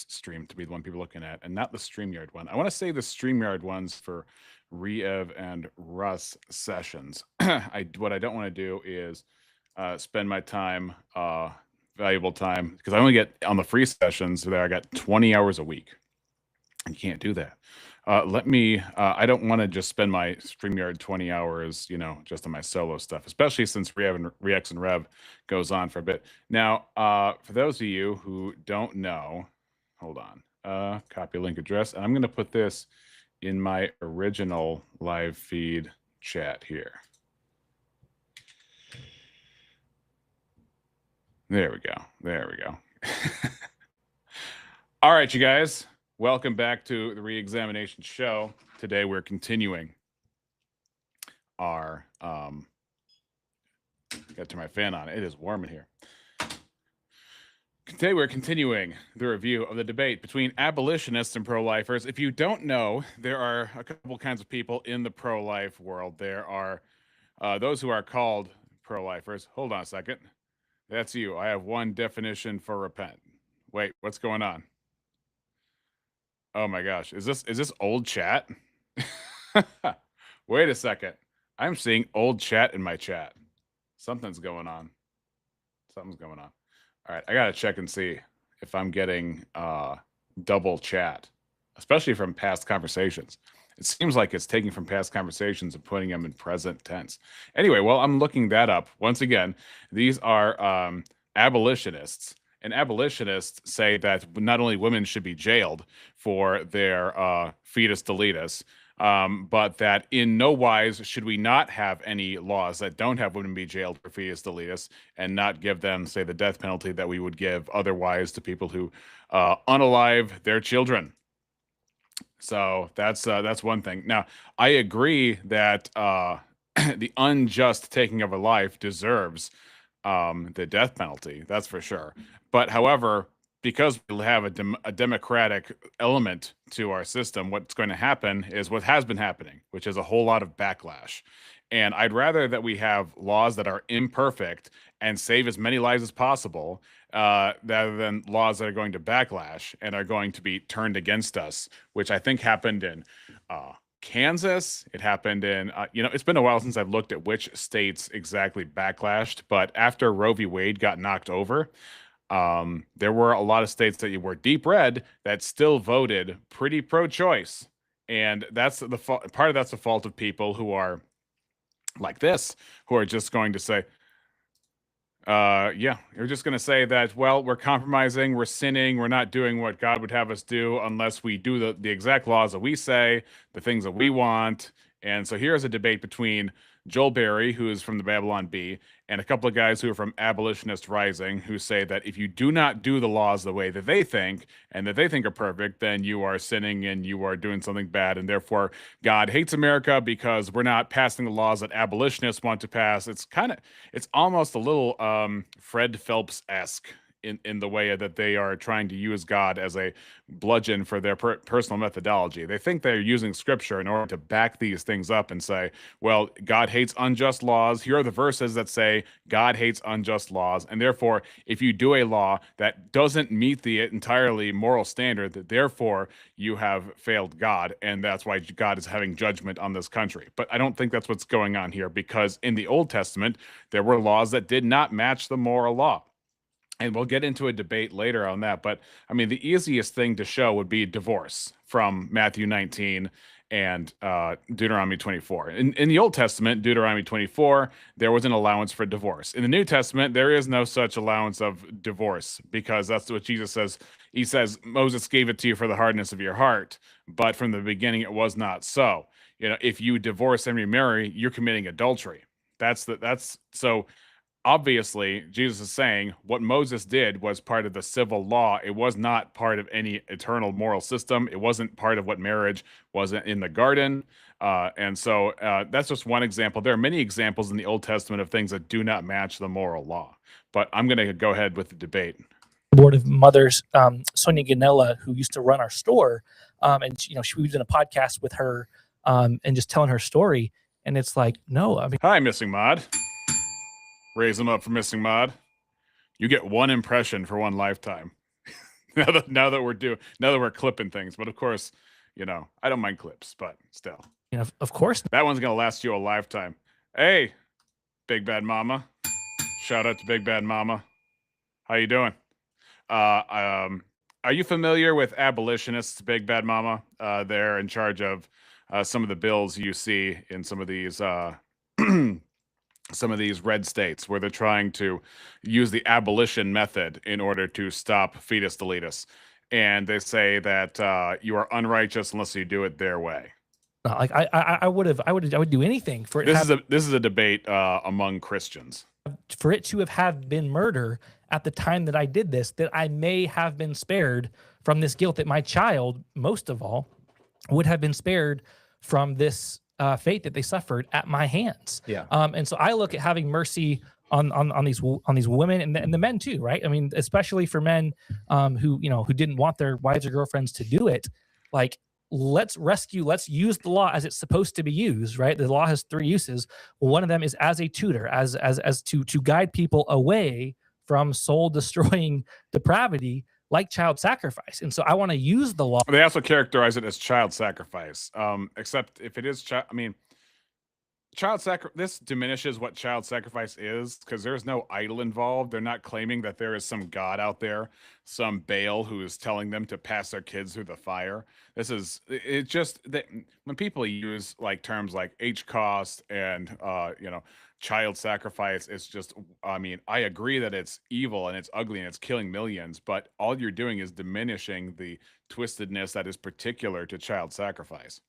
this stream to be the one people are looking at, and not the StreamYard one. I want to say the StreamYard ones for Reev and Russ sessions. What I don't want to do is spend my time, valuable time, because I only get on the free sessions there. I got 20 hours a week. You can't do that. I don't want to just spend my StreamYard 20 hours, just on my solo stuff, especially since Rex and Rev goes on for a bit. Now, for those of you who don't know, hold on, copy link address. And I'm going to put this in my original live feed chat here. There we go. There we go. All right, you guys. Welcome back to the Reexamination Show. Today we're continuing our got to turn my fan on. It is warm in here. Today we're continuing the review of the debate between abolitionists and pro-lifers. If you don't know, there are a couple kinds of people in the pro-life world. There are those who are called pro-lifers. Hold on a second. That's you. I have one definition for repent. Wait, what's going on? Oh my gosh, is this old chat? Wait a second. I'm seeing old chat in my chat. Something's going on. Something's going on. All right, I gotta check and see if I'm getting double chat, especially from past conversations. It seems like it's taking from past conversations and putting them in present tense. Anyway, well, I'm looking that up. Once again, these are abolitionists. And abolitionists say that not only women should be jailed for their fetus deletus, but that in no wise should we not have any laws that don't have women be jailed for fetus deletus and not give them, say, the death penalty that we would give otherwise to people who unalive their children. So that's one thing. Now, I agree that the unjust taking of a life deserves the death penalty. That's for sure. But however, because we have a democratic element to our system, what's going to happen is what has been happening, which is a whole lot of backlash. And I'd rather that we have laws that are imperfect and save as many lives as possible, rather than laws that are going to backlash and are going to be turned against us, which I think happened in Kansas. It happened in, it's been a while since I've looked at which states exactly backlashed, but after Roe v. Wade got knocked over, there were a lot of states that were deep red that still voted pretty pro-choice. And that's part of that's the fault of people who are like this, who are just going to say, you're just going to say that, well, we're compromising, we're sinning, we're not doing what God would have us do unless we do the exact laws that we say, the things that we want. And so here's a debate between Joel Berry, who is from the Babylon Bee, and a couple of guys who are from Abolitionist Rising, who say that if you do not do the laws the way that they think and that they think are perfect, then you are sinning and you are doing something bad, and therefore God hates America because we're not passing the laws that abolitionists want to pass. It's almost a little Fred Phelps-esque in the way that they are trying to use God as a bludgeon for their personal methodology. They think they're using scripture in order to back these things up and say, well, God hates unjust laws. Here are the verses that say God hates unjust laws. And therefore, if you do a law that doesn't meet the entirely moral standard, that therefore you have failed God. And that's why God is having judgment on this country. But I don't think that's what's going on here, because in the Old Testament, there were laws that did not match the moral law. And we'll get into a debate later on that. But I mean, the easiest thing to show would be divorce from Matthew 19 and Deuteronomy 24. In the Old Testament, Deuteronomy 24, there was an allowance for divorce. In the New Testament, there is no such allowance of divorce, because that's what Jesus says. He says, Moses gave it to you for the hardness of your heart, but from the beginning it was not so. If you divorce and remarry, you're committing adultery. So obviously, Jesus is saying what Moses did was part of the civil law. It was not part of any eternal moral system. It wasn't part of what marriage was in the garden. And so that's just one example. There are many examples in the Old Testament of things that do not match the moral law. But I'm going to go ahead with the debate. Board of mothers, Sonia Ganella, who used to run our store, and she was in a podcast with her, and just telling her story. And it's like, no, I mean, hi, Missing Mod. Raise them up for Missing Mod. You get one impression for one lifetime. now that we're clipping things, but of course, you know, I don't mind clips, but still, You know, of course. that one's gonna last you a lifetime. Hey, Big Bad Mama, shout out to Big Bad Mama. How you doing? Are you familiar with abolitionists, Big Bad Mama? They're in charge of some of the bills you see in some of these some of these red states where they're trying to use the abolition method in order to stop fetus deletus. And they say that you are unrighteous unless you do it their way. Like I would do anything for it. This is a debate among Christians. For it to have been murder at the time that I did this, that I may have been spared from this guilt, that my child, most of all, would have been spared from this fate that they suffered at my hands. Yeah. And so I look at having mercy on these women and the men too, right? I mean, especially for men who didn't want their wives or girlfriends to do it. Like, let's use the law as it's supposed to be used, right? The law has three uses. One of them is as a tutor, as to guide people away from soul destroying depravity like child sacrifice. And so I want to use the law. They also characterize it as child sacrifice, except if it is child sacrifice. This diminishes what child sacrifice is, because there's no idol involved. They're not claiming that there is some god out there, some Baal who is telling them to pass their kids through the fire. It's just that when people use like terms like H cost and child sacrifice, it's just, I mean, I agree that it's evil and it's ugly and it's killing millions, but all you're doing is diminishing the twistedness that is particular to child sacrifice.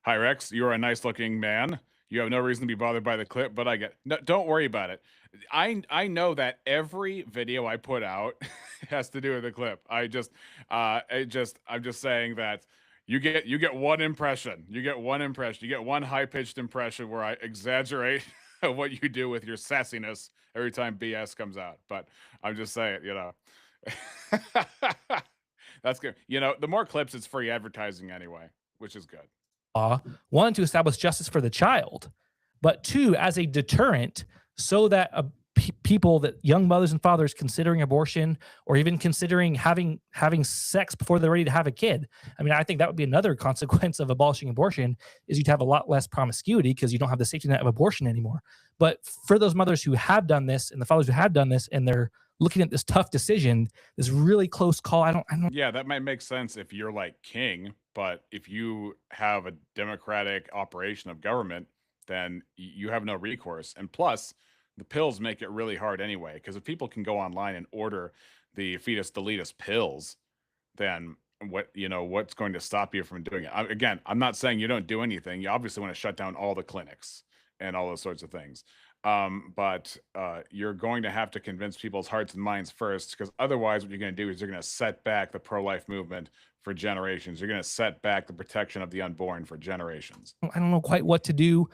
Hi, Rex. You're a nice looking man. You have no reason to be bothered by the clip, but don't worry about it. I know that every video I put out has to do with the clip. I'm just saying that you get one impression. You get one impression. You get one high-pitched impression where I exaggerate what you do with your sassiness every time BS comes out. But I'm just saying, that's good. The more clips, it's free advertising anyway, which is good. One, to establish justice for the child, but two, as a deterrent, so that people, that young mothers and fathers considering abortion or even considering having sex before they're ready to have a kid. I mean, I think that would be another consequence of abolishing abortion, is you'd have a lot less promiscuity because you don't have the safety net of abortion anymore. But for those mothers who have done this and the fathers who have done this, and they're looking at this tough decision, this really close call. I don't. Yeah, that might make sense if you're like king, but if you have a democratic operation of government, then you have no recourse. And plus, the pills make it really hard anyway, because if people can go online and order the fetus deletus pills, then what's going to stop you from doing it? Again, I'm not saying you don't do anything. You obviously want to shut down all the clinics and all those sorts of things. But you're going to have to convince people's hearts and minds first, because otherwise what you're going to do is you're going to set back the pro-life movement for generations. You're going to set back the protection of the unborn for generations. I don't know quite what to do.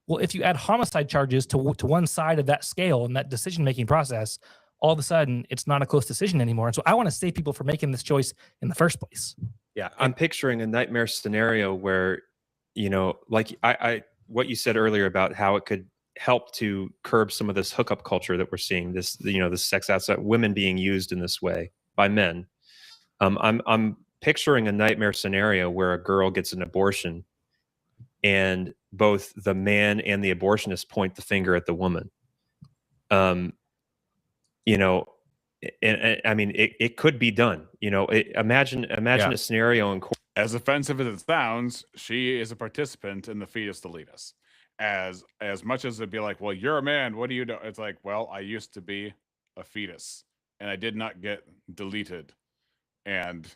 Well, if you add homicide charges to one side of that scale and that decision-making process, all of a sudden it's not a close decision anymore. And so I want to save people from making this choice in the first place. Yeah, I'm picturing a nightmare scenario where, like what you said earlier about how it could help to curb some of this hookup culture that we're seeing, this sex outside, women being used in this way by men. I'm picturing a nightmare scenario where a girl gets an abortion and both the man and the abortionist point the finger at the woman. And I mean, it could be done. Imagine a scenario in court. As offensive as it sounds, she is a participant in the fetus deletus. As much as it'd be like, well, you're a man, what do you do? It's like, well, I used to be a fetus and I did not get deleted. And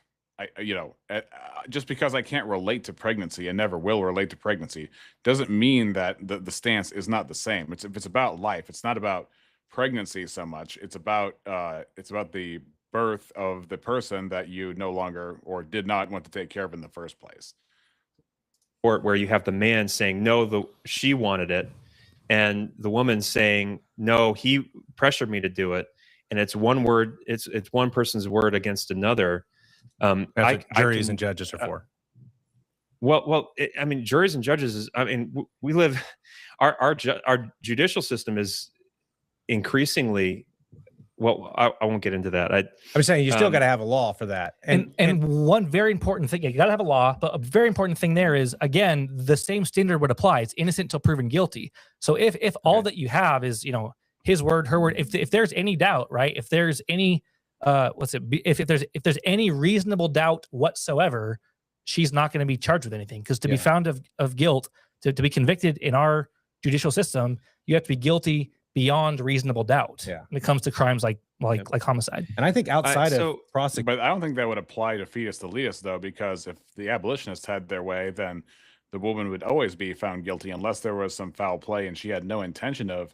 just because I can't relate to pregnancy and never will relate to pregnancy doesn't mean that the stance is not the same. It's about life. It's not about pregnancy so much. It's about the birth of the person that you no longer or did not want to take care of in the first place. Or where you have the man saying no, she wanted it, and the woman saying no, he pressured me to do it, and it's one word, it's one person's word against another. Juries and judges are for. I mean, juries and judges we live, our judicial system is increasingly well, I won't get into that. I'm saying you still got to have a law for that. And one very important thing, you got to have a law, but a very important thing there is, again, the same standard would apply. It's innocent till proven guilty. So if all that you have is, you know, his word, her word, if there's any doubt, right? If there's any, if there's any reasonable doubt whatsoever, she's not going to be charged with anything, because to be found of guilt, to be convicted in our judicial system, you have to be guilty beyond reasonable doubt when it comes to crimes like homicide. And I think outside of prosecution, but I don't think that would apply to fetus deleus, though, because if the abolitionists had their way, then the woman would always be found guilty unless there was some foul play and she had no intention of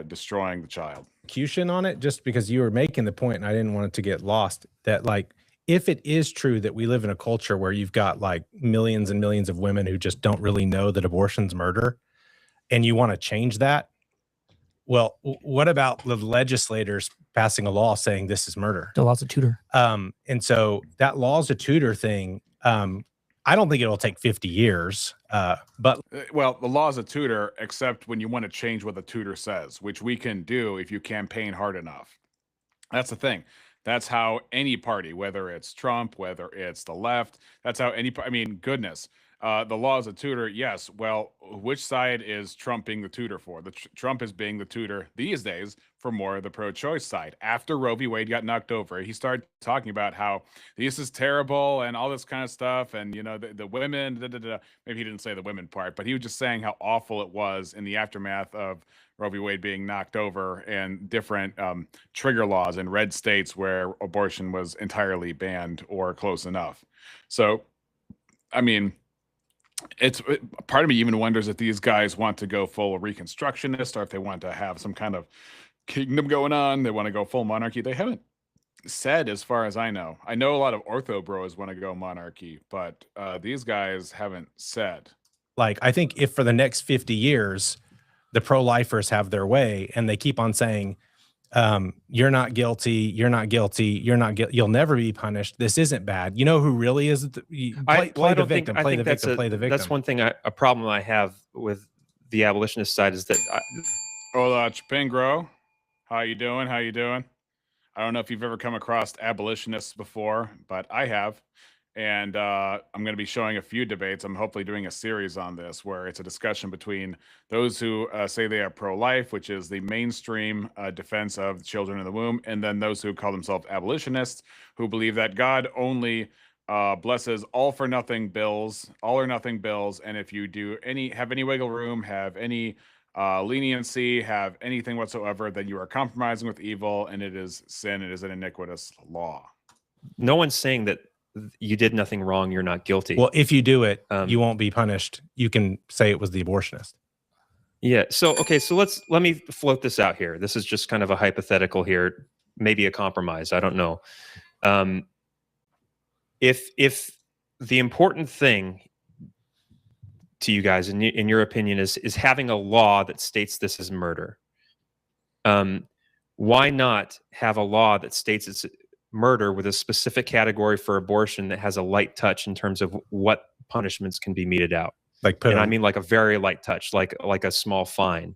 destroying the child. On it, just because you were making the point, and I didn't want it to get lost, that like, if it is true that we live in a culture where you've got like millions and millions of women who just don't really know that abortion's murder, and you want to change that, well, what about the legislators passing a law saying this is murder? The law's a tutor. And so that law's a tutor thing. I don't think it'll take 50 years. But well, the law is a tutor, except when you want to change what the tutor says, which we can do if you campaign hard enough. That's the thing. That's how any party, whether it's Trump, whether it's the left, that's how any, I mean, goodness, the law is a tutor. Yes. Well, which side is Trump being the tutor for? Trump is being the tutor these days for more of the pro-choice side. After Roe v. Wade got knocked over, he started talking about how this is terrible and all this kind of stuff. And, you know, the women, maybe he didn't say the women part, but he was just saying how awful it was in the aftermath of Roe v. Wade being knocked over, and different trigger laws in red states where abortion was entirely banned or close enough. So, I mean, part of me even wonders if these guys want to go full Reconstructionist, or if they want to have some kind of kingdom going on. They want to go full monarchy. They haven't said, as far as I know. I know a lot of ortho bros want to go monarchy, but these guys haven't said. Like, I think if for the next 50 years, the pro-lifers have their way and they keep on saying, you're not guilty, you're not guilty, you're not guilty, you'll never be punished, this isn't bad. You know who really is? Play the victim. That's one thing, a problem I have with the abolitionist side is that Hola, Chapingro. How you doing? How you doing? I don't know if you've ever come across abolitionists before, but I have. And I'm going to be showing a few debates. I'm hopefully doing a series on this where it's a discussion between those who say they are pro-life, which is the mainstream defense of children in the womb, and then those who call themselves abolitionists, who believe that God only blesses all or nothing bills, and if you have any wiggle room, have any leniency, have anything whatsoever, then you are compromising with evil, and it is sin. It is an iniquitous law. No one's saying that you did nothing wrong, you're not guilty. Well, if you do it, you won't be punished. You can say it was the abortionist. Yeah. So, okay. So let me float this out here. This is just kind of a hypothetical here, maybe a compromise. I don't know. If the important thing to you guys, in your opinion, is having a law that states this is murder, why not have a law that states it's murder with a specific category for abortion that has a light touch in terms of what punishments can be meted out? And I mean, like a very light touch, like a small fine.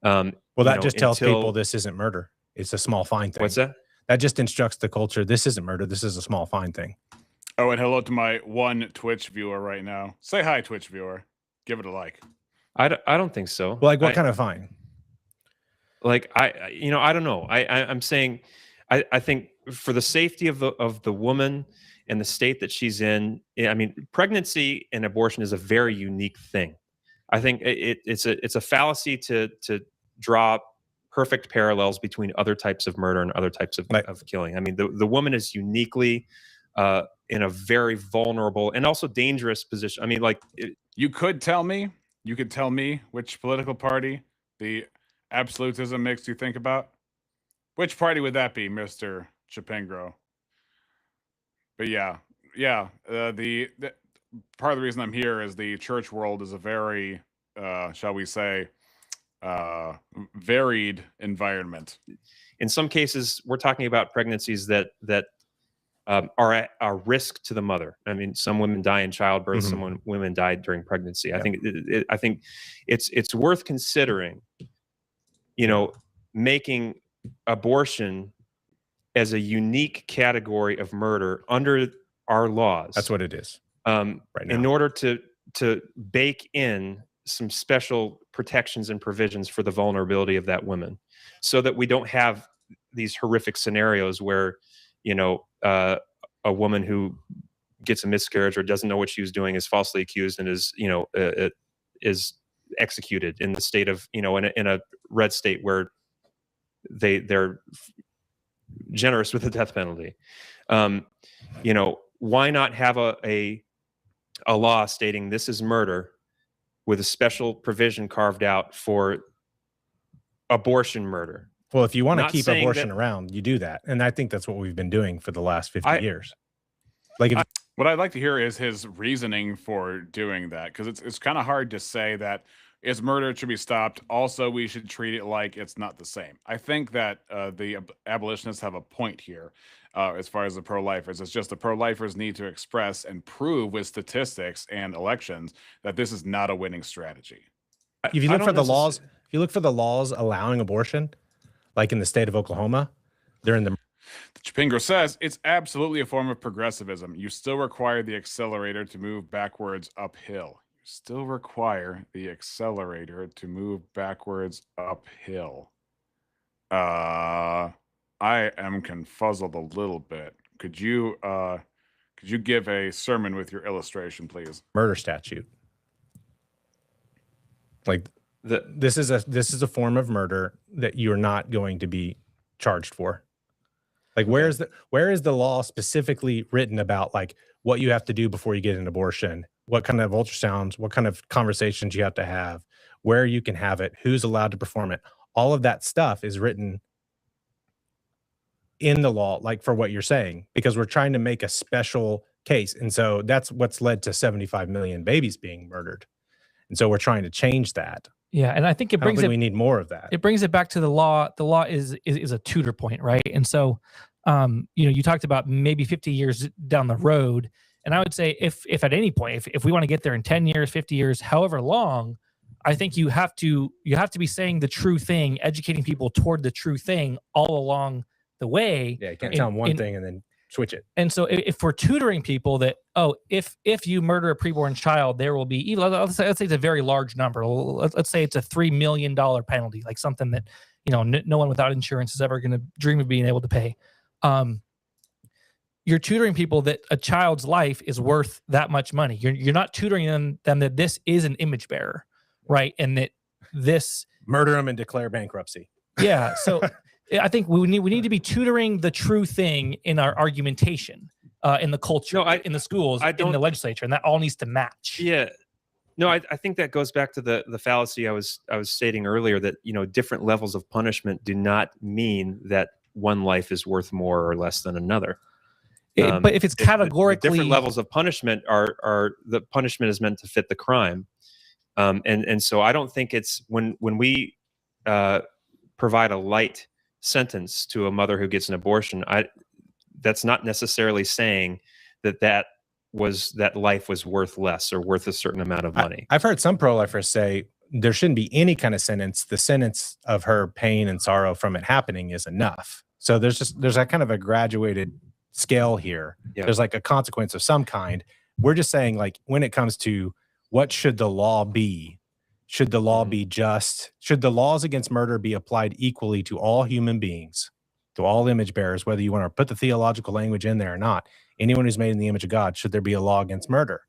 Well, that just tells people this isn't murder. It's a small fine thing. What's that? That just instructs the culture. This isn't murder. This is a small fine thing. Oh, and hello to my one Twitch viewer right now. Say hi, Twitch viewer. Give it a like. I don't think so. Well, like what kind of fine? Like I don't know. I'm saying, I think for the safety of the woman and the state that she's in, I mean, pregnancy and abortion is a very unique thing. I think it's a fallacy to draw perfect parallels between other types of murder and other types of killing. I mean, the woman is uniquely in a very vulnerable and also dangerous position. I mean, like you could tell me which political party the absolutism makes you think about. Which party would that be, Mr. Chapingro? But yeah. The part of the reason I'm here is the church world is a very, shall we say, varied environment. In some cases, we're talking about pregnancies that are at a risk to the mother. I mean, some women die in childbirth. Mm-hmm. Some women died during pregnancy. Yeah. I think it's worth considering. Making abortion as a unique category of murder under our laws. That's what it is. Right now. In order to bake in some special protections and provisions for the vulnerability of that woman, so that we don't have these horrific scenarios where, a woman who gets a miscarriage or doesn't know what she was doing is falsely accused and is, is executed in the state of, in a red state where they're generous with the death penalty. Why not have a law stating this is murder with a special provision carved out for abortion murder? Well, if you want to Not keep saying abortion that- around, you do that. And I think that's what we've been doing for the last 50 years. Like, what I'd like to hear is his reasoning for doing that, because it's kind of hard to say that is murder should be stopped. Also, we should treat it like it's not the same. I think that the abolitionists have a point here as far as the pro-lifers. It's just the pro-lifers need to express and prove with statistics and elections that this is not a winning strategy. if you look for the laws, if you look for the laws allowing abortion, like in the state of Oklahoma, they're in the Chapingo says it's absolutely a form of progressivism. You still require the accelerator to move backwards uphill. You still require the accelerator to move backwards uphill. I am confuzzled a little bit. Could you give a sermon with your illustration, please? murder statute. Like this is a form of murder that you're not going to be charged for. Like, where is the law specifically written about, like, what you have to do before you get an abortion, what kind of ultrasounds, what kind of conversations you have to have, where you can have it, who's allowed to perform it? All of that stuff is written in the law, like, for what you're saying, because we're trying to make a special case. And so that's what's led to 75 million babies being murdered. And so we're trying to change that. Yeah, and I think it brings we need more of that. It brings it back to the law. The law is a tutor point, right? And so, you talked about maybe 50 years down the road, and I would say if at any point, if we want to get there in 10 years, 50 years, however long, I think you have to be saying the true thing, educating people toward the true thing all along the way. Yeah, you can't tell them one thing and then switch it. And so if we're tutoring people that, if you murder a preborn child, there will be, even let's say it's a very large number. Let's say it's a $3 million penalty, like something that, no one without insurance is ever going to dream of being able to pay. You're tutoring people that a child's life is worth that much money. You're not tutoring them that this is an image bearer, right? And that this murder them and declare bankruptcy. Yeah. So I think we need to be tutoring the true thing in our argumentation, in the culture, in the schools, in the legislature, and that all needs to match. Yeah. No, I think that goes back to the fallacy I was stating earlier, that different levels of punishment do not mean that one life is worth more or less than another. But if it's categorically different levels of punishment are the punishment is meant to fit the crime, and so I don't think it's when we provide a light sentence to a mother who gets an abortion, that's not necessarily saying that life was worth less or worth a certain amount of money. I've heard some pro-lifers say there shouldn't be any kind of sentence. The sentence of her pain and sorrow from it happening is enough. So there's a kind of a graduated scale here. Yeah. There's like a consequence of some kind. We're just saying, like, when it comes to what should the law be, should the law be just? Should the laws against murder be applied equally to all human beings, to all image bearers, whether you want to put the theological language in there or not? Anyone who's made in the image of God, should there be a law against murder?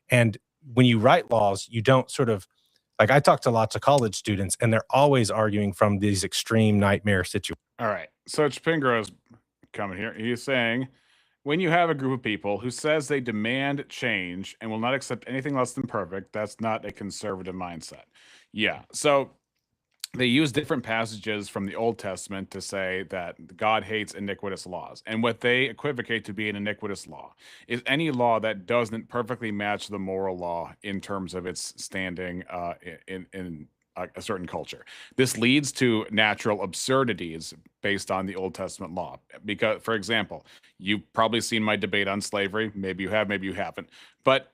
And when you write laws, you don't sort of, like, I talk to lots of college students, and they're always arguing from these extreme nightmare situations. All right. So Chapingro's coming here. He's saying, when you have a group of people who says they demand change and will not accept anything less than perfect, that's not a conservative mindset. Yeah. So they use different passages from the Old Testament to say that God hates iniquitous laws. And what they equivocate to be an iniquitous law is any law that doesn't perfectly match the moral law in terms of its standing in a certain culture. This leads to natural absurdities based on the Old Testament law. Because, for example, you've probably seen my debate on slavery. Maybe you have, maybe you haven't. But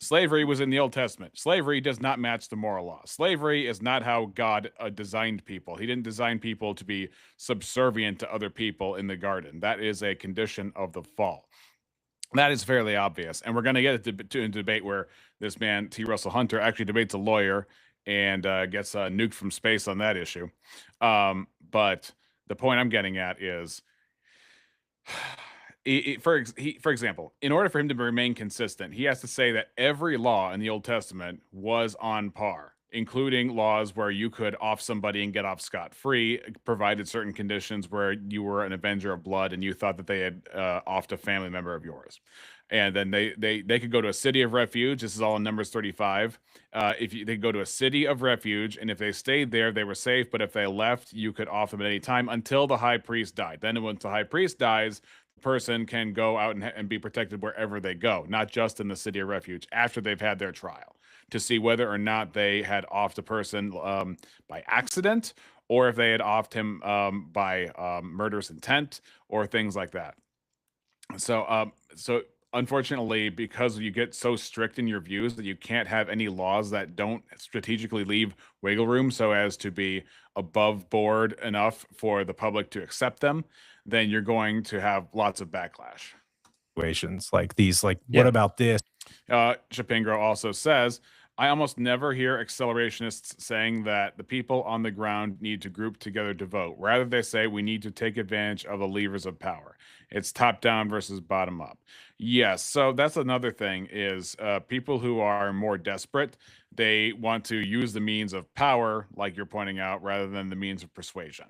Slavery was in the Old Testament. Slavery does not match the moral law. Slavery is not how God designed people. He didn't design people to be subservient to other people in the garden. That is a condition of the fall. That is fairly obvious. And we're going to get into a debate where this man, T. Russell Hunter, actually debates a lawyer and gets nuked from space on that issue. But the point I'm getting at is, for example, in order for him to remain consistent, he has to say that every law in the Old Testament was on par, including laws where you could off somebody and get off scot-free, provided certain conditions where you were an avenger of blood and you thought that they had offed a family member of yours. And then they could go to a city of refuge. This is all in Numbers 35. They go to a city of refuge, and if they stayed there, they were safe. But if they left, you could off them at any time until the high priest died. Then once the high priest dies, the person can go out and be protected wherever they go, not just in the city of refuge, after they've had their trial, to see whether or not they had offed a person by accident, or if they had offed him by murderous intent or things like that. So unfortunately, because you get so strict in your views that you can't have any laws that don't strategically leave wiggle room so as to be above board enough for the public to accept them, then you're going to have lots of backlash. Situations like these, like, what about this? Shapingro also says, I almost never hear accelerationists saying that the people on the ground need to group together to vote. Rather, they say we need to take advantage of the levers of power. It's top down versus bottom up. Yes, so that's another thing is people who are more desperate, they want to use the means of power, like you're pointing out, rather than the means of persuasion.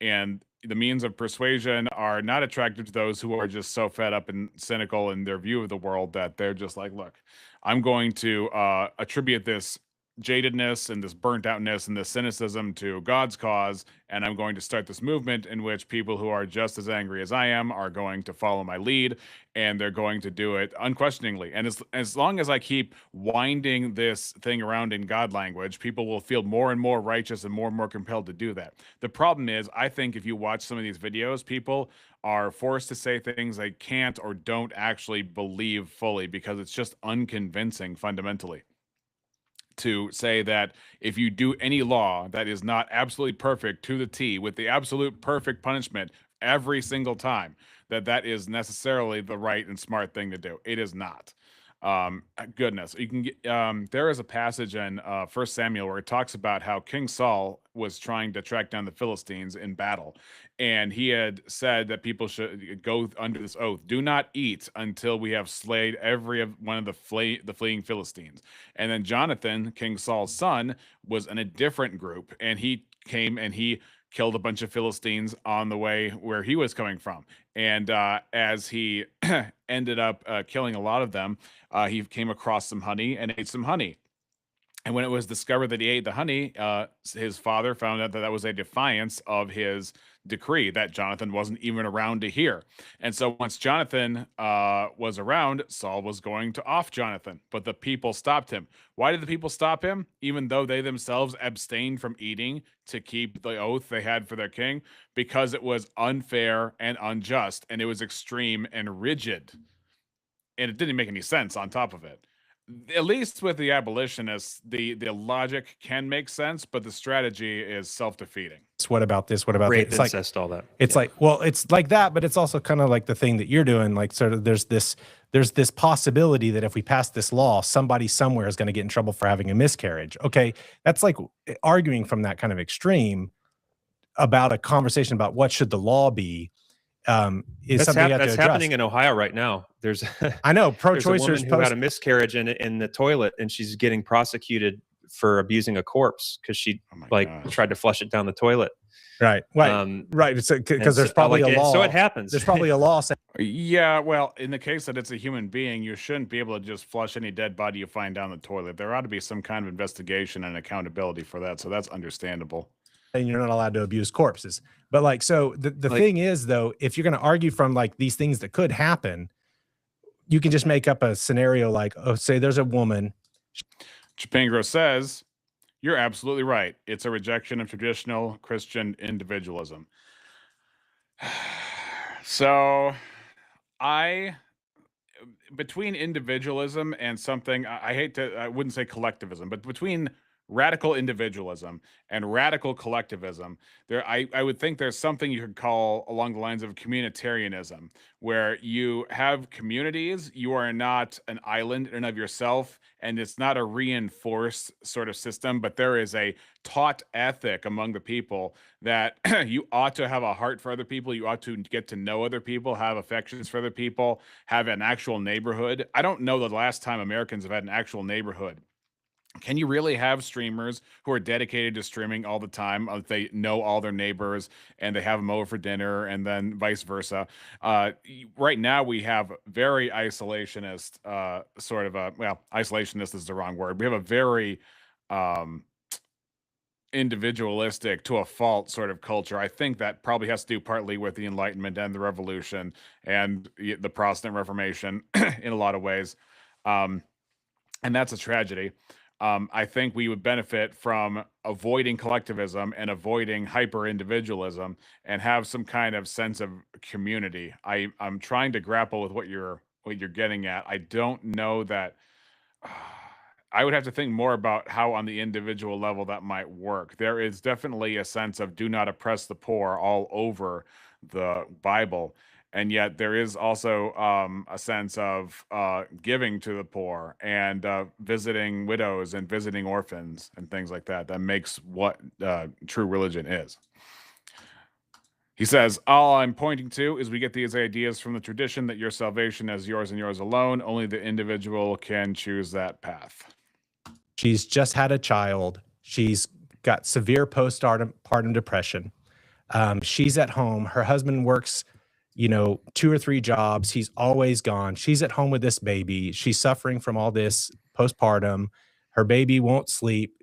And the means of persuasion are not attractive to those who are just so fed up and cynical in their view of the world that they're just like, look, I'm going to attribute this jadedness and this burnt outness and this cynicism to God's cause, and I'm going to start this movement in which people who are just as angry as I am are going to follow my lead, and they're going to do it unquestioningly. And as long as I keep winding this thing around in God language, people will feel more and more righteous and more compelled to do that. The problem is, I think if you watch some of these videos, people are forced to say things they can't or don't actually believe fully because it's just unconvincing fundamentally to say that if you do any law that is not absolutely perfect to the T with the absolute perfect punishment every single time, that is necessarily the right and smart thing to do. It is not. Goodness, you can get, there is a passage in 1 Samuel where it talks about how King Saul was trying to track down the Philistines in battle, and he had said that people should go under this oath: do not eat until we have slayed every one of the fleeing Philistines. And then Jonathan, King Saul's son, was in a different group, and he came and he killed a bunch of Philistines on the way where he was coming from. And as he ended up killing a lot of them, he came across some honey and ate some honey. And when it was discovered that he ate the honey, his father found out that that was a defiance of his decree that Jonathan wasn't even around to hear. And so once Jonathan was around, Saul was going to off Jonathan, but the people stopped him. Why did the people stop him? Even though they themselves abstained from eating to keep the oath they had for their king? Because it was unfair and unjust, and it was extreme and rigid. And it didn't make any sense on top of it. At least with the abolitionists, the logic can make sense, but the strategy is self-defeating. What about this? What about rape, this? incest, all that. It's like, well, it's like that, but it's also kind of like the thing that you're doing. Like, sort of, there's this possibility that if we pass this law, somebody somewhere is going to get in trouble for having a miscarriage. Okay, that's like arguing from that kind of extreme about a conversation about what should the law be. Is something you have to address. That's happening in Ohio right now. There's I know pro-choicers who had a miscarriage in the toilet, and she's getting prosecuted for abusing a corpse because she tried to flush it down the toilet. Right. Right. It's because there's probably a law. So it happens. There's probably a law saying. Yeah. Well, in the case that it's a human being, you shouldn't be able to just flush any dead body you find down the toilet. There ought to be some kind of investigation and accountability for that. So that's understandable. And you're not allowed to abuse corpses. But like, so the thing is, though, if you're going to argue from like these things that could happen, you can just make up a scenario like, oh, say there's a woman. Chapingro says, you're absolutely right. It's a rejection of traditional Christian individualism. So between individualism and something, I hate to, I wouldn't say collectivism, but between radical individualism and radical collectivism, I would think there's something you could call along the lines of communitarianism, where you have communities, you are not an island in and of yourself, and it's not a reinforced sort of system, but there is a taught ethic among the people that you ought to have a heart for other people, you ought to get to know other people, have affections for other people, have an actual neighborhood. I don't know the last time Americans have had an actual neighborhood. Can you really have streamers who are dedicated to streaming all the time? They know all their neighbors and they have them over for dinner, and then vice versa. Right now, we have very isolationist, sort of a, well, isolationist is the wrong word. We have a very um, individualistic to a fault sort of culture. I think that probably has to do partly with the Enlightenment and the Revolution and the Protestant Reformation in a lot of ways. And that's a tragedy. I think we would benefit from avoiding collectivism and avoiding hyper individualism and have some kind of sense of community. I'm trying to grapple with what you're getting at. I don't know that. I would have to think more about how on the individual level that might work. There is definitely a sense of do not oppress the poor all over the Bible. And yet there is also a sense of giving to the poor and visiting widows and visiting orphans and things like that. That makes what true religion is. He says, all I'm pointing to is we get these ideas from the tradition that your salvation is yours and yours alone. Only the individual can choose that path. She's just had a child. She's got severe postpartum depression. She's at home. Her husband works, 2 or 3 jobs. He's always gone. She's at home with this baby. She's suffering from all this postpartum. Her baby won't sleep.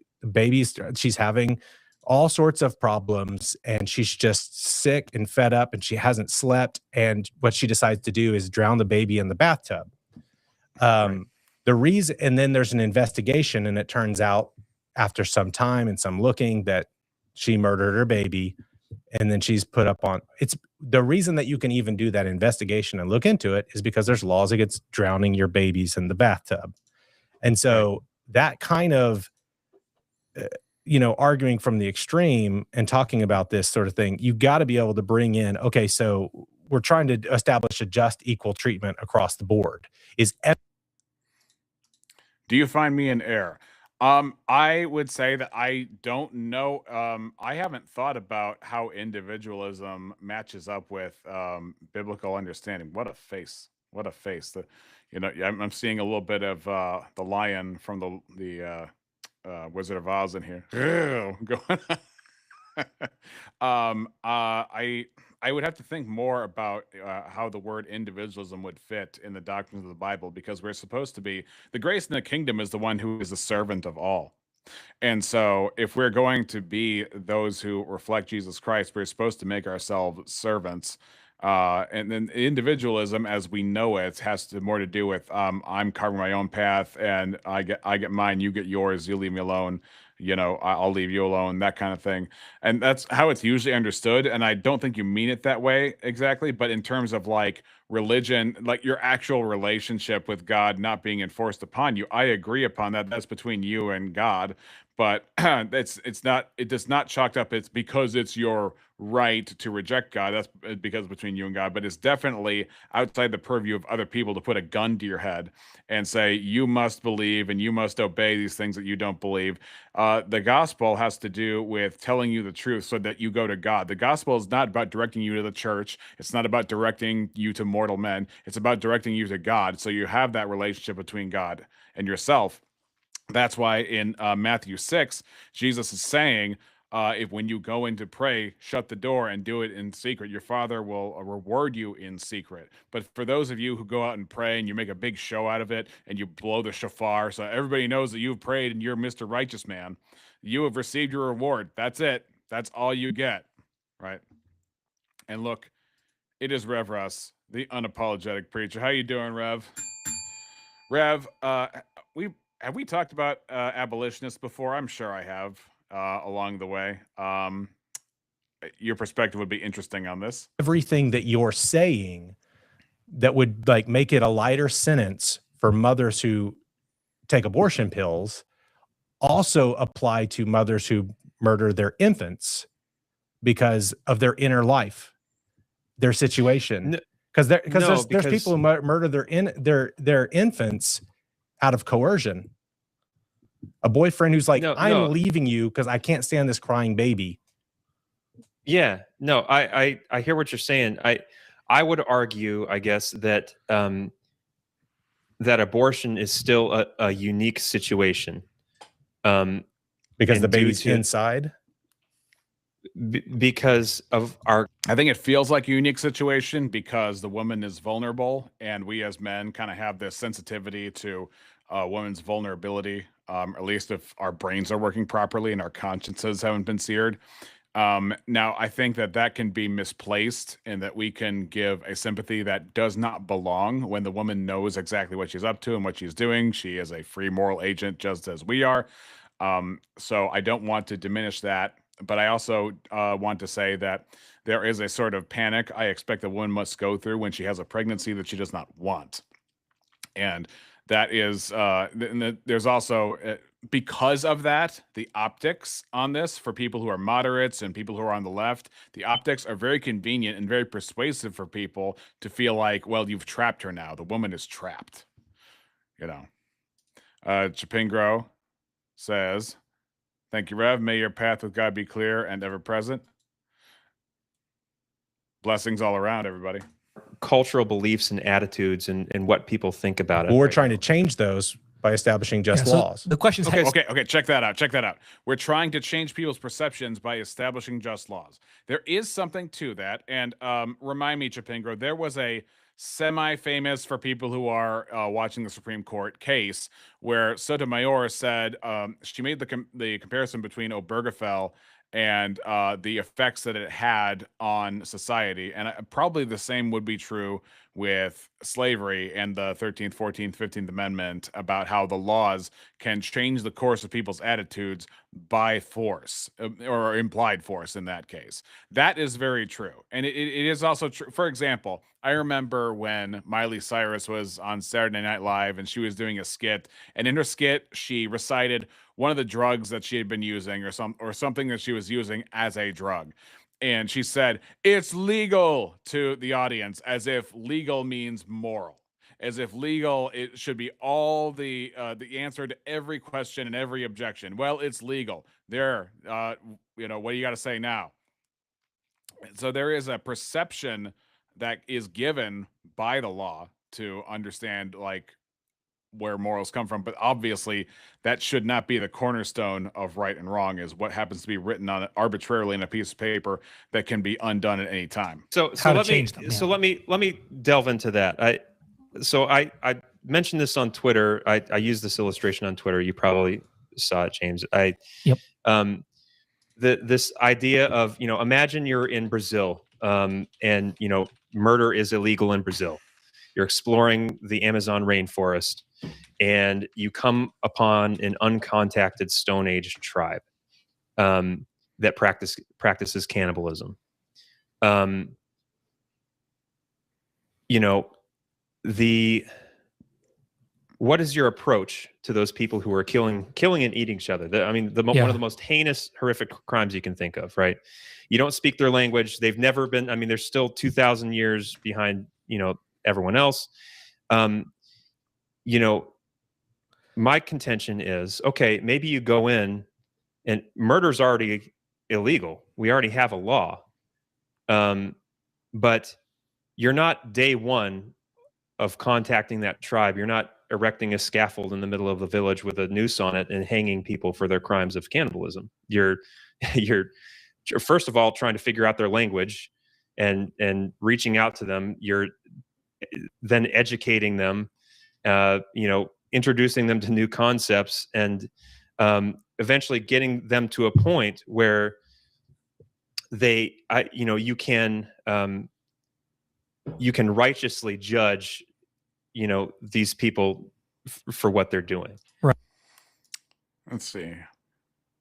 She's having all sorts of problems, and she's just sick and fed up, and she hasn't slept. And what she decides to do is drown the baby in the bathtub. Right. The reason, and then there's an investigation, and it turns out after some time and some looking that she murdered her baby, and then she's put up on. It's the reason that you can even do that investigation and look into it is because there's laws against drowning your babies in the bathtub. And so that kind of, arguing from the extreme and talking about this sort of thing, you got to be able to bring in, okay, so we're trying to establish a just equal treatment across the board. Do you find me in error? I would say that I don't know. I haven't thought about how individualism matches up with biblical understanding. What a face! What a face! I'm seeing a little bit of the lion from the Wizard of Oz in here. Going. I would have to think more about how the word individualism would fit in the doctrines of the Bible, because we're supposed to be, the grace in the kingdom is the one who is the servant of all. And so if we're going to be those who reflect Jesus Christ, we're supposed to make ourselves servants. And then individualism, as we know it, has more to do with I'm carving my own path, and I get mine, you get yours, you leave me alone. I'll leave you alone, that kind of thing. And that's how it's usually understood. And I don't think you mean it that way exactly, but in terms of like religion, like your actual relationship with God not being enforced upon you, I agree upon that. That's between you and God. But it does not chalk up. It's because it's your right to reject God. That's because it's between you and God. But it's definitely outside the purview of other people to put a gun to your head and say you must believe and you must obey these things that you don't believe. The gospel has to do with telling you the truth so that you go to God. The gospel is not about directing you to the church. It's not about directing you to mortal men. It's about directing you to God. So you have that relationship between God and yourself. That's why in Matthew 6, Jesus is saying, if when you go in to pray, shut the door and do it in secret, your Father will reward you in secret. But for those of you who go out and pray and you make a big show out of it and you blow the shofar so everybody knows that you've prayed and you're Mr. Righteous Man, you have received your reward. That's it. That's all you get, right? And look, it is Rev Russ, the unapologetic preacher. How you doing, Rev? Rev, have we talked about abolitionists before? I'm sure I have along the way. Your perspective would be interesting on this. Everything that you're saying that would like make it a lighter sentence for mothers who take abortion pills also apply to mothers who murder their infants because of their inner life, their situation. Because there's people who murder their infants out of coercion. A boyfriend who's like, I'm leaving you because I can't stand this crying baby. Yeah, no, I hear what you're saying. I would argue, I guess, that that abortion is still a unique situation. Because the baby's inside? Because of our... I think it feels like a unique situation because the woman is vulnerable, and we as men kind of have this sensitivity to a woman's vulnerability, at least if our brains are working properly and our consciences haven't been seared. Now, I think that can be misplaced and that we can give a sympathy that does not belong when the woman knows exactly what she's up to and what she's doing. She is a free moral agent just as we are. So I don't want to diminish that, but I also want to say that there is a sort of panic I expect a woman must go through when she has a pregnancy that she does not want. And that is, there's also... because of that, the optics on this for people who are moderates and people who are on the left, the optics are very convenient and very persuasive for people to feel like, well, you've trapped her now. The woman is trapped. You know. Chapingro says, thank you, Rev. May your path with God be clear and ever present. Blessings all around, everybody. Cultural beliefs and attitudes and what people think about it. Well, we're trying to change those by establishing just laws. The question is, okay, check that out. We're trying to change people's perceptions by establishing just laws. There is something to that, and remind me, Chapingro, there was a semi-famous, for people who are watching the Supreme Court case, where Sotomayor said she made the comparison between Obergefell and the effects that it had on society. And probably the same would be true with slavery and the 13th, 14th, 15th Amendment, about how the laws can change the course of people's attitudes by force, or implied force in that case. That is very true. And it is also true. For example, I remember when Miley Cyrus was on Saturday Night Live and she was doing a skit, and in her skit, she recited one of the drugs that she had been using, or something that she was using as a drug. And she said, "It's legal," to the audience, as if legal means moral, as if legal, it should be all the answer to every question and every objection. Well, it's legal. There, what do you got to say now? So there is a perception that is given by the law to understand, like, where morals come from, but obviously that should not be the cornerstone of right and wrong, is what happens to be written on it arbitrarily in a piece of paper that can be undone at any time. So let me delve into that. I mentioned this on Twitter. I used this illustration on Twitter. You probably saw it, James. This idea of, imagine you're in Brazil, and murder is illegal in Brazil. You're exploring the Amazon rainforest, and you come upon an uncontacted Stone Age tribe that practices cannibalism. What is your approach to those people who are killing and eating each other? One of the most heinous, horrific crimes you can think of, right? You don't speak their language. They've never been. They're still 2,000 years behind, everyone else. My contention is, okay, maybe you go in, and murder's already illegal. We already have a law. But you're not day one of contacting that tribe. You're not erecting a scaffold in the middle of the village with a noose on it and hanging people for their crimes of cannibalism. You're first of all trying to figure out their language and reaching out to them. You're then educating them, introducing them to new concepts, and eventually getting them to a point where you can righteously judge, these people for what they're doing. Right. Let's see.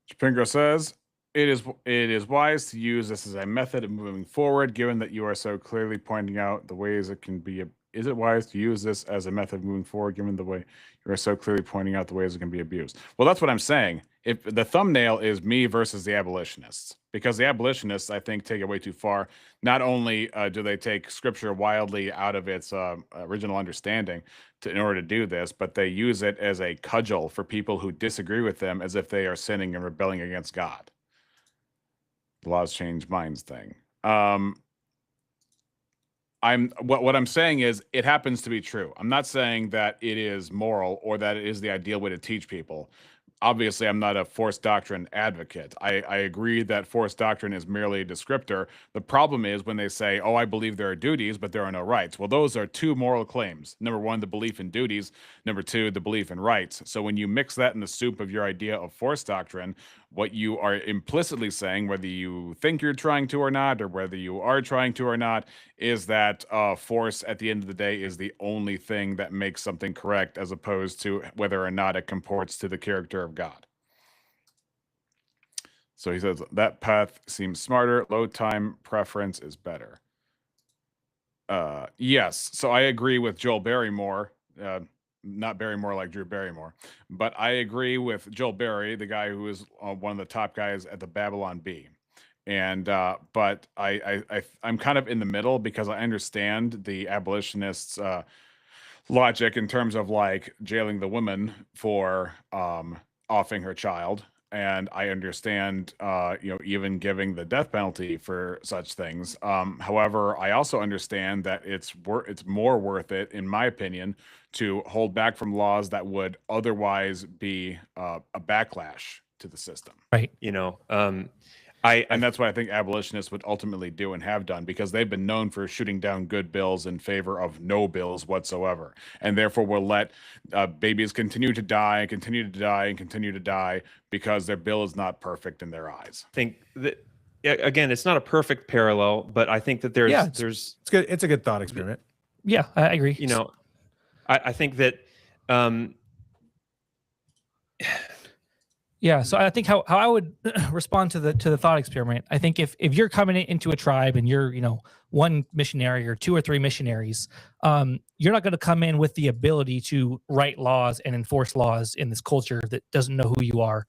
Chapingro says, it is wise to use this as a method of moving forward, given that you are so clearly pointing out the ways it can be is it wise to use this as a method moving forward, given the way you are so clearly pointing out the ways it can be abused? Well, that's what I'm saying. If the thumbnail is me versus the abolitionists, because the abolitionists, I think, take it way too far. Not only do they take scripture wildly out of its original understanding in order to do this, but they use it as a cudgel for people who disagree with them, as if they are sinning and rebelling against God. The laws change minds thing. What I'm saying is it happens to be true. I'm not saying that it is moral or that it is the ideal way to teach people. Obviously, I'm not a forced doctrine advocate. I agree that forced doctrine is merely a descriptor. The problem is when they say, oh, I believe there are duties, but there are no rights. Well, those are two moral claims. Number one, the belief in duties. Number two, the belief in rights. So when you mix that in the soup of your idea of forced doctrine, what you are implicitly saying, whether you think you're trying to or not, or whether you are trying to or not, is that force at the end of the day is the only thing that makes something correct, as opposed to whether or not it comports to the character of God. So he says that path seems smarter. Load time preference is better. Yes. So I agree with Joel Barrymore. Not Barrymore like Drew Barrymore, but I agree with Joel Berry, the guy who is one of the top guys at the Babylon Bee. And but I'm kind of in the middle, because I understand the abolitionists' logic in terms of like jailing the woman for offing her child, and I understand even giving the death penalty for such things. However, I also understand that it's more worth it, in my opinion, to hold back from laws that would otherwise be a backlash to the system. Right. And that's what I think abolitionists would ultimately do and have done, because they've been known for shooting down good bills in favor of no bills whatsoever, and therefore will let babies continue to die and continue to die and continue to die because their bill is not perfect in their eyes. I think that, again, it's not a perfect parallel, but I think that there's it's good. It's a good thought experiment. Yeah, I agree. I think that yeah, so I think how I would respond to the thought experiment, I think if you're coming into a tribe and you're one missionary or two or three missionaries, you're not going to come in with the ability to write laws and enforce laws in this culture that doesn't know who you are.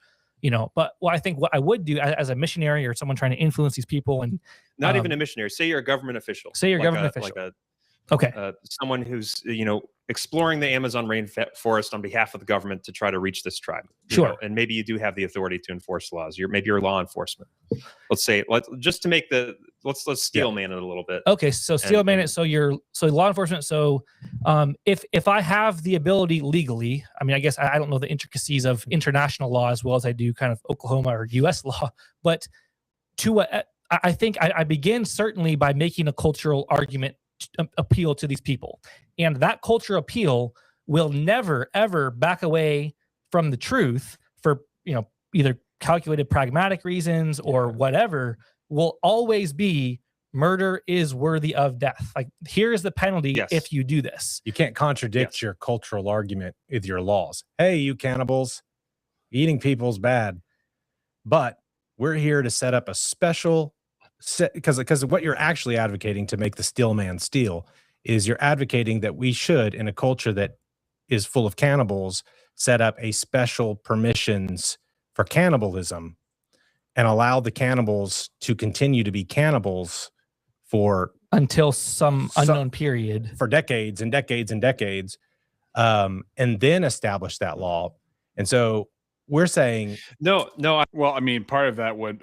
But I think what I would do as a missionary or someone trying to influence these people, and not even a missionary, say you're a government official, okay, someone who's exploring the Amazon rainforest on behalf of the government to try to reach this tribe. Sure. And maybe you do have the authority to enforce laws. Maybe you're law enforcement. Let's steel man it a little bit. Okay, so steel man it. So you're law enforcement. So if I have the ability legally, I mean, I guess I don't know the intricacies of international law as well as I do kind of Oklahoma or U.S. law, but I think I begin certainly by making a cultural argument appeal to these people, and that culture appeal will never ever back away from the truth for either calculated pragmatic reasons or whatever. Will always be murder is worthy of death. Like, here is the penalty if you do this. You can't contradict your cultural argument with your laws. Hey, you cannibals, eating people's bad, but we're here to set up a special because what you're actually advocating to make the steel man steal is you're advocating that we should, in a culture that is full of cannibals, set up a special permissions for cannibalism and allow the cannibals to continue to be cannibals for until some unknown period, for decades and decades and decades, and then establish that law. And so we're saying well, I mean, part of that would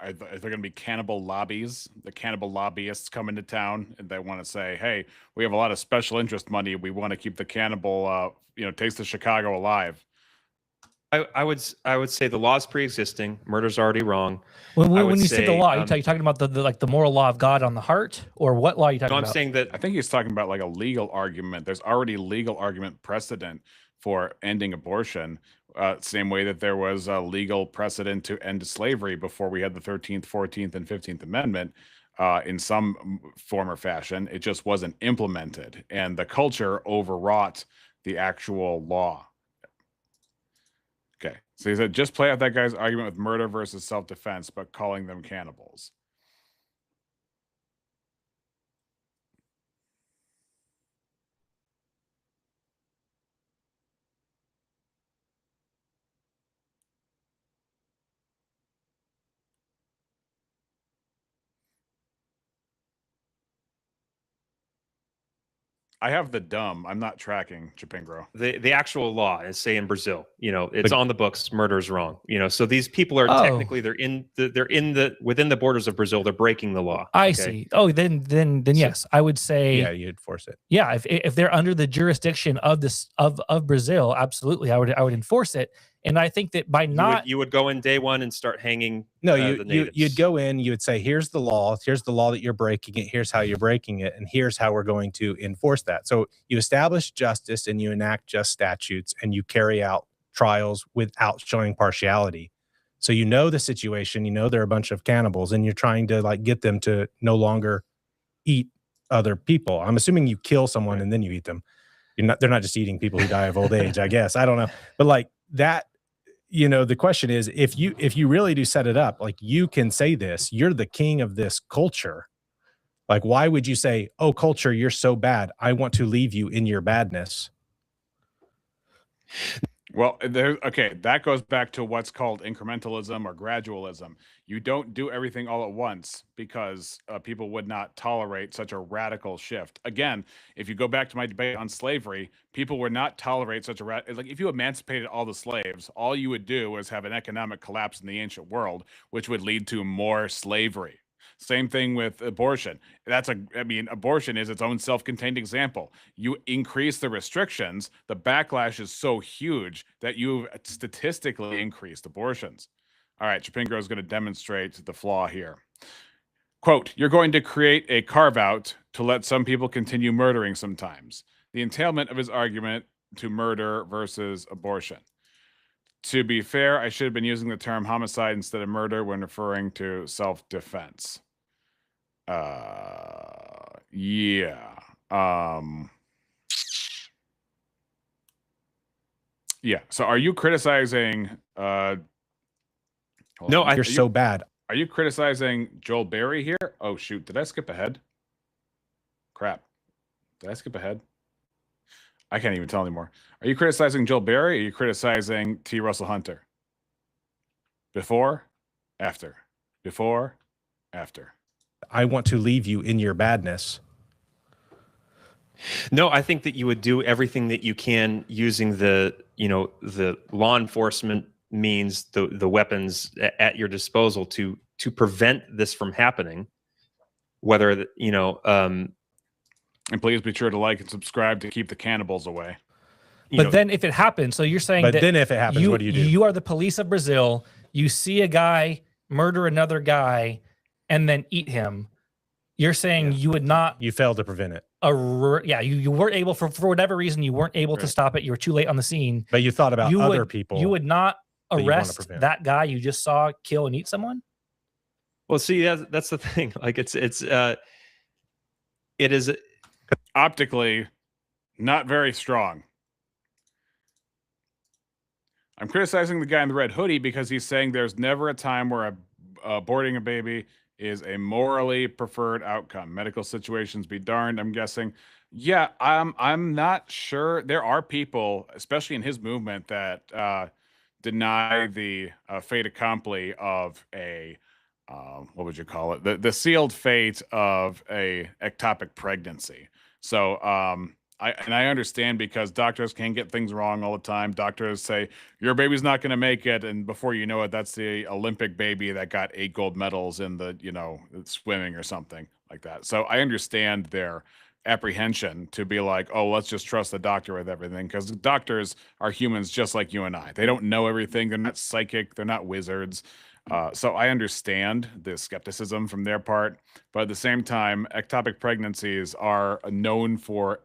are there going to be cannibal lobbies? The cannibal lobbyists come into town and they want to say, hey, we have a lot of special interest money. We want to keep the cannibal, Taste of Chicago alive. I would say the law's pre-existing. Murder's already wrong. When you say the law, you're talking about the moral law of God on the heart, or what law are you talking about? I'm saying that I think he's talking about like a legal argument. There's already legal argument precedent for ending abortion. Same way that there was a legal precedent to end slavery before we had the 13th, 14th, and 15th Amendment in some form or fashion. It just wasn't implemented, and the culture overwrought the actual law. Okay, so he said, just play out that guy's argument with murder versus self-defense, but calling them cannibals. I have the dumb. I'm not tracking Chipingro. The actual law is, say, in Brazil, it's on the books, murder is wrong. So these people are technically within the borders of Brazil. They're breaking the law. I see. Oh, then yes, I would say Yeah, you'd force it. yeah. If they're under the jurisdiction of Brazil, absolutely, I would enforce it. And I think that by you would go in day one and start hanging. No, the natives. you'd go in, you would say, here's the law that you're breaking it, here's how you're breaking it, and here's how we're going to enforce that. So you establish justice and you enact just statutes and you carry out trials without showing partiality. So you know the situation, they're a bunch of cannibals and you're trying to like get them to no longer eat other people. I'm assuming you kill someone and then you eat them. They're not just eating people who die of old age, I guess. I don't know. But like that, the question is, if you really do set it up, like you can say this, you're the king of this culture. Like, why would you say, oh, culture, you're so bad, I want to leave you in your badness? Well, that goes back to what's called incrementalism or gradualism. You don't do everything all at once because people would not tolerate such a radical shift. Again, if you go back to my debate on slavery, people would not tolerate such a like if you emancipated all the slaves, all you would do was have an economic collapse in the ancient world, which would lead to more slavery. Same thing with abortion. Abortion is its own self-contained example. You increase the restrictions, the backlash is so huge that you've statistically increased abortions. All right, Chipingro is going to demonstrate the flaw here. Quote, you're going to create a carve-out to let some people continue murdering sometimes. The entailment of his argument to murder versus abortion. To be fair, I should have been using the term homicide instead of murder when referring to self-defense. Yeah. Yeah. So are you criticizing No, you're so bad. Are you criticizing Joel Berry here? Oh shoot, did I skip ahead? Crap. Did I skip ahead? I can't even tell anymore. Are you criticizing Joel Berry or are you criticizing T. Russell Hunter? Before, after. Before, after. I want to leave you in your badness. No, I think that you would do everything that you can using the law enforcement means, the weapons at your disposal to prevent this from happening. Whether and please be sure to like and subscribe to keep the cannibals away. But then if it happens, so you're saying then if it happens, what do you do? You are the police of Brazil. You see a guy murder another guy and then eat him. You're saying you would not. You failed to prevent it. You weren't able for whatever reason you weren't able to stop it. You were too late on the scene. But you thought about other people. You would not arrest that guy you just saw kill and eat someone. Well, see, that's the thing. Like it is optically not very strong. I'm criticizing the guy in the red hoodie because he's saying there's never a time where aborting a baby is a morally preferred outcome. Medical situations be darned, I'm guessing. Yeah, I'm not sure. There are people, especially in his movement, that deny the fait accompli of a what would you call it? The sealed fate of a ectopic pregnancy. So I understand because doctors can get things wrong all the time. Doctors say your baby's not going to make it, and before you know it, that's the Olympic baby that got 8 gold medals in the swimming or something like that. So I understand their apprehension to be like, oh, let's just trust the doctor with everything, because doctors are humans just like you and I. They don't know everything. They're not psychic. They're not wizards. So I understand the skepticism from their part, but at the same time, ectopic pregnancies are known for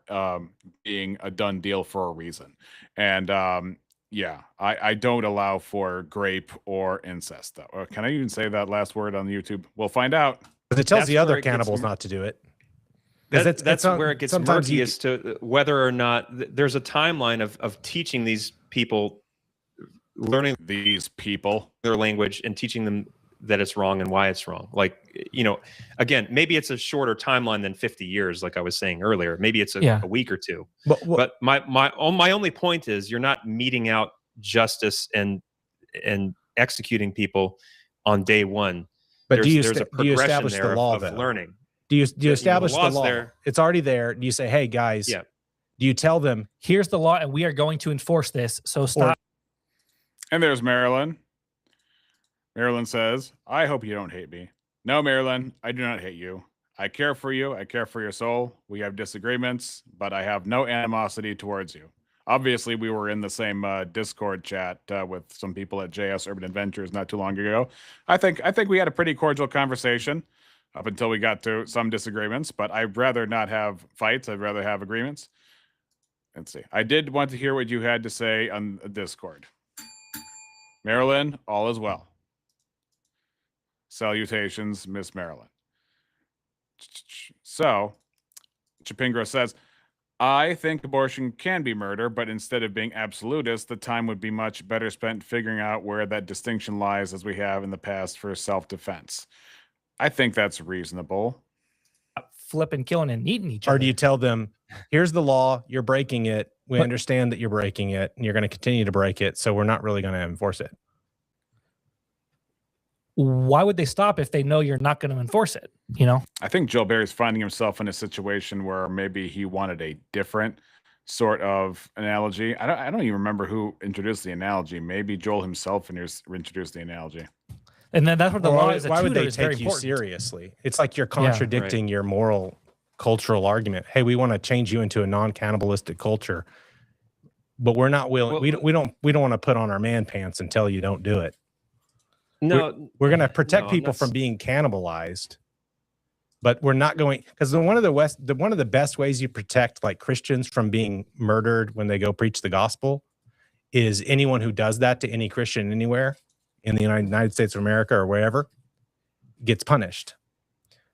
being a done deal for a reason. And I don't allow for grape or incest, though. Can I even say that last word on YouTube? We'll find out. But it tells the other cannibals not to do it. That's where it gets murky as to whether or not there's a timeline of teaching these people, learning these people their language and teaching them that it's wrong and why it's wrong. Like, again, maybe it's a shorter timeline than 50 years, like I was saying earlier. Maybe it's a week or two. But my only point is you're not meting out justice and executing people on day one. But do you establish the law of learning? Do you establish the law's law? there. It's already there. Do you say, hey guys, Yeah. do you tell them Here's the law, and we are going to enforce this. So stop. And there's Marilyn. Marilyn says, I hope you don't hate me. No, Marilyn, I do not hate you. I care for you. I care for your soul. We have disagreements, but I have no animosity towards you. Obviously, we were in the same Discord chat with some people at JS Urban Adventures not too long ago. I think we had a pretty cordial conversation up until we got to some disagreements, but I'd rather not have fights. I'd rather have agreements. Let's see. I did want to hear what you had to say on Discord. Marilyn, all is well. Salutations, Miss Marilyn. So, Chapingra says, I think abortion can be murder, but instead of being absolutist, the time would be much better spent figuring out where that distinction lies as we have in the past for self-defense. I think that's reasonable. Flipping, killing, and eating each other. or do you tell them, here's the law, you're breaking it. We understand that you're breaking it and you're going to continue to break it. So we're not really going to enforce it. Why would they stop if they know you're not going to enforce it? You know, I think Joe Barry's finding himself in a situation where maybe he wanted a different sort of analogy. I don't even remember who introduced the analogy. Maybe Joel himself introduced the analogy. and then that's what the law is. Why would they is very take you important. seriously? It's like you're contradicting your moral cultural argument. Hey, we want to change you into a non-cannibalistic culture, but we're not willing. Well, we don't want to put on our man pants and tell you don't do it. No, We're going to protect no, people from being cannibalized, but we're not going, because one of the best ways you protect like Christians from being murdered when they go preach the gospel is anyone who does that to any Christian anywhere in the United States of America or wherever gets punished.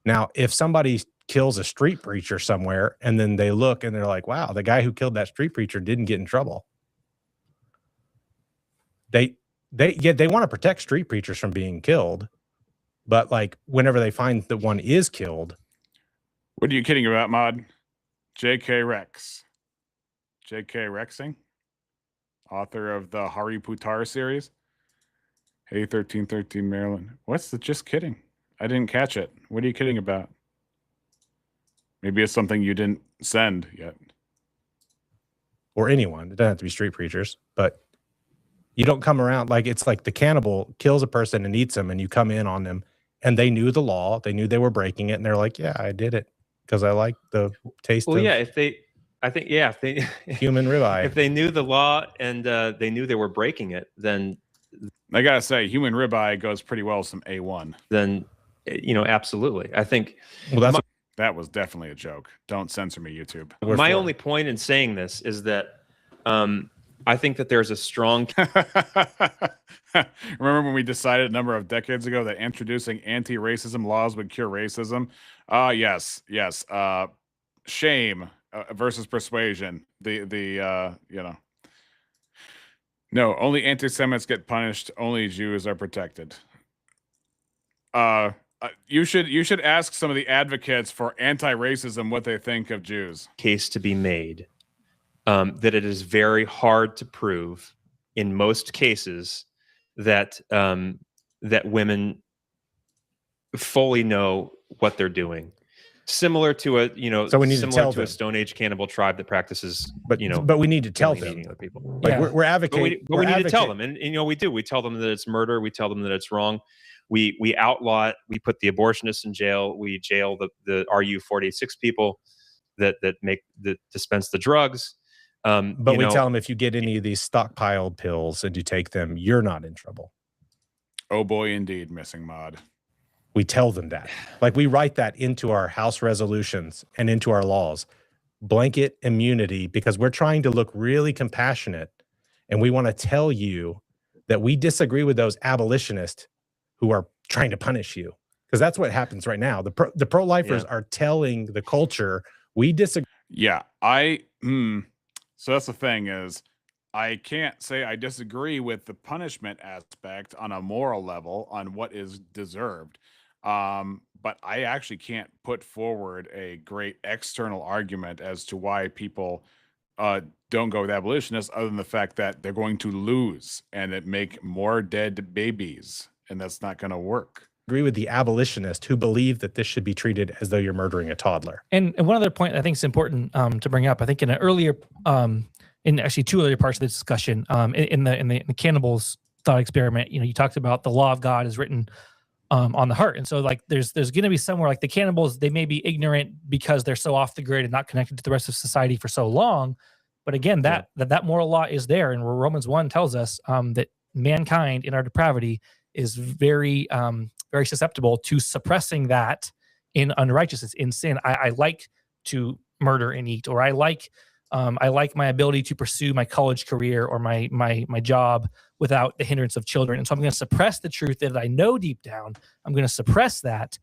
Now, if somebody kills a street preacher somewhere and then they look and they're like, wow, the guy who killed that street preacher didn't get in trouble. They want to protect street preachers from being killed, but like whenever they find that one is killed. What are you kidding about, Mod? J.K. Rex. J.K. Rexing? Author of the Hari Putar series? Hey, 1313 Maryland. What's the just kidding? I didn't catch it. What are you kidding about? Maybe it's something you didn't send yet. Or anyone. It doesn't have to be street preachers, but you don't come around like it's like the cannibal kills a person and eats them and you come in on them and they knew the law. They knew they were breaking it and they're like, yeah, I did it because I like the taste of if they human ribeye. if they knew the law and they knew they were breaking it, then I got to say, human ribeye goes pretty well with some A1. then absolutely. I think That was definitely a joke. Don't censor me, YouTube. my only point in saying this is that I think that there's a strong Remember when we decided a number of decades ago that introducing anti-racism laws would cure racism? Yes. Shame versus persuasion. No, only anti-Semites get punished. Only Jews are protected. You should ask some of the advocates for anti-racism what they think of Jews. case to be made that it is very hard to prove in most cases that that women fully know what they're doing. Similar to So we need to tell a them. Stone Age cannibal tribe that practices, but we need to tell killing and them. eating other people. Like Yeah. we're advocating. But we need to tell them, and we do. We tell them that it's murder. We tell them that it's wrong. We outlaw it. We put the abortionists in jail. We jail the RU 486 people that dispense the drugs. But we tell them if you get any of these stockpiled pills and you take them, you're not in trouble. Oh boy, indeed, missing Mod. We tell them that. Like we write that into our House resolutions and into our laws. Blanket immunity, because we're trying to look really compassionate and we want to tell you that we disagree with those abolitionists who are trying to punish you. Because that's what happens right now. The pro-lifers are telling the culture we disagree. Yeah, so that's the thing is, I can't say I disagree with the punishment aspect on a moral level on what is deserved. But I actually can't put forward a great external argument as to why people don't go with abolitionists other than the fact that they're going to lose and it make more dead babies. And that's not going to work. agree with the abolitionist who believe that this should be treated as though you're murdering a toddler. And one other point I think is important to bring up. I think in an earlier, in actually two earlier parts of the discussion, in the cannibals thought experiment, you talked about the law of God is written on the heart, and so like there's going to be somewhere like the cannibals, they may be ignorant because they're so off the grid and not connected to the rest of society for so long. But again, that moral law is there, and Romans 1 tells us that mankind in our depravity is very very susceptible to suppressing that in unrighteousness, in sin. I like to murder and eat, or I like my ability to pursue my college career or my job without the hindrance of children. And so I'm going to suppress the truth that I know deep down. I'm going to suppress that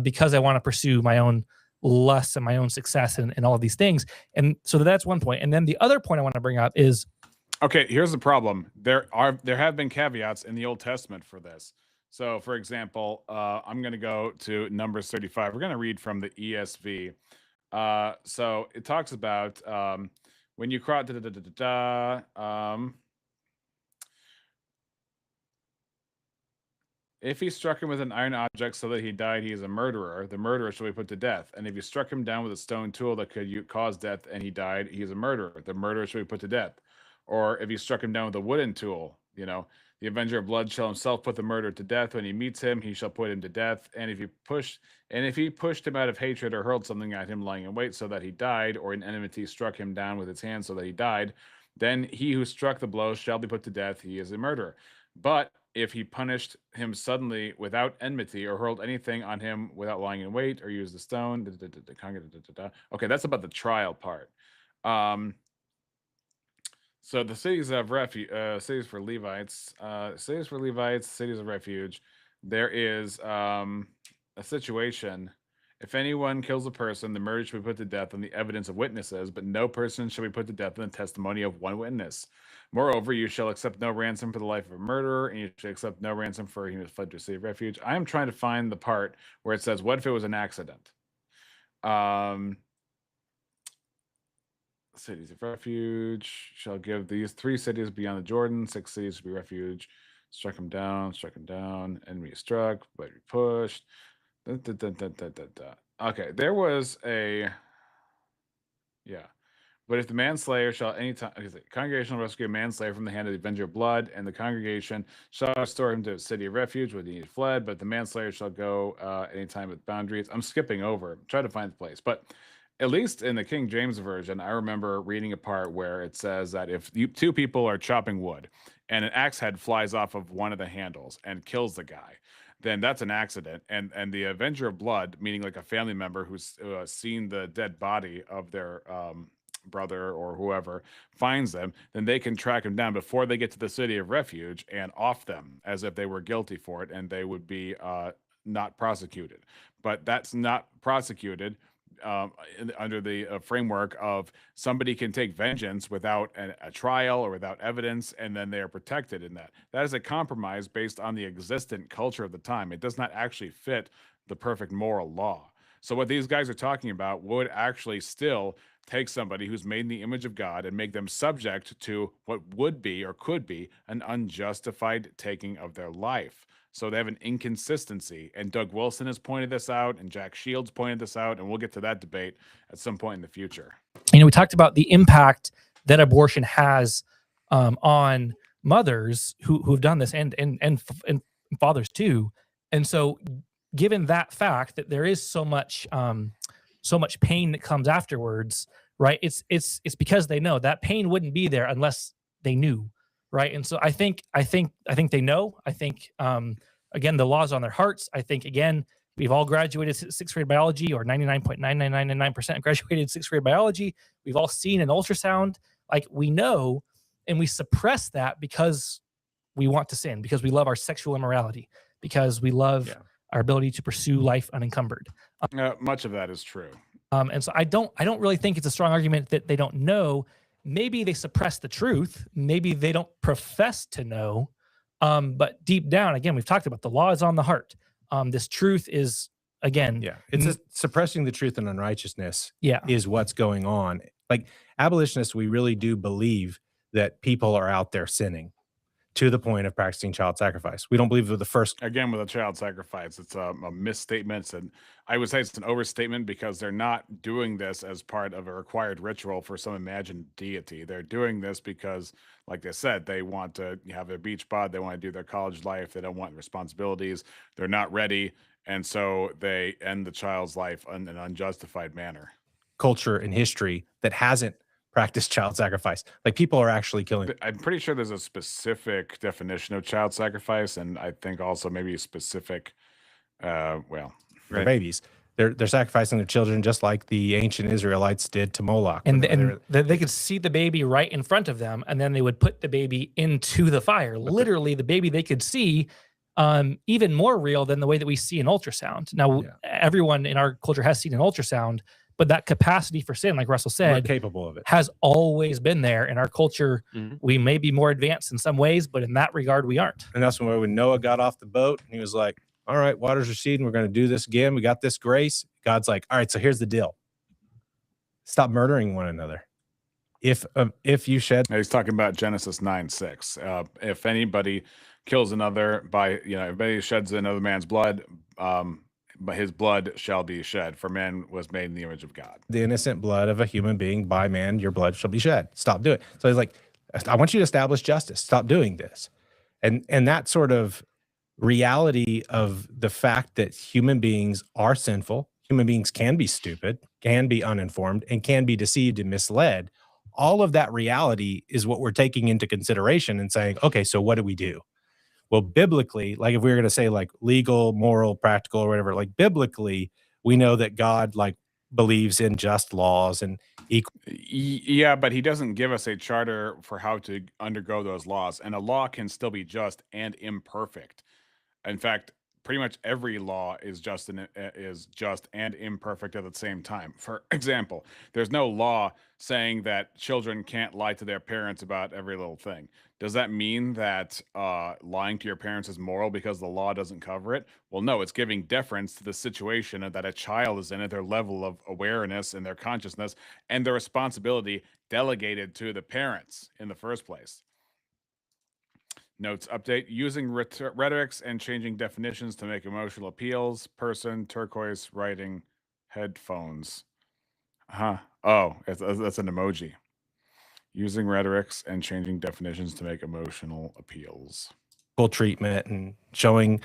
because I want to pursue my own lusts and my own success and all of these things. And so that's one point. And then the other point I want to bring up is, okay, here's the problem. There have been caveats in the Old Testament for this. So, for example, I'm going to go to Numbers 35. We're going to read from the ESV. So it talks about when you cross. If he struck him with an iron object so that he died, he is a murderer. The murderer shall be put to death. And if you struck him down with a stone tool that could cause death and he died, he is a murderer. The murderer shall be put to death. Or if you struck him down with a wooden tool, the avenger of blood shall himself put the murderer to death. When he meets him, he shall put him to death. And if he pushed him out of hatred or hurled something at him lying in wait so that he died, or in enmity struck him down with his hand so that he died, then he who struck the blow shall be put to death. He is a murderer. But if he punished him suddenly without enmity or hurled anything on him without lying in wait or used the stone, okay, that's about the trial part. So the cities of refuge, cities for Levites, cities of refuge. There is a situation. If anyone kills a person, the murder shall be put to death on the evidence of witnesses, but no person shall be put to death on the testimony of one witness. Moreover, you shall accept no ransom for the life of a murderer, and you shall accept no ransom for him who has fled to a city of refuge. I am trying to find the part where it says, what if it was an accident? Cities of refuge shall give these 3 cities beyond the Jordan, 6 cities to be refuge. Struck him down, enemy struck, but he pushed. Okay, there was a, but if the manslayer shall anytime, the congregation will rescue a manslayer from the hand of the avenger of blood, and the congregation shall restore him to a city of refuge where he had fled, but the manslayer shall go anytime with boundaries. I'm skipping over, try to find the place, but at least in the King James Version, I remember reading a part where it says that if 2 people are chopping wood and an axe head flies off of one of the handles and kills the guy, then that's an accident. And the avenger of blood, meaning like a family member who's seen the dead body of their brother or whoever, finds them, then they can track them down before they get to the city of refuge and off them as if they were guilty for it, and they would be not prosecuted. But that's not prosecuted under the framework of somebody can take vengeance without a trial or without evidence, and then they are protected in that. That is a compromise based on the existent culture of the time. It does not actually fit the perfect moral law. So what these guys are talking about would actually still take somebody who's made in the image of God and make them subject to what would be or could be an unjustified taking of their life. So they have an inconsistency, and Doug Wilson has pointed this out, and Jack Shields pointed this out, and we'll get to that debate at some point in the future. We talked about the impact that abortion has on mothers who've done this, and fathers too. And so, given that fact that there is so much pain that comes afterwards, right? It's because they know that pain wouldn't be there unless they knew. Right. And so I think they know. I think, again, the law's on their hearts. I think, again, we've all graduated 6th grade biology, or 99.9999% graduated 6th grade biology. We've all seen an ultrasound. Like, we know, and we suppress that because we want to sin, because we love our sexual immorality, because we love our ability to pursue life unencumbered. Much of that is true. And so I don't really think it's a strong argument that they don't know. Maybe they suppress the truth. Maybe they don't profess to know. But deep down, again, we've talked about the law is on the heart. This truth is, again, it's suppressing the truth and unrighteousness is what's going on. Like, abolitionists, we really do believe that people are out there sinning. to the point of practicing child sacrifice. We don't believe with the first. Again, with a child sacrifice, it's a misstatement, and I would say it's an overstatement because they're not doing this as part of a required ritual for some imagined deity. They're doing this because, like I said, they want to have their beach bod, they want to do their college life, they don't want responsibilities, they're not ready, and so they end the child's life in an unjustified manner. Culture and history that hasn't practiced child sacrifice. Like, people are actually killing. I'm pretty sure there's a specific definition of child sacrifice, and I think also maybe a specific, Their babies. They're sacrificing their children just like the ancient Israelites did to Moloch. And they could see the baby right in front of them, and then they would put the baby into the fire. Literally, the baby they could see, even more real than the way that we see an ultrasound. Now, everyone in our culture has seen an ultrasound, but that capacity for sin, like Russell said, we're capable of it, has always been there in our culture. We may be more advanced in some ways, but in that regard, we aren't. And that's when Noah got off the boat and he was like, all right, waters receding. We're going to do this again. We got this grace. God's like, all right, so here's the deal. Stop murdering one another. If you shed. He's talking about Genesis 9:6. If anybody kills another by, if anybody sheds another man's blood, but his blood shall be shed, for man was made in the image of God. The innocent blood of a human being by man, your blood shall be shed. Stop doing it. So he's like, I want you to establish justice. Stop doing this. And that sort of reality of the fact that human beings are sinful, human beings can be stupid, can be uninformed, and can be deceived and misled. All of that reality is what we're taking into consideration and saying, okay, so what do we do? Well, biblically, like if we were going to say like legal, moral, practical, or whatever, like biblically, we know that God like believes in just laws and equal. Yeah, but he doesn't give us a charter for how to undergo those laws. And a law can still be just and imperfect. In fact, pretty much every law is just and imperfect at the same time. For example, there's no law saying that children can't lie to their parents about every little thing. Does that mean that lying to your parents is moral because the law doesn't cover it? Well, no, it's giving deference to the situation that a child is in at their level of awareness and their consciousness and the responsibility delegated to the parents in the first place. Notes update: using rhetorics and changing definitions to make emotional appeals. Person, turquoise, writing, headphones. Oh, that's an emoji. Using rhetorics and changing definitions to make emotional appeals. Treatment and showing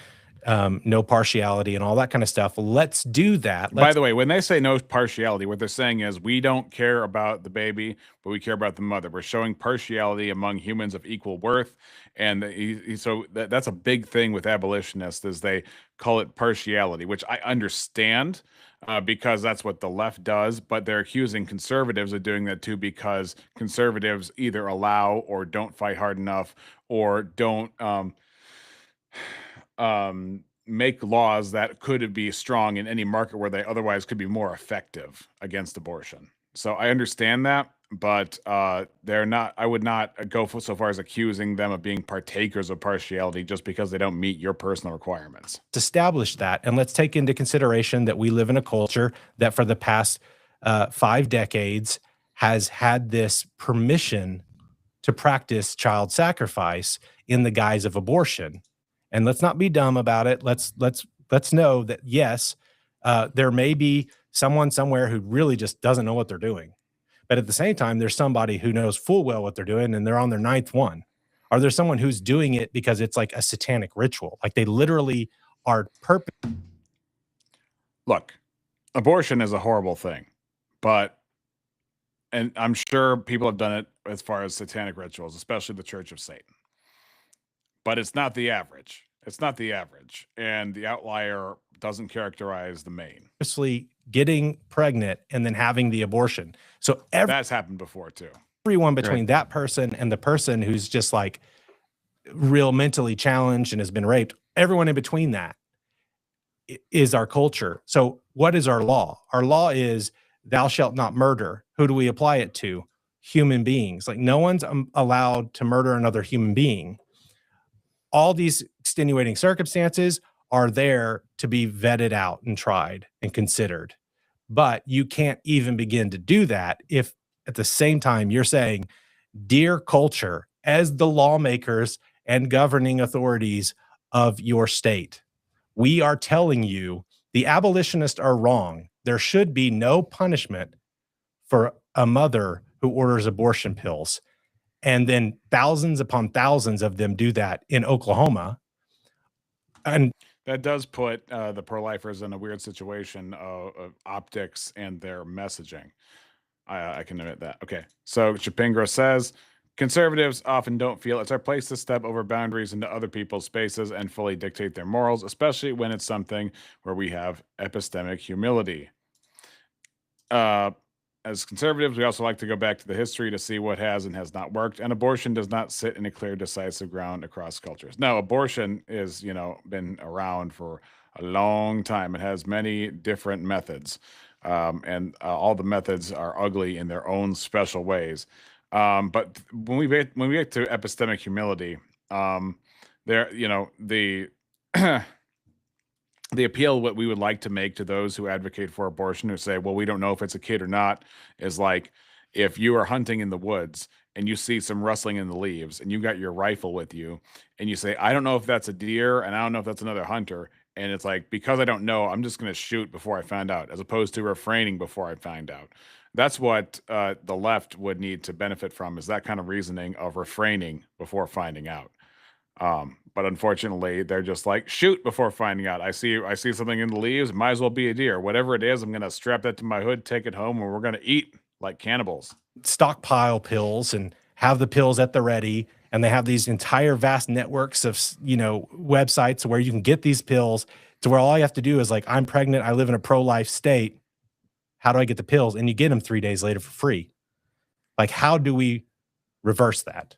no partiality and all that kind of stuff. Let's do that. By the way, when they say no partiality, what they're saying is we don't care about the baby, but we care about the mother. We're showing partiality among humans of equal worth. And so that's a big thing with abolitionists is they call it partiality, which I understand because that's what the left does. But they're accusing conservatives of doing that too because conservatives either allow or don't fight hard enough or don't make laws that could be strong in any market where they otherwise could be more effective against abortion. So I understand that, but they're not. I would not go so far as accusing them of being partakers of partiality just because they don't meet your personal requirements. Establish that, and let's take into consideration that we live in a culture that for the past 5 decades has had this permission to practice child sacrifice in the guise of abortion. And let's not be dumb about it. Let's know that yes, there may be someone somewhere who really just doesn't know what they're doing. But at the same time, there's somebody who knows full well what they're doing and they're on their 9th one. Or there's someone who's doing it because it's like a satanic ritual. Like they literally are Look, abortion is a horrible thing, and I'm sure people have done it as far as satanic rituals, especially the Church of Satan. But it's not the average. It's not the average. And the outlier doesn't characterize the main. Getting pregnant and then having the abortion. So that's happened before too. Everyone between that person and the person who's just like real mentally challenged and has been raped, everyone in between that is our culture. So what is our law? Our law is thou shalt not murder. Who do we apply it to? Human beings. Like no one's allowed to murder another human being. All these extenuating circumstances are there to be vetted out and tried and considered. But you can't even begin to do that if at the same time you're saying, dear culture, as the lawmakers and governing authorities of your state. We are telling you the abolitionists are wrong. There should be no punishment for a mother who orders abortion pills. And then thousands upon thousands of them do that in Oklahoma. And that does put the pro-lifers in a weird situation of optics and their messaging. I can admit that. Okay. So Chapingra says, conservatives often don't feel it's our place to step over boundaries into other people's spaces and fully dictate their morals, especially when it's something where we have epistemic humility. As conservatives, we also like to go back to the history to see what has and has not worked. And abortion does not sit in a clear, decisive ground across cultures. Now, abortion is, been around for a long time. It has many different methods. And all the methods are ugly in their own special ways. But when we get to epistemic humility, the the appeal, what we would like to make to those who advocate for abortion, who say, well, we don't know if it's a kid or not, is like, if you are hunting in the woods and you see some rustling in the leaves and you got your rifle with you and you say, I don't know if that's a deer and I don't know if that's another hunter. And it's like, because I don't know, I'm just going to shoot before I find out, as opposed to refraining before I find out. That's what the left would need to benefit from, is that kind of reasoning of refraining before finding out. But unfortunately, they're just like, shoot before finding out. I see something in the leaves, might as well be a deer. Whatever it is, I'm going to strap that to my hood, take it home, and we're going to eat like cannibals. Stockpile pills and have the pills at the ready. And they have these entire vast networks of, websites where you can get these pills to where all you have to do is like, I'm pregnant, I live in a pro-life state. How do I get the pills? And you get them 3 days later for free. Like, how do we reverse that?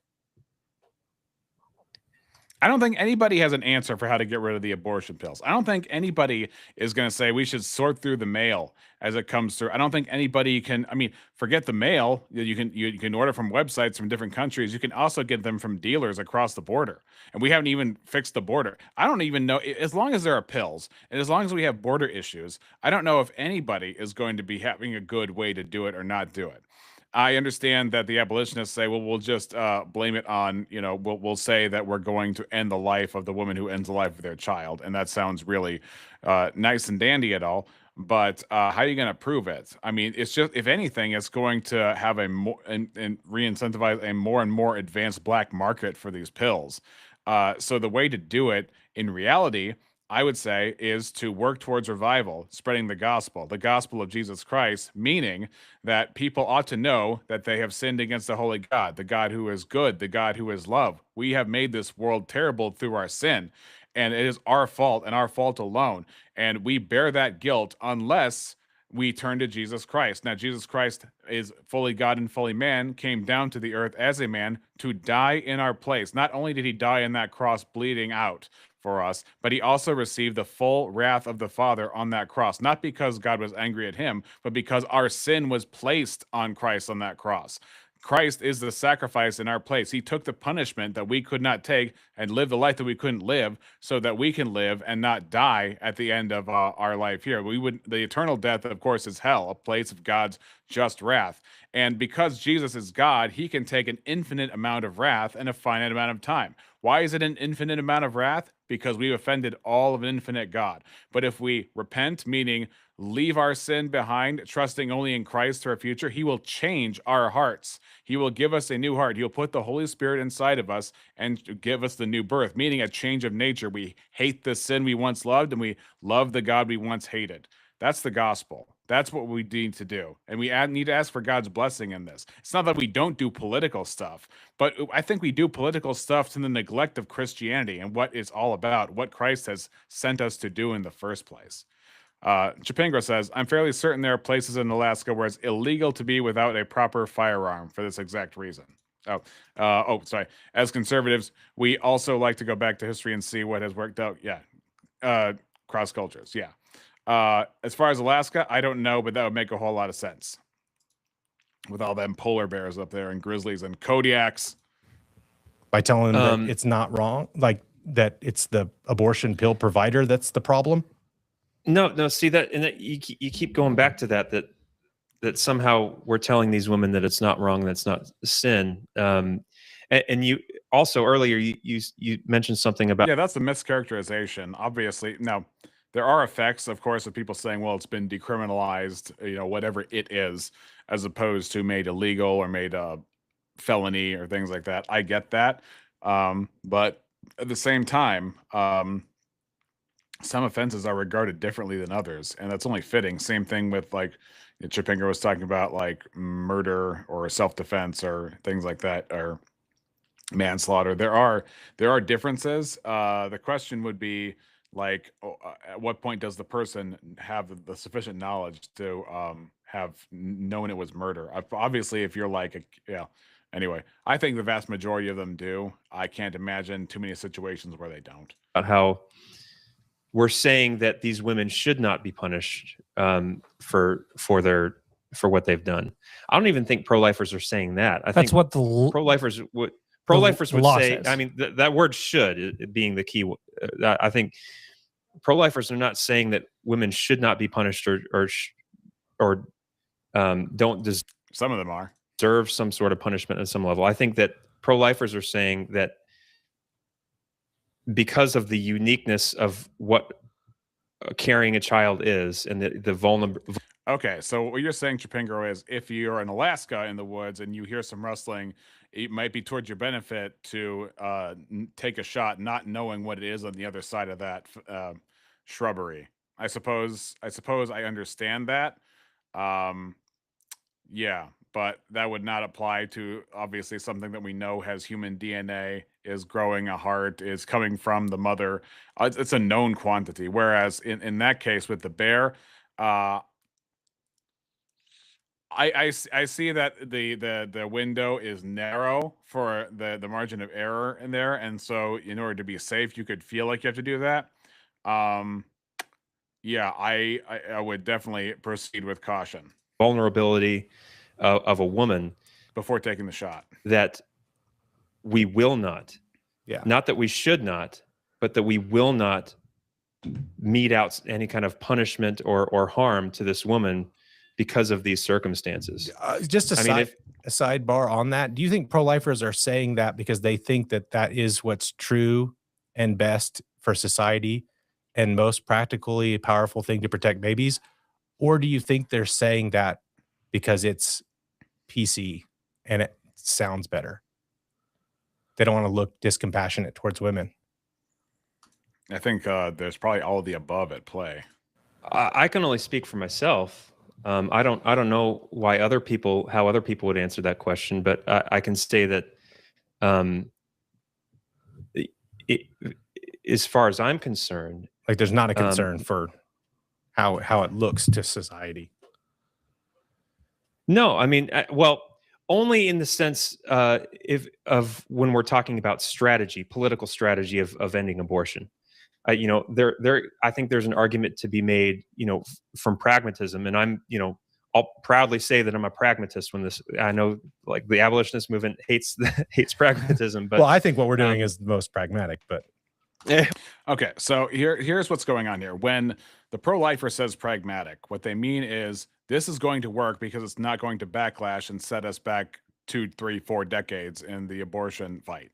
I don't think anybody has an answer for how to get rid of the abortion pills. I don't think anybody is going to say we should sort through the mail as it comes through. I don't think anybody can. I mean, forget the mail. You can order from websites from different countries. You can also get them from dealers across the border. And we haven't even fixed the border. I don't even know, as long as there are pills and as long as we have border issues, I don't know if anybody is going to be having a good way to do it or not do it. I understand that the abolitionists say, well, we'll just blame it on, we'll say that we're going to end the life of the woman who ends the life of their child. And that sounds really nice and dandy at all. But how are you going to prove it? I mean, it's just, if anything, it's going to have a more and re-incentivize a more and more advanced black market for these pills. So the way to do it in reality, I would say, is to work towards revival, spreading the gospel of Jesus Christ, meaning that people ought to know that they have sinned against the holy God, the God who is good, the God who is love. We have made this world terrible through our sin, and it is our fault and our fault alone. And we bear that guilt unless we turn to Jesus Christ. Now, Jesus Christ is fully God and fully man, came down to the earth as a man to die in our place. Not only did he die on that cross bleeding out for us, but he also received the full wrath of the Father on that cross, not because God was angry at him, but because our sin was placed on Christ on that cross. Christ is the sacrifice in our place. He took the punishment that we could not take and live the life that we couldn't live, so that we can live and not die at the end of our life here. The eternal death, of course, is hell, a place of God's just wrath. And because Jesus is God, he can take an infinite amount of wrath in a finite amount of time. Why is it an infinite amount of wrath? Because we've offended all of an infinite God. But if we repent, meaning leave our sin behind, trusting only in Christ for our future, he will change our hearts. He will give us a new heart. He'll put the Holy Spirit inside of us and give us the new birth, meaning a change of nature. We hate the sin we once loved and we love the God we once hated. That's the gospel. That's what we need to do. And we need to ask for God's blessing in this. It's not that we don't do political stuff, but I think we do political stuff to the neglect of Christianity and what it's all about, what Christ has sent us to do in the first place. Chapingra says, I'm fairly certain there are places in Alaska where it's illegal to be without a proper firearm for this exact reason. Sorry. As conservatives, we also like to go back to history and see what has worked out. Yeah. Cross cultures. Yeah. As far as Alaska, I don't know, but that would make a whole lot of sense with all them polar bears up there and grizzlies and Kodiaks. By telling them that it's not wrong, like that it's the abortion pill provider that's the problem. No, see that, and that you keep going back to that somehow we're telling these women that it's not wrong, that's not sin. And you also earlier you mentioned something about Yeah, that's a mischaracterization. Obviously, now there are effects, of course, of people saying, "Well, it's been decriminalized," whatever it is, as opposed to made illegal or made a felony or things like that. I get that, but at the same time, some offenses are regarded differently than others, and that's only fitting. Same thing with like Chipinger was talking about, like murder or self-defense or things like that, or manslaughter. There are differences. The question would be like, at what point does the person have the sufficient knowledge to have known it was murder? Obviously, if you're like, yeah. Anyway, I think the vast majority of them do. I can't imagine too many situations where they don't. how we're saying that these women should not be punished for what they've done. I don't even think pro-lifers are saying that. I That's think what the pro-lifers would pro-lifers the would law say. says. I mean, that word "should" being the key. I think pro-lifers are not saying that women should not be punished or don't deserve Some of them are. some sort of punishment at some level. I think that pro-lifers are saying that because of the uniqueness of what carrying a child is and the vulnerable. Okay, so what you're saying, Chipingo, is if you're in Alaska in the woods and you hear some rustling, it might be towards your benefit to take a shot, not knowing what it is on the other side of that shrubbery. I suppose I understand that. Yeah, but that would not apply to obviously something that we know has human DNA, is growing a heart, is coming from the mother. It's a known quantity. Whereas in that case with the bear, I see that the window is narrow for the margin of error in there, and so in order to be safe, you could feel like you have to do that. Yeah, I would definitely proceed with caution Vulnerability of a woman before taking the shot. that we will not, not that we should not, but that we will not mete out any kind of punishment or harm to this woman because of these circumstances. Just a sidebar on that. Do you think pro-lifers are saying that because they think that that is what's true and best for society and most practically powerful thing to protect babies? Or do you think they're saying that because it's PC and it sounds better? They don't want to look discompassionate towards women. I think there's probably all of the above at play. I can only speak for myself. I don't know how other people would answer that question, but I can say that as far as I'm concerned, like there's not a concern for how it looks to society. No, I mean, well, only in the sense of when we're talking about strategy, political strategy of ending abortion. I think there's an argument to be made, from pragmatism, and I'll proudly say that I'm a pragmatist when I know like the abolitionist movement hates pragmatism, but well, I think what we're doing is the most pragmatic, but okay, so here's what's going on here. When the pro-lifer says pragmatic, what they mean is this is going to work because it's not going to backlash and set us back 2, 3, 4 decades in the abortion fight.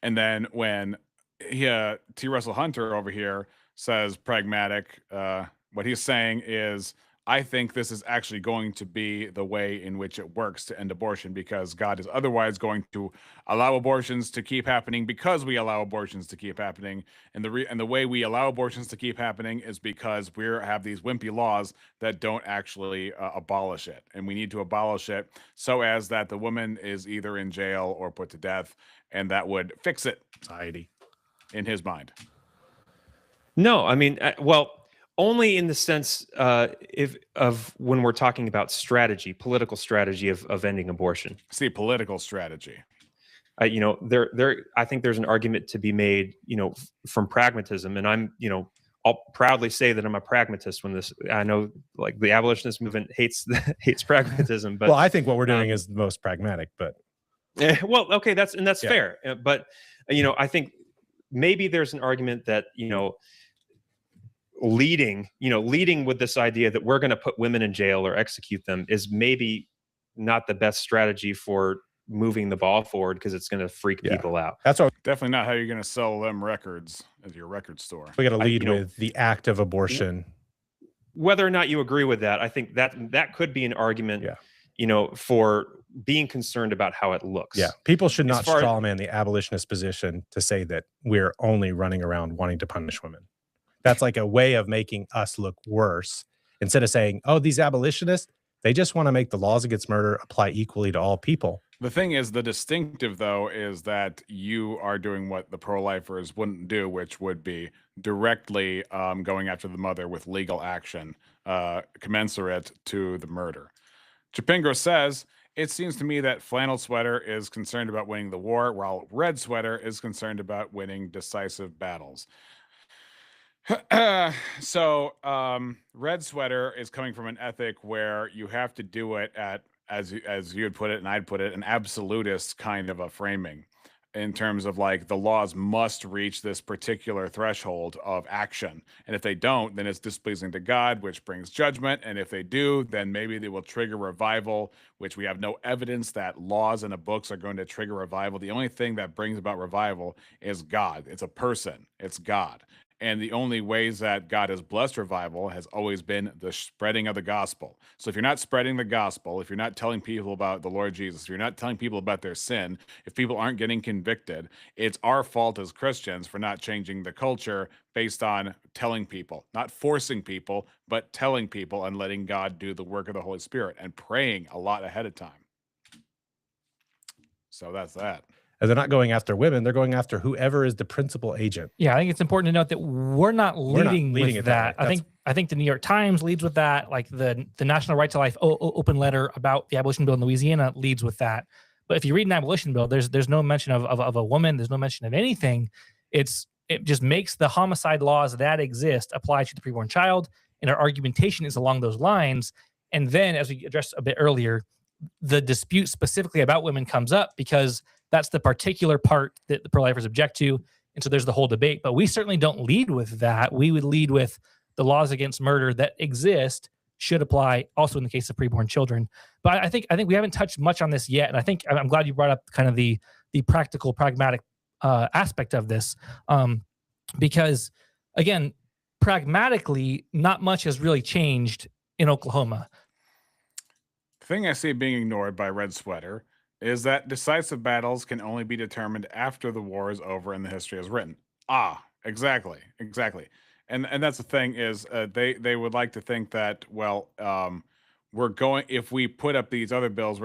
And then when T. Russell Hunter over here says pragmatic, what he's saying is, I think this is actually going to be the way in which it works to end abortion, because God is otherwise going to allow abortions to keep happening because we allow abortions to keep happening. And the way we allow abortions to keep happening is because we have these wimpy laws that don't actually abolish it. And we need to abolish it so as that the woman is either in jail or put to death, and that would fix it, society, in his mind. No, I mean, well, only in the sense of when we're talking about strategy, political strategy of ending abortion. See, political strategy. I think there's an argument to be made, from pragmatism, and I'll proudly say that I'm a pragmatist when I know like the abolitionist movement hates pragmatism, but well, I think what we're doing is the most pragmatic, but well, okay, that's fair, but I think maybe there's an argument that leading with this idea that we're going to put women in jail or execute them is maybe not the best strategy for moving the ball forward because it's going to freak Yeah. people out. That's what Definitely not how you're going to sell them records at your record store. we got to lead you know, with the act of abortion. Whether or not you agree with that, I think that could be an argument, Yeah. you know, for being concerned about how it looks. Yeah. People should As not far as- strawman the abolitionist position to say that we're only running around wanting to punish women. That's like a way of making us look worse instead of saying, oh, these abolitionists, they just want to make the laws against murder apply equally to all people. The thing is, the distinctive, though, is that you are doing what the pro-lifers wouldn't do, which would be directly going after the mother with legal action commensurate to the murder. Chapingo says, it seems to me that Flannel Sweater is concerned about winning the war, while Red Sweater is concerned about winning decisive battles. So Red Sweater is coming from an ethic where you have to do it at, as you had put it and I'd put it, an absolutist kind of a framing, in terms of like the laws must reach this particular threshold of action, and if they don't, then it's displeasing to God, which brings judgment, and if they do, then maybe they will trigger revival, which we have no evidence that laws in the books are going to trigger revival. The only thing that brings about revival is God. It's a person, it's God. And the only ways that God has blessed revival has always been the spreading of the gospel. So if you're not spreading the gospel, if you're not telling people about the Lord Jesus, if you're not telling people about their sin, if people aren't getting convicted, it's our fault as Christians for not changing the culture based on telling people, not forcing people, but telling people and letting God do the work of the Holy Spirit and praying a lot ahead of time. So that's that. And they're not going after women, they're going after whoever is the principal agent. Yeah, I think it's important to note that we're not leading leading with it that that. way. I think the New York Times leads with that. Like the National Right to Life open letter about the abolition bill in Louisiana leads with that. But if you read an abolition bill, there's no mention of a woman. There's no mention of anything. It just makes the homicide laws that exist apply to the preborn child, and our argumentation is along those lines. And then, as we addressed a bit earlier, the dispute specifically about women comes up because that's the particular part that the pro-lifers object to. And so there's the whole debate. But we certainly don't lead with that. We would lead with the laws against murder that exist should apply also in the case of preborn children. But I think we haven't touched much on this yet. And I think I'm glad you brought up kind of the practical, pragmatic aspect of this. Because, again, pragmatically, not much has really changed in Oklahoma. The thing I see being ignored by Red Sweater is that decisive battles can only be determined after the war is over and the history is written. Exactly. And that's the thing is they would like to think that, well, we're going, if we put up these other bills,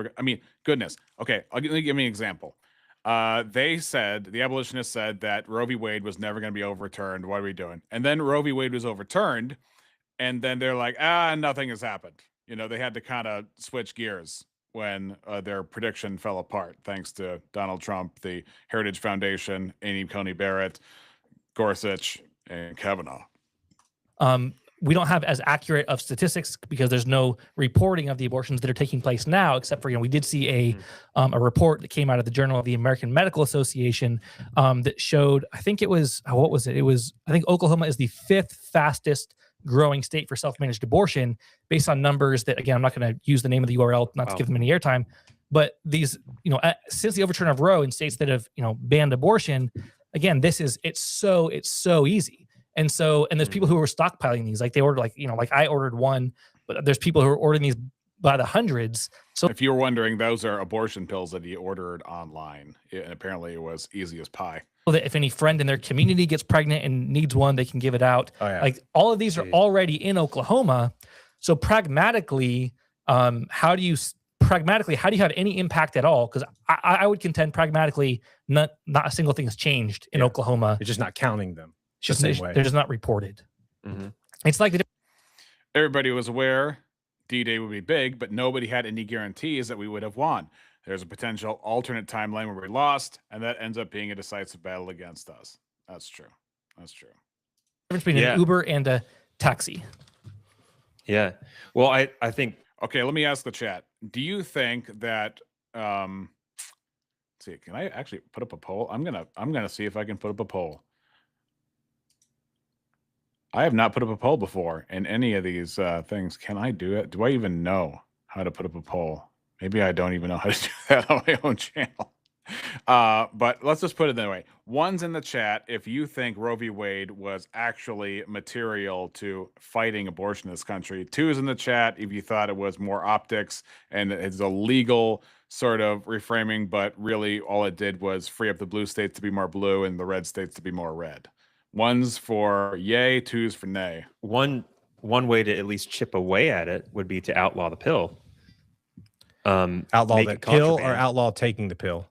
goodness. Okay, I'll give me an example. They said, the abolitionists said that Roe v. Wade was never going to be overturned. What are we doing? And then Roe v. Wade was overturned, and then they're like, nothing has happened. You know, they had to kind of switch gears when their prediction fell apart, thanks to Donald Trump, the Heritage Foundation, Amy Coney Barrett, Gorsuch, and Kavanaugh. We don't have as accurate of statistics because there's no reporting of the abortions that are taking place now, except for, we did see a report that came out of the Journal of the American Medical Association that showed, I think it was, I think Oklahoma is the 5th fastest growing state for self-managed abortion based on numbers that, again, I'm not going to use the name of the URL, not to give them any airtime, but these, since the overturn of Roe in states that have, banned abortion, again, it's so easy. And there's people who are stockpiling these, like they ordered, like I ordered one, but there's people who are ordering these by the hundreds. So if you're wondering, those are abortion pills that he ordered online. And apparently it was easy as pie. That if any friend in their community gets pregnant and needs one, they can give it out. Oh, yeah. Like all of these are already in Oklahoma. So pragmatically, how do you have any impact at all? Because I would contend pragmatically, not a single thing has changed in Oklahoma. You're just not counting them. It's just they're just not reported. Mm-hmm. It's like everybody was aware D-Day would be big, but nobody had any guarantees that we would have won. There's a potential alternate timeline where we lost, and that ends up being a decisive battle against us. That's true. difference between an Uber and a taxi. Yeah. Well, I think. Okay, let me ask the chat. Do you think that let's see, can I actually put up a poll? I'm gonna see if I can put up a poll. I have not put up a poll before in any of these things. Can I do it? Do I even know how to put up a poll? Maybe I don't even know how to do that on my own channel. But let's just put it that way. One's in the chat if you think Roe v. Wade was actually material to fighting abortion in this country. Two is in the chat if you thought it was more optics and it's a legal sort of reframing, but really all it did was free up the blue states to be more blue and the red states to be more red. One's for yay, two's for nay. One way to at least chip away at it would be to outlaw the pill. Outlaw make the it pill or contraband. outlaw taking the pill?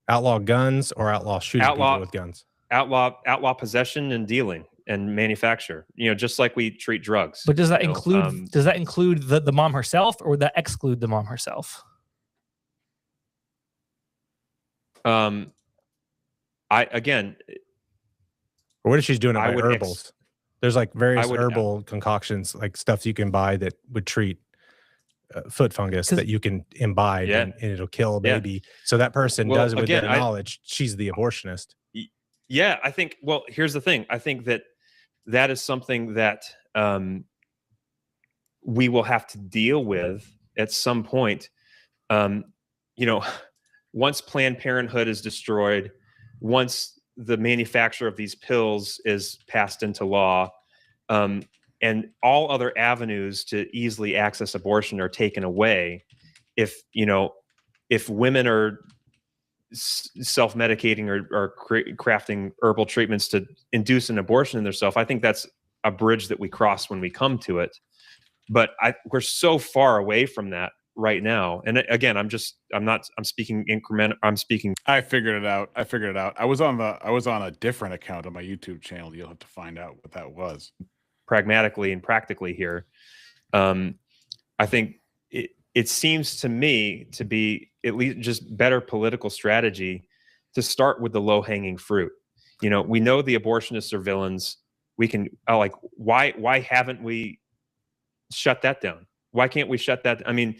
Outlaw guns or outlaw shooting people with guns? Outlaw possession and dealing and manufacture. Just like we treat drugs. But does that include the mom herself, or would that exclude the mom herself? Or what if she's doing it by would herbals? There's like various herbal concoctions, like stuff you can buy that would treat foot fungus that you can imbibe and it'll kill a baby. So that person does it with their knowledge. She's the abortionist. Yeah, I think, well, here's the thing. I think that is something that we will have to deal with at some point. Once Planned Parenthood is destroyed, once the manufacture of these pills is passed into law, and all other avenues to easily access abortion are taken away, if women are self-medicating or crafting herbal treatments to induce an abortion in themselves, I think that's a bridge that we cross when we come to it. But we're so far away from that right now. And again, I'm speaking increment. I figured it out. I was on a different account on my YouTube channel. You'll have to find out what that was. Pragmatically and practically here. I think it seems to me to be at least just better political strategy to start with the low-hanging fruit. We know the abortionists are villains. We can why haven't we shut that down? Why can't we shut that? I mean,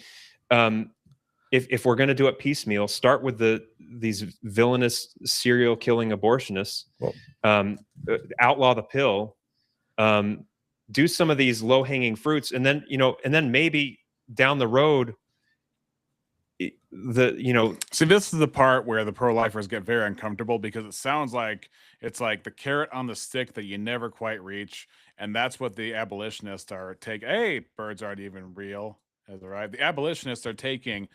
if we're going to do it piecemeal, start with these villainous serial killing abortionists, outlaw the pill, do some of these low hanging fruits, and then maybe down the road, see, this is the part where the pro-lifers get very uncomfortable, because it sounds like it's like the carrot on the stick that you never quite reach. And that's what the abolitionists are taking. Hey, birds aren't even real. Has arrived. The abolitionists are taking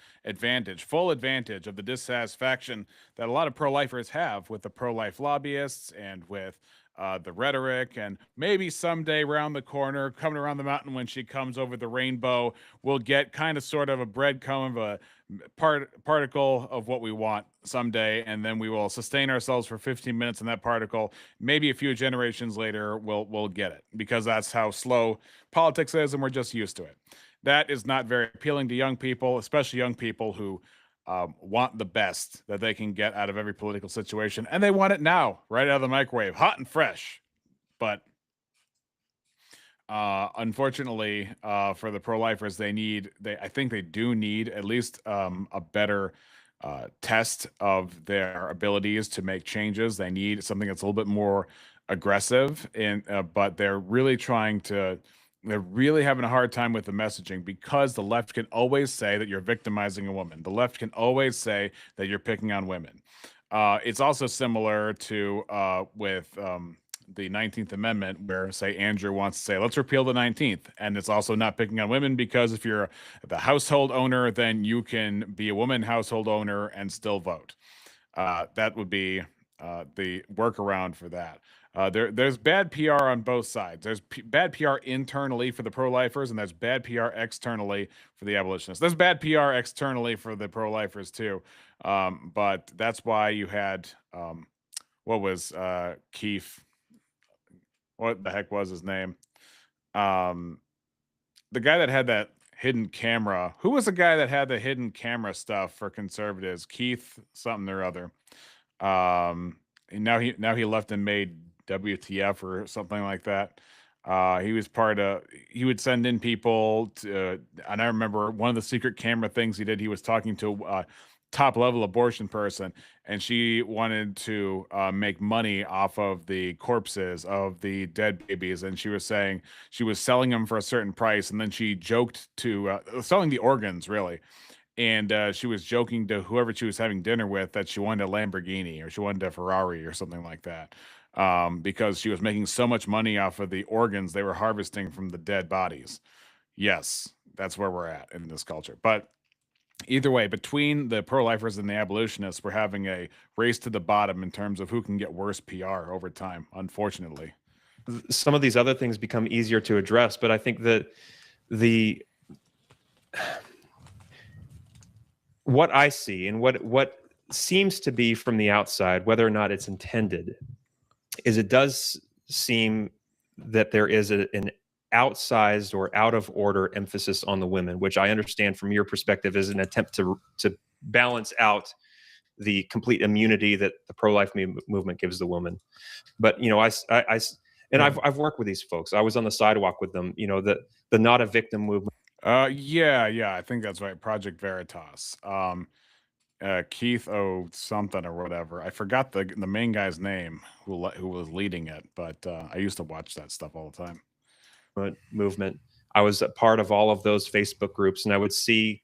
full advantage of the dissatisfaction that a lot of pro-lifers have with the pro-life lobbyists and with the rhetoric. And maybe someday around the corner, coming around the mountain when she comes over the rainbow, we'll get kind of sort of a breadcrumb of a particle of what we want someday, and then we will sustain ourselves for 15 minutes in that particle. Maybe a few generations later we'll get it, because that's how slow politics is, and we're just used to it. That is not very appealing to young people, especially young people who want the best that they can get out of every political situation, and they want it now, right out of the microwave, hot and fresh. But unfortunately, for the pro-lifers, I think they do need at least a better test of their abilities to make changes. They need something that's a little bit more aggressive, but they're really having a hard time with the messaging, because the left can always say that you're victimizing a woman. The left can always say that you're picking on women. It's also similar to with the 19th Amendment, where, say, Andrew wants to say, let's repeal the 19th. And it's also not picking on women, because if you're the household owner, then you can be a woman household owner and still vote. That would be the workaround for that. There's bad PR on both sides. There's bad PR internally for the pro-lifers, and there's bad PR externally for the abolitionists. There's bad PR externally for the pro-lifers too. But that's why you had, what was Keith? What the heck was his name? The guy that had that hidden camera. Who was the guy that had the hidden camera stuff for conservatives? Keith something or other. And now he left and made WTF or something like that. He would send in people to, and I remember one of the secret camera things he did, he was talking to a top level abortion person, and she wanted to make money off of the corpses of the dead babies. And she was saying she was selling them for a certain price. And then she joked to selling the organs, really. and she was joking to whoever she was having dinner with that she wanted a Lamborghini or she wanted a Ferrari or something like that, because she was making so much money off of the organs they were harvesting from the dead bodies. Yes, that's where we're at in this culture. But either way, between the pro-lifers and the abolitionists, we're having a race to the bottom in terms of who can get worse PR over time, unfortunately. Some of these other things become easier to address, but I think that what I see and what seems to be from the outside, whether or not it's intended, is it does seem that there is an outsized or out of order emphasis on the women, which I understand from your perspective is an attempt to balance out the complete immunity that the pro-life movement gives the woman. But I've worked with these folks. I was on the sidewalk with them. The Not a Victim movement. Yeah, I think that's right. Project Veritas. Keith O something or whatever. I forgot the main guy's name who was leading it, but I used to watch that stuff all the time. Movement. I was a part of all of those Facebook groups, and I would see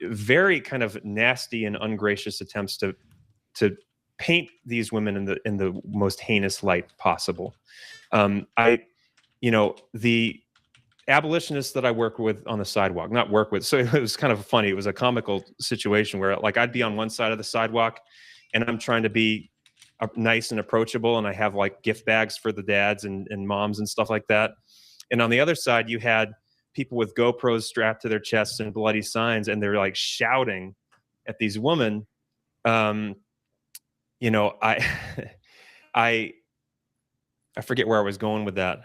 very kind of nasty and ungracious attempts to paint these women in the most heinous light possible. The abolitionists that I work with on the sidewalk, not work with, so it was kind of funny. It was a comical situation where like I'd be on one side of the sidewalk and I'm trying to be nice and approachable, and I have like gift bags for the dads and moms and stuff like that. And on the other side, you had people with GoPros strapped to their chests and bloody signs, and they're like shouting at these women. I forget where I was going with that.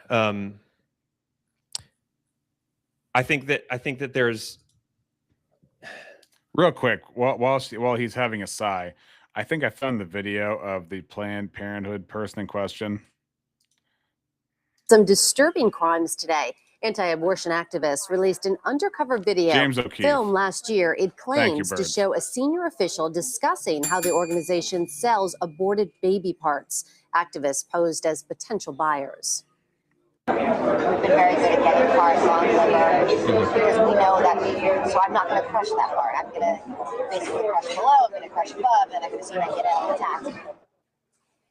I think that there's real quick while he's having a sigh. I think I found the video of the Planned Parenthood person in question. Some disturbing crimes today. Anti-abortion activists released an undercover video filmed last year. It claims to show a senior official discussing how the organization sells aborted baby parts. Activists posed as potential buyers. We've been very good at getting parts on liver because we know that. So I'm not going to crush that part. I'm going to basically crush below, I'm going to crush above, and I'm going to see if I get it intact.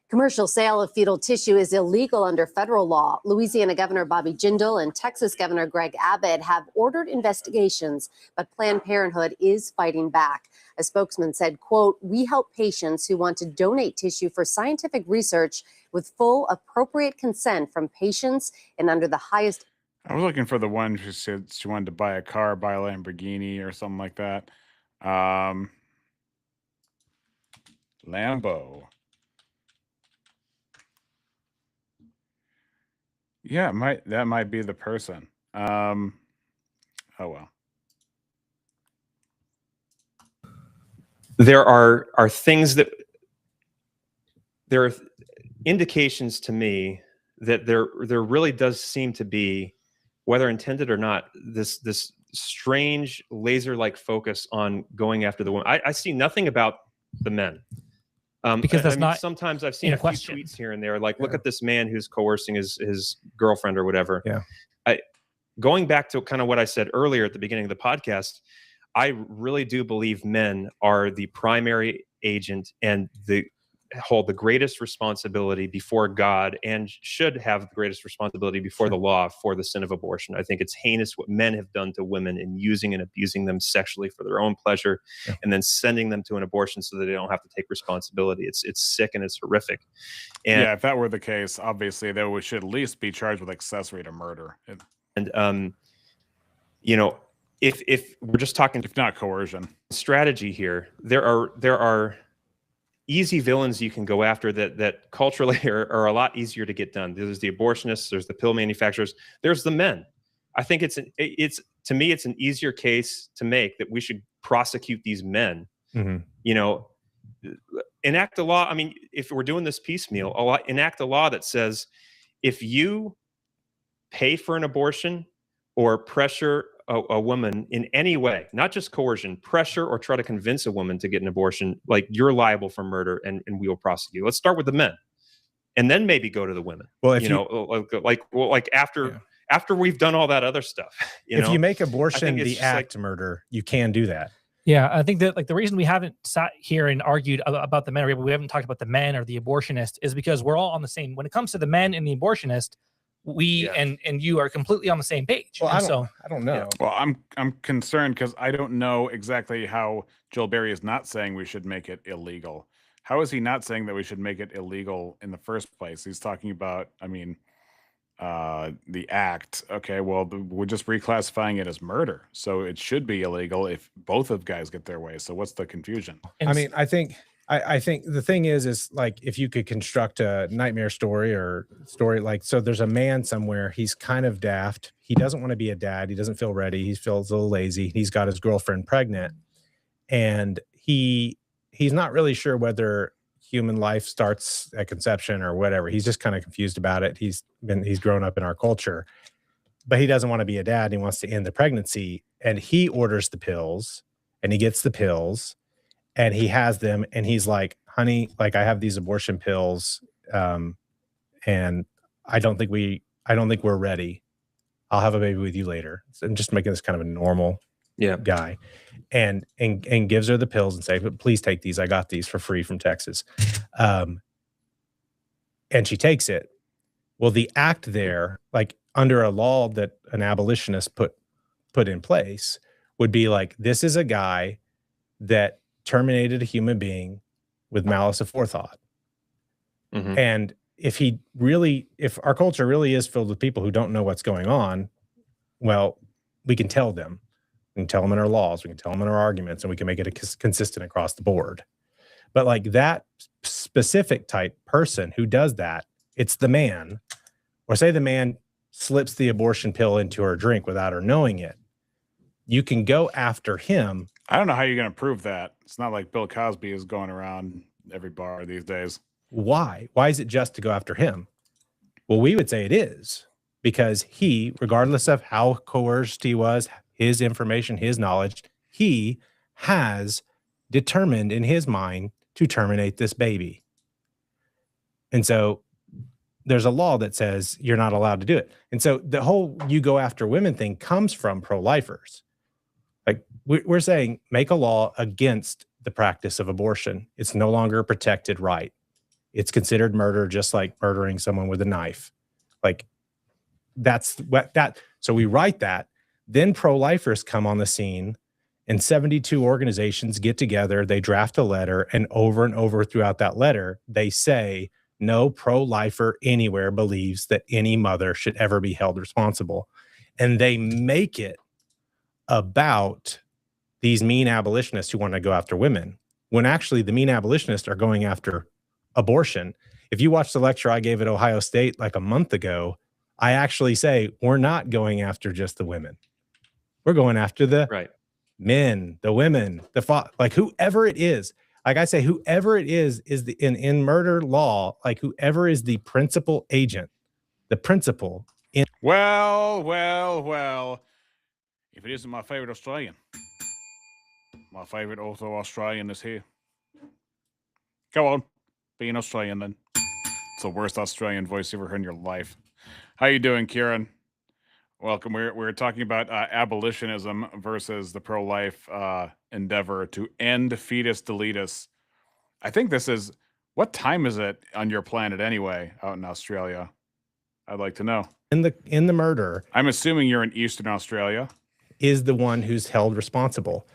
Commercial sale of fetal tissue is illegal under federal law. Louisiana Governor Bobby Jindal and Texas Governor Greg Abbott have ordered investigations, but Planned Parenthood is fighting back. A spokesman said, quote, "We help patients who want to donate tissue for scientific research with full appropriate consent from patients and under the highest." I was looking for the one who said she wanted to buy a car, buy a Lamborghini or something like that. Lambo. Yeah, that might be the person. Oh well. There are things that there are indications to me that there really does seem to be, whether intended or not, this strange laser-like focus on going after the women. I see nothing about the men. Because that's not sometimes I've seen a few tweets here and there, like, look at this man who's coercing his girlfriend or whatever. Yeah. Going back to kind of what I said earlier at the beginning of the podcast, I really do believe men are the primary agent and hold the greatest responsibility before God and should have the greatest responsibility before the law for the sin of abortion. I think it's heinous what men have done to women in using and abusing them sexually for their own pleasure, and then sending them to an abortion so that they don't have to take responsibility. It's sick and it's horrific. And yeah, if that were the case, obviously they should at least be charged with accessory to murder. And if we're just talking, if not coercion, strategy here, there are easy villains you can go after that culturally are a lot easier to get done. There's the abortionists, there's the pill manufacturers, there's the men. I think to me it's an easier case to make that we should prosecute these men. Mm-hmm. Enact a law. I mean, if we're doing this piecemeal, enact a law that says if you pay for an abortion or pressure a woman in any way, not just coercion, pressure, or try to convince a woman to get an abortion, like, you're liable for murder, and we will prosecute. Let's start with the men, and then maybe go to the women. Well, if after we've done all that other stuff, if you make abortion the act murder, you can do that. Yeah, I think that like the reason we haven't sat here and argued about the men, or we haven't talked about the men or the abortionist, is because we're all on the same. When it comes to the men and the abortionist, we and you are completely on the same page. Well, I don't know. Yeah. Well, I'm concerned because I don't know exactly how Joel Berry is not saying we should make it illegal. How is he not saying that we should make it illegal in the first place? He's talking about, I mean, the act. Okay, well, we're just reclassifying it as murder, so it should be illegal if both of guys get their way. So what's the confusion? I mean, I think the thing is like, if you could construct a nightmare story like, so there's a man somewhere, he's kind of daft, he doesn't want to be a dad, he doesn't feel ready, he feels a little lazy, he's got his girlfriend pregnant, and he's not really sure whether human life starts at conception or whatever. He's just kind of confused about it. He's grown up in our culture, but he doesn't want to be a dad. He wants to end the pregnancy, and he orders the pills, and he gets the pills, and he has them, and he's like, honey, like, I have these abortion pills, and I don't think we're ready. I'll have a baby with you later. So I'm just making this kind of a normal guy, and gives her the pills and say, please take these. I got these for free from Texas. And she takes it. Well, the act there, like under a law that an abolitionist put in place, would be like, this is a guy that terminated a human being with malice aforethought. Mm-hmm. And if our culture really is filled with people who don't know what's going on, well, we can tell them. We can tell them in our laws, we can tell them in our arguments, and we can make it consistent across the board. But like that specific type person who does that, it's the man, or say the man slips the abortion pill into her drink without her knowing it. You can go after him. I don't know how you're going to prove that. It's not like Bill Cosby is going around every bar these days. Why? Why is it just to go after him? Well, we would say it is, because he, regardless of how coerced he was, his information, his knowledge, he has determined in his mind to terminate this baby. And so there's a law that says you're not allowed to do it. And so the whole you go after women thing comes from pro-lifers. Like, we're saying, make a law against the practice of abortion. It's no longer a protected right. It's considered murder, just like murdering someone with a knife. Like, that's what that. So we write that. Then pro-lifers come on the scene, and 72 organizations get together. They draft a letter, and over throughout that letter, they say, no pro-lifer anywhere believes that any mother should ever be held responsible. And they make it about these mean abolitionists who want to go after women, when actually the mean abolitionists are going after abortion. If you watch the lecture I gave at Ohio State like a month ago, I actually say, we're not going after just the women. We're going after the men, the women, like whoever it is. Like I say, whoever it is the in murder law, like whoever is the principal agent, the principal in. Well. If it isn't my favorite Australian, my favorite author Australian is here. Go on, be an Australian then. It's the worst Australian voice you ever heard in your life. How you doing, Kieran? Welcome. We're talking about abolitionism versus the pro-life endeavor to end fetus deletus. I think this is, what time is it on your planet anyway, out in Australia? I'd like to know. In the murder, I'm assuming you're in Eastern Australia. Is the one who's held responsible.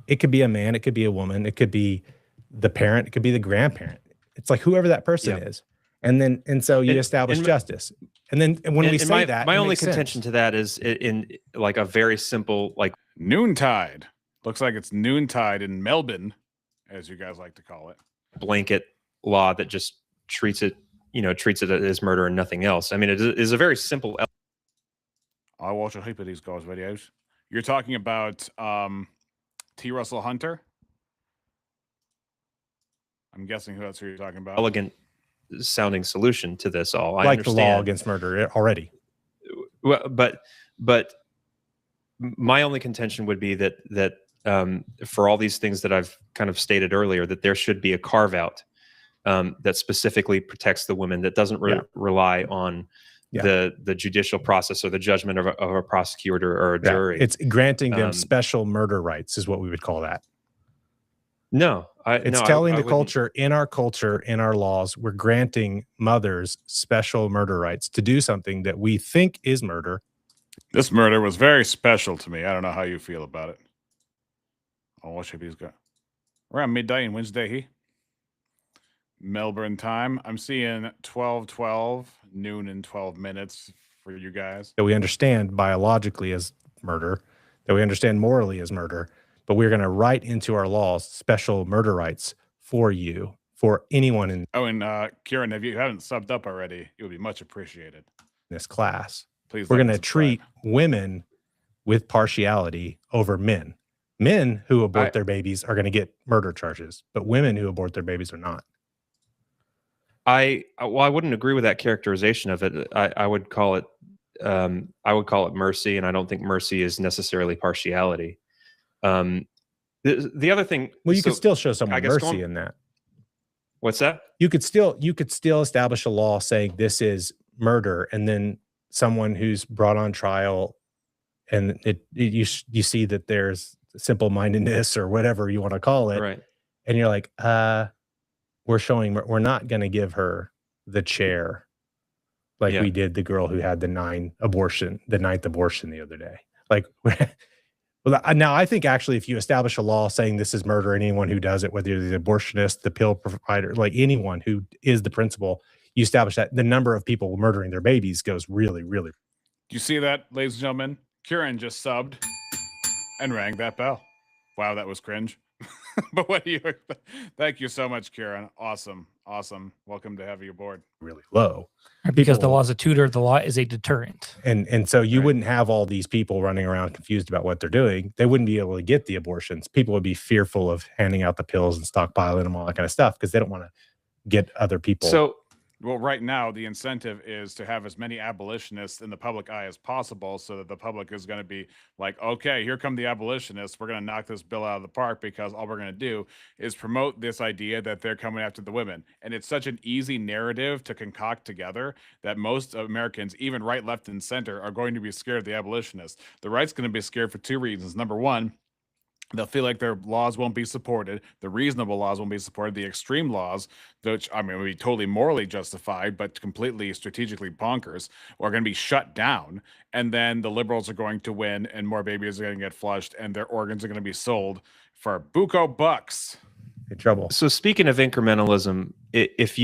It could be a man, it could be a woman, it could be the parent, it could be the grandparent. It's like whoever that person is. And so you establish justice. And then when we say that, my only contention to that is in like a very simple, like noontide. Looks like it's noontide in Melbourne, as you guys like to call it. Blanket law that just treats it as murder and nothing else. I mean, it is a very simple. I watch a heap of these guys' videos. You're talking about T. Russell Hunter? I'm guessing that's who you're talking about. Elegant sounding solution to this all. I like understand. The law against murder already. Well, but my only contention would be that for all these things that I've kind of stated earlier, that there should be a carve out that specifically protects the women, that doesn't rely on the judicial process or the judgment of a prosecutor or a jury. It's granting them special murder rights is what we would call that. No, it's telling the culture, in our laws, we're granting mothers special murder rights to do something that we think is murder. This murder was very special to me. I don't know how you feel about it. Oh, what should he's got? Around midday on Wednesday, Melbourne time. I'm seeing 12:12, noon and 12 minutes for you guys. That we understand biologically as murder, that we understand morally as murder, but we're going to write into our laws special murder rights for you, for anyone in. Oh, and Kieran, if you haven't subbed up already, it would be much appreciated. This class. Please. We're going to treat women with partiality over men. Men who abort their babies are going to get murder charges, but women who abort their babies are not. I wouldn't agree with that characterization of it. I would call it mercy, and I don't think mercy is necessarily partiality. The other thing, well, you could still show someone mercy in that. What's that? You could still establish a law saying this is murder, and then someone who's brought on trial, and you see that there's simple-mindedness or whatever you want to call it, right? And you're like, we're not going to give her the chair like we did the girl who had the ninth abortion the other day. Like, well, now I think actually if you establish a law saying this is murder, anyone who does it, whether you're the abortionist, the pill provider, like anyone who is the principal, you establish that the number of people murdering their babies goes really, really. Do you see that, ladies and gentlemen? Kieran just subbed and rang that bell. Wow, that was cringe. But what do you? Thank you so much, Kieran. Awesome. Welcome to have you aboard. Really low. Because the law is a tutor, the law is a deterrent. And so you wouldn't have all these people running around confused about what they're doing. They wouldn't be able to get the abortions. People would be fearful of handing out the pills and stockpiling them, all that kind of stuff, because they don't want to get other people. So, well, right now, the incentive is to have as many abolitionists in the public eye as possible so that the public is going to be like, okay, here come the abolitionists. We're going to knock this bill out of the park because all we're going to do is promote this idea that they're coming after the women. And it's such an easy narrative to concoct together that most Americans, even right, left, and center, are going to be scared of the abolitionists. The right's going to be scared for two reasons. Number one, they'll feel like their laws won't be supported. The reasonable laws won't be supported. The extreme laws, which, I mean, would be totally morally justified, but completely strategically bonkers, are going to be shut down. And then the liberals are going to win, and more babies are going to get flushed, and their organs are going to be sold for buco bucks. In trouble. So speaking of incrementalism, if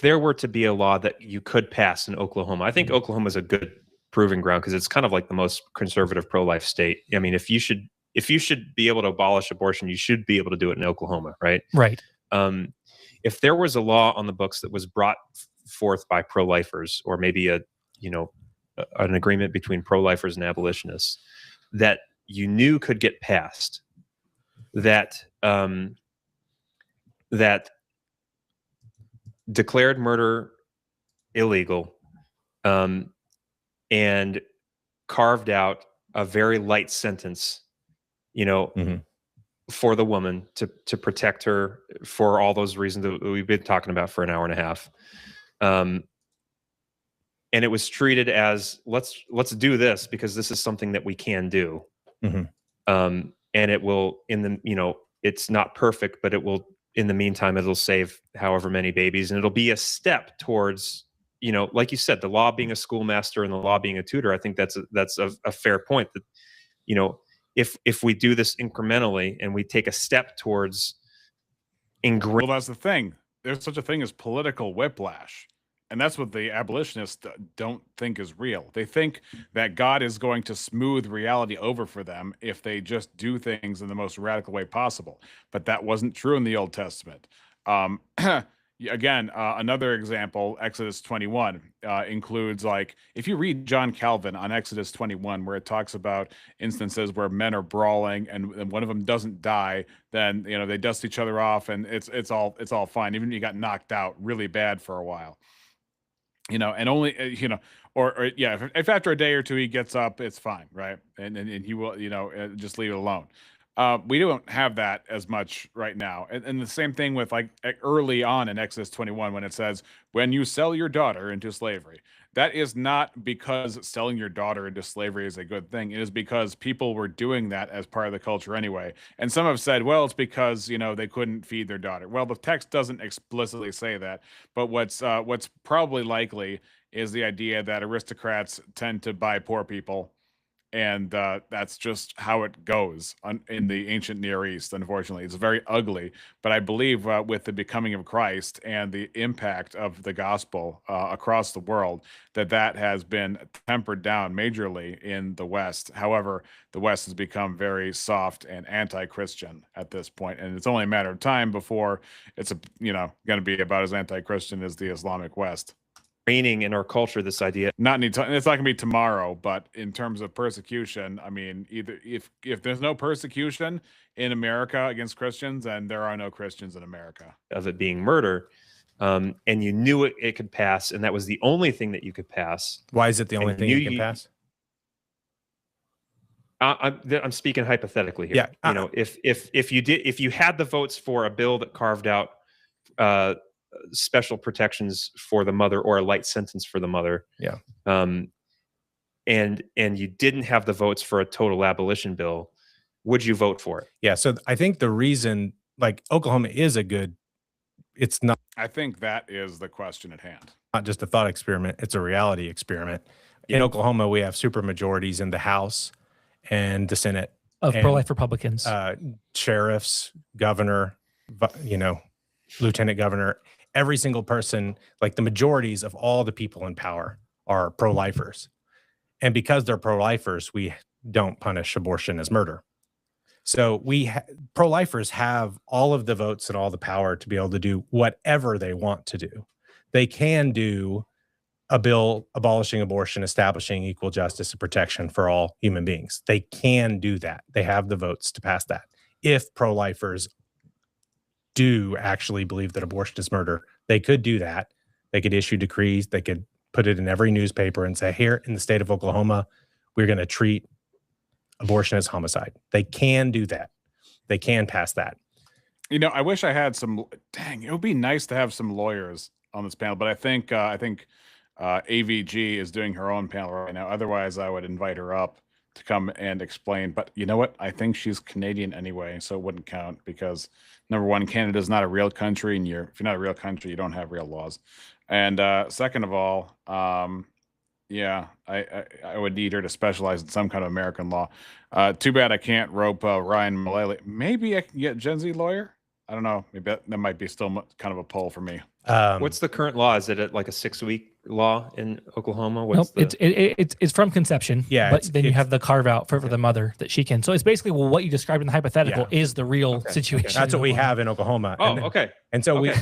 there were to be a law that you could pass in Oklahoma, I think Oklahoma is a good proving ground because it's kind of like the most conservative pro-life state. I mean, if you should be able to abolish abortion, you should be able to do it in Oklahoma, right? Right. If there was a law on the books that was brought forth by pro-lifers, or maybe an agreement between pro-lifers and abolitionists that you knew could get passed, that declared murder illegal, and carved out a very light sentence, for the woman to protect her for all those reasons that we've been talking about for an hour and a half. And it was treated as, let's do this because this is something that we can do. And it will, it's not perfect, but it will, in the meantime, it'll save however many babies, and it'll be a step towards, like you said, the law being a schoolmaster and the law being a tutor. I think that's a fair point that, if we do this incrementally and we take a step towards well, that's the thing. There's such a thing as political whiplash. And that's what the abolitionists don't think is real. They think that God is going to smooth reality over for them if they just do things in the most radical way possible. But that wasn't true in the Old Testament. Again, another example, Exodus 21, includes, like, if you read John Calvin on Exodus 21, where it talks about instances where men are brawling and one of them doesn't die, then, they dust each other off and it's all fine. Even if you got knocked out really bad for a while. And only, if after a day or two he gets up, it's fine, right? And he will, just leave it alone. We don't have that as much right now. And the same thing with, like, early on in Exodus 21, when it says, when you sell your daughter into slavery, that is not because selling your daughter into slavery is a good thing. It is because people were doing that as part of the culture anyway. And some have said, well, it's because, you know, they couldn't feed their daughter. Well, the text doesn't explicitly say that, but what's probably likely is the idea that aristocrats tend to buy poor people, and that's just how it goes in the ancient Near East. Unfortunately, it's very ugly, but I believe with the becoming of Christ and the impact of the gospel across the world, that has been tempered down majorly in the West. However, the West has become very soft and anti-Christian at this point, and it's only a matter of time before it's going to be about as anti-Christian as the Islamic West. Reigning in our culture, this idea. Not any time. It's not gonna be tomorrow, but in terms of persecution, I mean, either if there's no persecution in America against Christians, then there are no Christians in America. Of it being murder, and you knew it could pass, and that was the only thing that you could pass. Why is it the only thing you can pass? I'm speaking hypothetically here. Yeah, you know, if you had the votes for a bill that carved out special protections for the mother or a light sentence for the mother, and you didn't have the votes for a total abolition bill, would you vote for it? Yeah, so I think the reason, like, Oklahoma is it's not. I think that is the question at hand. Not just a thought experiment; it's a reality experiment. In Oklahoma, we have super majorities in the House and the Senate of pro-life Republicans, sheriffs, governor, lieutenant governor. Every single person, like the majorities of all the people in power, are pro-lifers. And because they're pro-lifers, we don't punish abortion as murder. So pro-lifers have all of the votes and all the power to be able to do whatever they want to do. They can do a bill abolishing abortion, establishing equal justice and protection for all human beings. They can do that. They have the votes to pass that. If pro-lifers do actually believe that abortion is murder, they could do that. They could issue decrees. They could put it in every newspaper and say, here in the state of Oklahoma, we're going to treat abortion as homicide. They can do that. They can pass that. You know, I wish I had some. Dang, it would be nice to have some lawyers on this panel, but I think AVG is doing her own panel right now. Otherwise, I would invite her up to come and explain. But you know what? I think she's Canadian anyway, so it wouldn't count because, number one, Canada is not a real country, and if you're not a real country, you don't have real laws. And second of all, yeah, I would need her to specialize in some kind of American law. Too bad I can't rope Ryan Mullally. Maybe I can get Gen Z lawyer. I don't know. Maybe that might be still kind of a pull for me. What's the current law? Is it like a 6-week law in Oklahoma? It's from conception. Yeah, but then you have the carve out for the mother that she can. So it's basically what you described in the hypothetical is the real situation. That's what we have in Oklahoma. Oh, okay. And so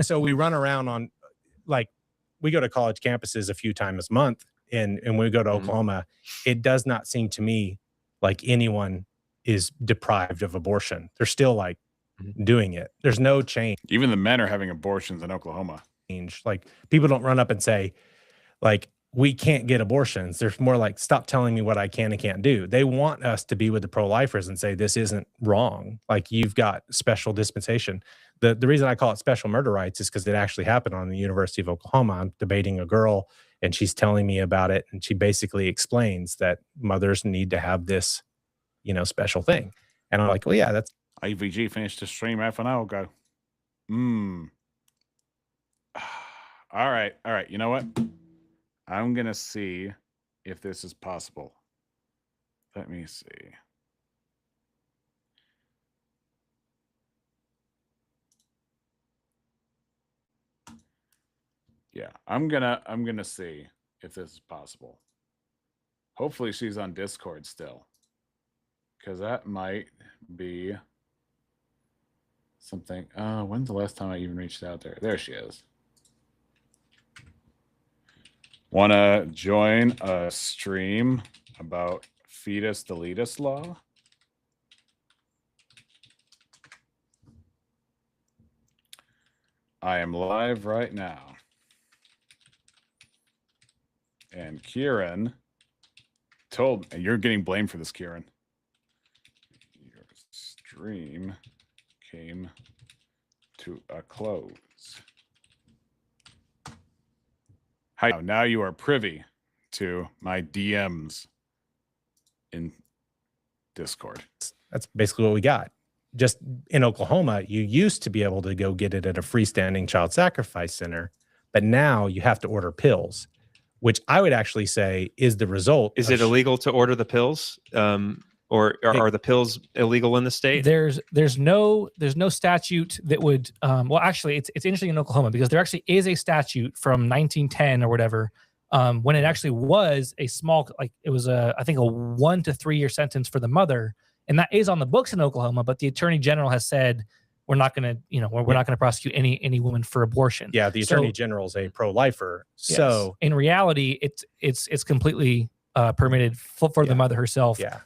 so we run around on, like, we go to college campuses a few times a month, and when we go to Oklahoma, it does not seem to me like anyone is deprived of abortion. They're still like doing it. There's no change. Even the men are having abortions in Oklahoma. Like, people don't run up and say, like, we can't get abortions. There's more like, stop telling me what I can and can't do. They want us to be with the pro-lifers and say, this isn't wrong. Like, you've got special dispensation. The reason I call it special murder rights is because it actually happened on the University of Oklahoma. I'm debating a girl, and she's telling me about it. And she basically explains that mothers need to have this, special thing. And I'm like, well, yeah, that's. IVG finished the stream half an hour ago. All right. You know what? I'm going to see if this is possible. Let me see. Yeah, I'm gonna see if this is possible. Hopefully she's on Discord still, because that might be something. When's the last time I even reached out there? There she is. Want to join a stream about fetus deletus law? I am live right now. And Kieran told, and you're getting blamed for this, Kieran. Your stream came to a close. Hi, now you are privy to my DMs in Discord. That's basically what we got. Just in Oklahoma, you used to be able to go get it at a freestanding child sacrifice center, but now you have to order pills, which I would actually say is the result. Is it illegal to order the pills? Or are the pills illegal in the state? There's no statute that would well, actually it's interesting in Oklahoma because there actually is a statute from 1910 or whatever, when it actually was a small, like it was I think a 1 to 3 year sentence for the mother, and that is on the books in Oklahoma, but the attorney general has said we're not going to, we're not going to prosecute any woman for abortion. Yeah, the attorney general is a pro-lifer. Yes. So in reality, it's completely permitted for the mother herself. Yeah.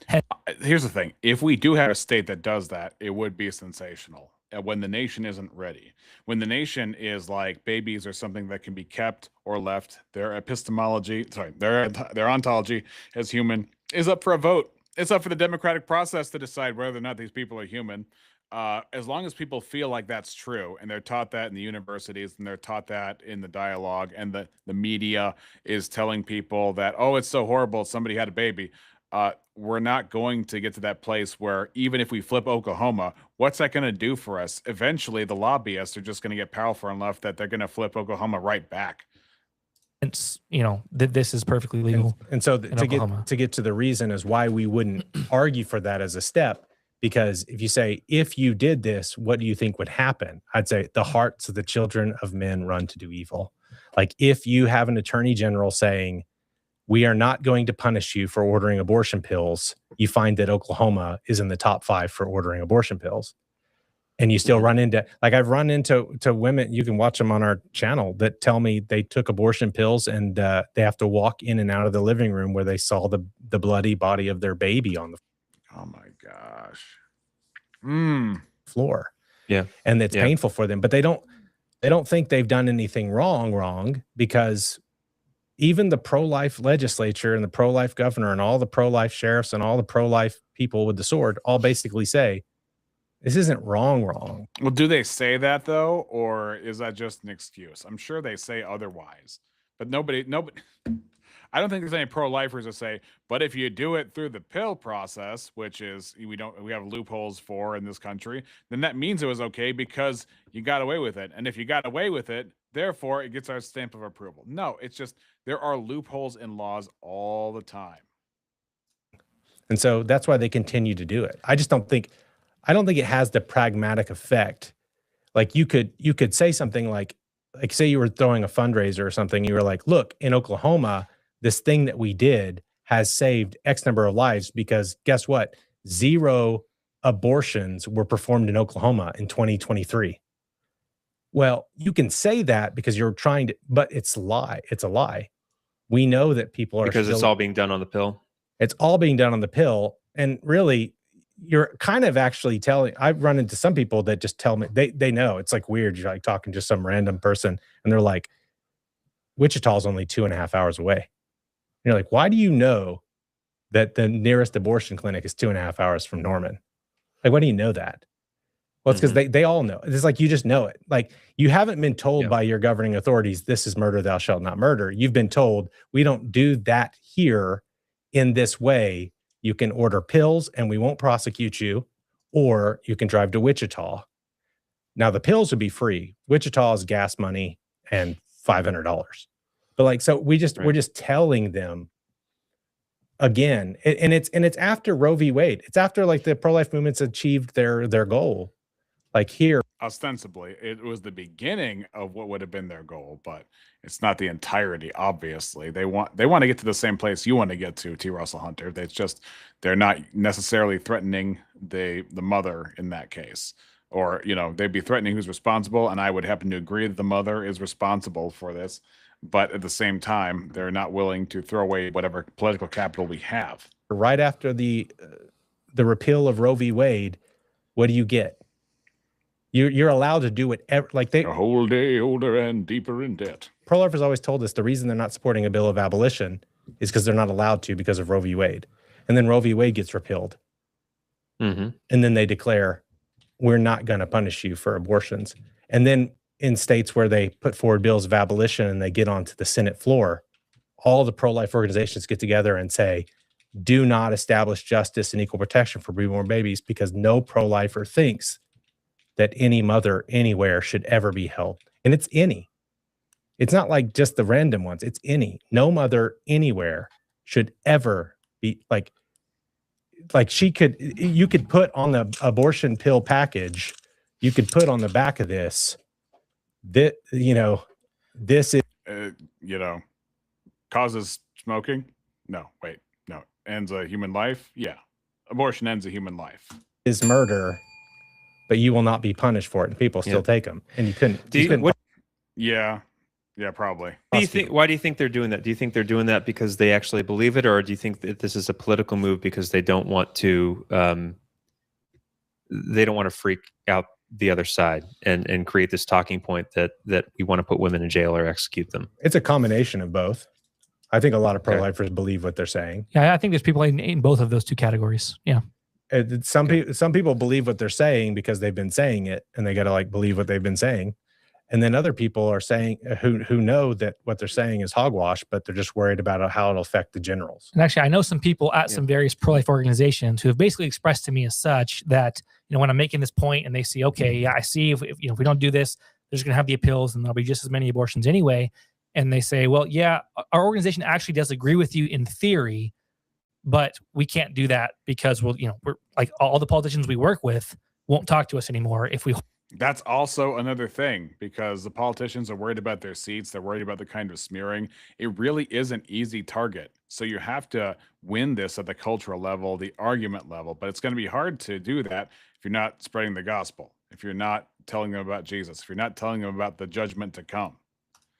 Here's the thing. If we do have a state that does that, it would be sensational. When the nation isn't ready, when the nation is like babies are something that can be kept or left, their ontology as human is up for a vote. It's up for the democratic process to decide whether or not these people are human. As long as people feel like that's true, and they're taught that in the universities, and they're taught that in the dialogue, and the media is telling people that, oh, it's so horrible, somebody had a baby. We're not going to get to that place where even if we flip Oklahoma, what's that going to do for us? Eventually, the lobbyists are just going to get powerful enough that they're going to flip Oklahoma right back. It's, that this is perfectly legal. And so to get to the reason is why we wouldn't argue for that as a step. Because if you say, if you did this, what do you think would happen? I'd say the hearts of the children of men run to do evil. Like if you have an attorney general saying, we are not going to punish you for ordering abortion pills, you find that Oklahoma is in the top 5 for ordering abortion pills. And you still run into, like I've run into women, you can watch them on our channel, that tell me they took abortion pills and they have to walk in and out of the living room where they saw the bloody body of their baby on the oh my gosh floor. Yeah. And it's painful for them, but they don't think they've done anything wrong, because even the pro-life legislature and the pro-life governor and all the pro-life sheriffs and all the pro-life people with the sword all basically say, this isn't wrong. Well, do they say that though, or is that just an excuse? I'm sure they say otherwise, but nobody. I don't think there's any pro-lifers that say, but if you do it through the pill process, which is we have loopholes for in this country, then that means it was okay because you got away with it. And if you got away with it, therefore it gets our stamp of approval. No, it's just there are loopholes in laws all the time. And so that's why they continue to do it. I don't think it has the pragmatic effect. Like you could say something like say you were throwing a fundraiser or something, you were like, look, in Oklahoma, this thing that we did has saved X number of lives because guess what? 0 abortions were performed in Oklahoma in 2023. Well, you can say that because you're trying to, but it's a lie. It's a lie. We know that people are it's all being done on the pill. It's all being done on the pill. And really, you're kind of actually telling, I've run into some people that just tell me, they know. It's like weird. You're like talking to some random person and they're like, Wichita is only 2.5 hours away. And you're like, why do you know that the nearest abortion clinic is 2.5 hours from Norman? Like, why do you know that? Well, it's because they all know. It's like, you just know it. Like, you haven't been told by your governing authorities, this is murder, thou shalt not murder. You've been told, we don't do that here in this way. You can order pills and we won't prosecute you, or you can drive to Wichita. Now, the pills would be free. Wichita is gas money and $500. But like, so we're just telling them again, and it's after Roe v. Wade. It's after like the pro-life movement's achieved their goal. Like here, ostensibly, it was the beginning of what would have been their goal, but it's not the entirety. Obviously, they want to get to the same place you want to get to, T. Russell Hunter. They're not necessarily threatening the mother in that case, or they'd be threatening who's responsible. And I would happen to agree that the mother is responsible for this, but at the same time, they're not willing to throw away whatever political capital we have. Right after the repeal of Roe v. Wade, what do you get? You're allowed to do whatever, like a whole day older and deeper in debt. Pro-lifers always told us the reason they're not supporting a bill of abolition is because they're not allowed to because of Roe v. Wade. And then Roe v. Wade gets repealed. Mm-hmm. And then they declare, we're not going to punish you for abortions. And then in states where they put forward bills of abolition and they get onto the Senate floor, all the pro-life organizations get together and say, do not establish justice and equal protection for preborn babies, because no pro-lifer thinks that any mother anywhere should ever be held. And it's any. It's not like just the random ones. It's any. No mother anywhere should ever be like you could put on the abortion pill package, you could put on the back of this, that, this is, causes smoking. No, wait, no. Ends a human life. Yeah. Abortion ends a human life. Is murder, but you will not be punished for it. And people still take them. And you couldn't. Yeah. Yeah, probably. Why do you think they're doing that? Do you think they're doing that because they actually believe it, or do you think that this is a political move because they don't want to freak out the other side and create this talking point that we want to put women in jail or execute them? It's a combination of both. I think a lot of pro-lifers believe what they're saying. Yeah, I think there's people in both of those two categories. Yeah. Some people believe what they're saying because they've been saying it, and they got to believe what they've been saying. And then other people are saying who know that what they're saying is hogwash, but they're just worried about how it'll affect the generals. And actually, I know some people at some various pro-life organizations who have basically expressed to me as such that, when I'm making this point and they see, okay, yeah, I see if we don't do this, there's going to have the appeals and there'll be just as many abortions anyway. And they say, well, yeah, our organization actually does agree with you in theory, but we can't do that because we're like all the politicians we work with won't talk to us anymore if we. That's also another thing, because the politicians are worried about their seats. They're worried about the kind of smearing. It really is an easy target. So you have to win this at the cultural level, the argument level. But it's going to be hard to do that if you're not spreading the gospel, if you're not telling them about Jesus, if you're not telling them about the judgment to come.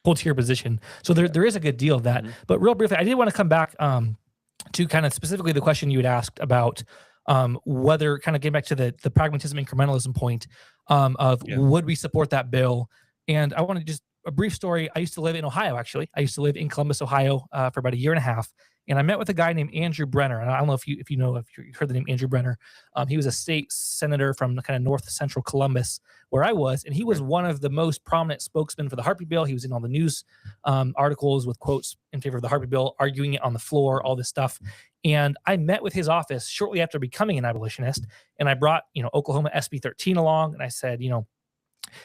Hold to your position. So there is a good deal of that. Mm-hmm. But real briefly, I did want to come back to kind of specifically the question you had asked about whether, kind of getting back to the pragmatism incrementalism point would we support that bill? And I want to just a brief story. I used to live in Ohio, actually. I used to live in Columbus, Ohio for about a year and a half. And I met with a guy named Andrew Brenner. And I don't know if you heard the name Andrew Brenner. He was a state senator from kind of north central Columbus, where I was. And he was one of the most prominent spokesmen for the heartbeat bill. He was in all the news articles with quotes in favor of the heartbeat bill, arguing it on the floor, all this stuff. And I met with his office shortly after becoming an abolitionist. And I brought, Oklahoma SB 13 along. And I said,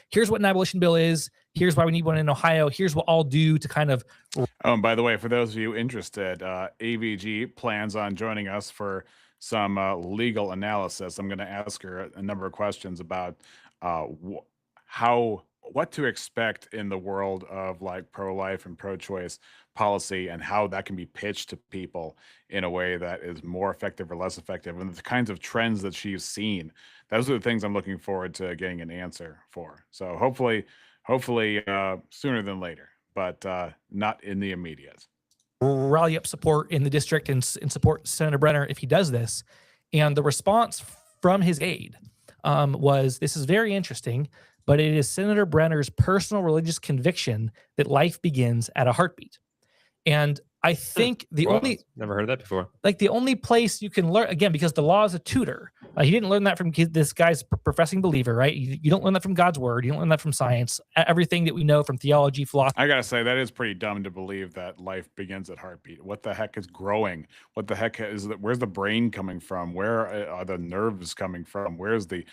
here's what an abolition bill is. Here's why we need one in Ohio. Here's what I'll do to kind of. Oh, by the way, for those of you interested, AVG plans on joining us for some legal analysis. I'm going to ask her a number of questions about what to expect in the world of pro-life and pro-choice policy, and how that can be pitched to people in a way that is more effective or less effective, and the kinds of trends that she's seen. Those are the things I'm looking forward to getting an answer for. So hopefully sooner than later, but not in the immediate. Rally up support in the district and support Senator Brenner if he does this. And the response from his aide was, this is very interesting, but it is Senator Brenner's personal religious conviction that life begins at a heartbeat. And I think never heard that before. The only place you can learn, again, because the law is a tutor. He didn't learn that from this guy's professing believer, right? You don't learn that from God's word. You don't learn that from science. Everything that we know from theology, philosophy. I gotta say, that is pretty dumb to believe that life begins at heartbeat. What the heck is growing? What the heck is that? Where's the brain coming from? Where are the nerves coming from? Where's the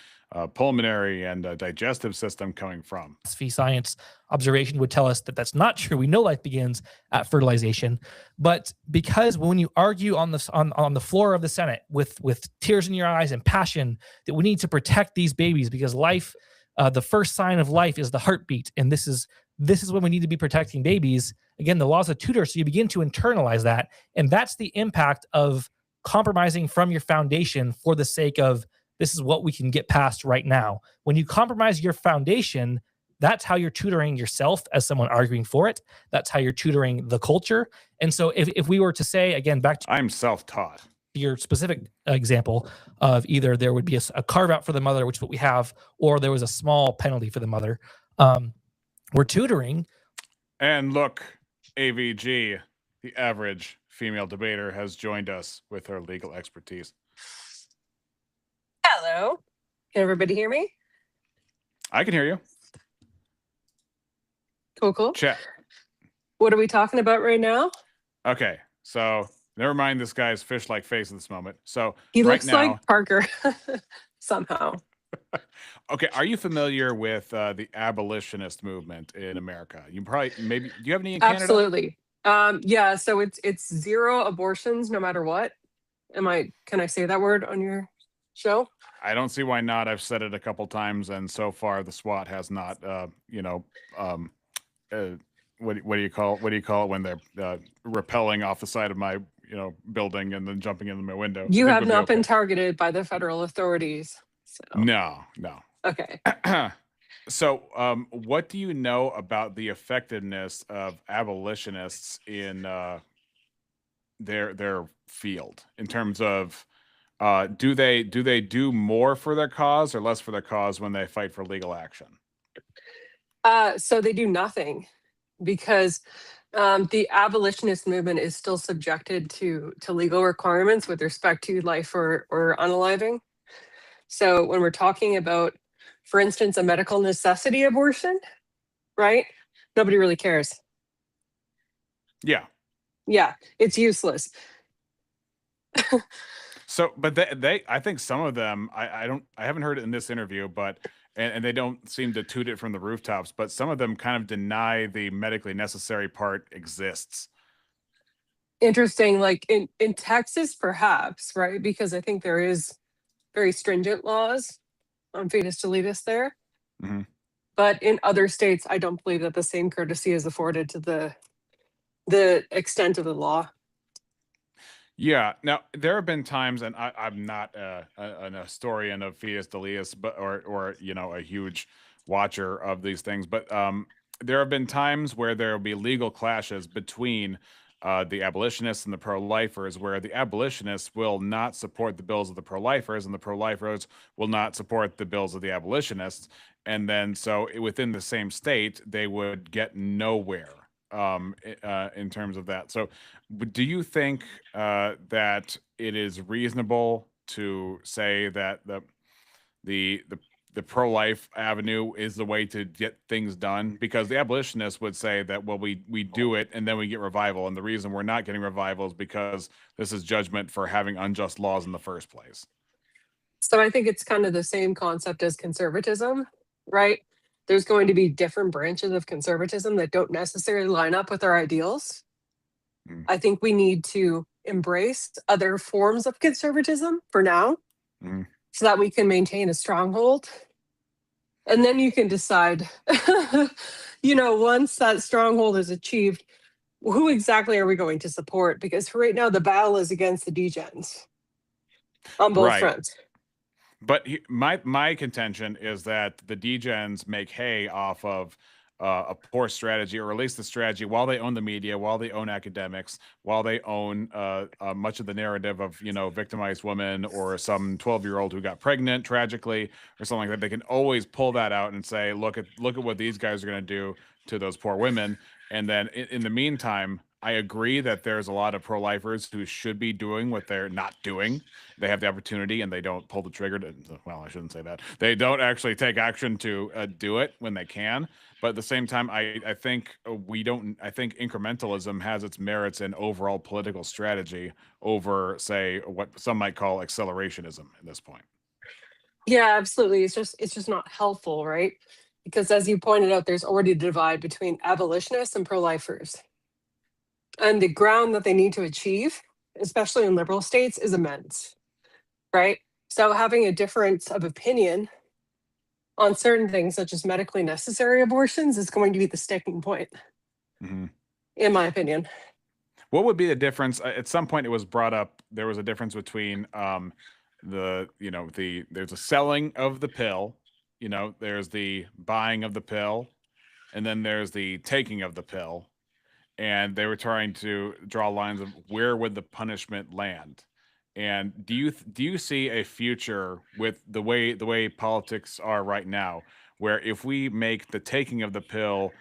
pulmonary and digestive system coming from? Science observation would tell us that that's not true. We know life begins at fertilization, but because when you argue on the floor of the Senate with tears in your eyes and passion that we need to protect these babies because life, the first sign of life is the heartbeat, and this is when we need to be protecting babies. Again, the law's a tutor, so you begin to internalize that, and that's the impact of compromising from your foundation for the sake of this is what we can get past right now. When you compromise your foundation, that's how you're tutoring yourself as someone arguing for it. That's how you're tutoring the culture. And so if we were to say, again, back to I'm self-taught, your specific example of either there would be a carve out for the mother, which is what we have, or there was a small penalty for the mother, we're tutoring. And look, AVG, the average female debater, has joined us with her legal expertise. Hello. Can everybody hear me? I can hear you. Cool. Chat. What are we talking about right now? Okay, so never mind this guy's fish-like face at this moment. So he right looks now, like Parker somehow. Okay, are you familiar with the abolitionist movement in America? You probably maybe do you have any in Canada? Absolutely. Yeah, so it's 0 abortions no matter what. Can I say that word on your show? I don't see why not. I've said it a couple times, and so far the SWAT has not. What do you call it when they're rappelling off the side of my building and then jumping into my window? You have not been targeted by the federal authorities. So. No. Okay. So, what do you know about the effectiveness of abolitionists in their field in terms of do they do more for their cause or less for their cause when they fight for legal action? So they do nothing because the abolitionist movement is still subjected to legal requirements with respect to life or unaliving. So when we're talking about, for instance, a medical necessity abortion, right? Nobody really cares. Yeah, it's useless. So, but I think some of them, I haven't heard it in this interview, but and they don't seem to toot it from the rooftops, but some of them kind of deny the medically necessary part exists. Interesting, like in Texas, perhaps, right? Because I think there is very stringent laws on fetus deletus there. Mm-hmm. But in other states, I don't believe that the same courtesy is afforded to the extent of the law. Yeah. Now there have been times, and I'm not an historian of fetus deletus, but or a huge watcher of these things, but there have been times where there will be legal clashes between the abolitionists and the pro-lifers, where the abolitionists will not support the bills of the pro-lifers, and the pro-lifers will not support the bills of the abolitionists, and then so within the same state they would get nowhere. In terms of that. So do you think that it is reasonable to say that the pro-life avenue is the way to get things done? Because the abolitionists would say that, well, we do it and then we get revival, and the reason we're not getting revival is because this is judgment for having unjust laws in the first place. So I think it's kind of the same concept as conservatism, right? There's going to be different branches of conservatism that don't necessarily line up with our ideals. I think we need to embrace other forms of conservatism for now, so that we can maintain a stronghold. And then you can decide, once that stronghold is achieved, who exactly are we going to support? Because right now the battle is against the degens on both fronts. But my contention is that the degens make hay off of a poor strategy, or at least the strategy, while they own the media, while they own academics, while they own much of the narrative of victimized women or some 12-year-old who got pregnant tragically or something like that. They can always pull that out and say, look at what these guys are going to do to those poor women. And then in the meantime, I agree that there's a lot of pro-lifers who should be doing what they're not doing. They have the opportunity and they don't pull the trigger to, well, I shouldn't say that. They don't actually take action to do it when they can. But at the same time, I think incrementalism has its merits in overall political strategy over, say, what some might call accelerationism at this point. Yeah, absolutely. It's just not helpful, right? Because as you pointed out, there's already a divide between abolitionists and pro-lifers. And the ground that they need to achieve, especially in liberal states, is immense, right? So having a difference of opinion on certain things, such as medically necessary abortions, is going to be the sticking point, in my opinion. What would be the difference? At some point, it was brought up, there was a difference between there's a selling of the pill, there's the buying of the pill, and then there's the taking of the pill. And they were trying to draw lines of where would the punishment land. And do you see a future with the way politics are right now, where if we make the taking of the pill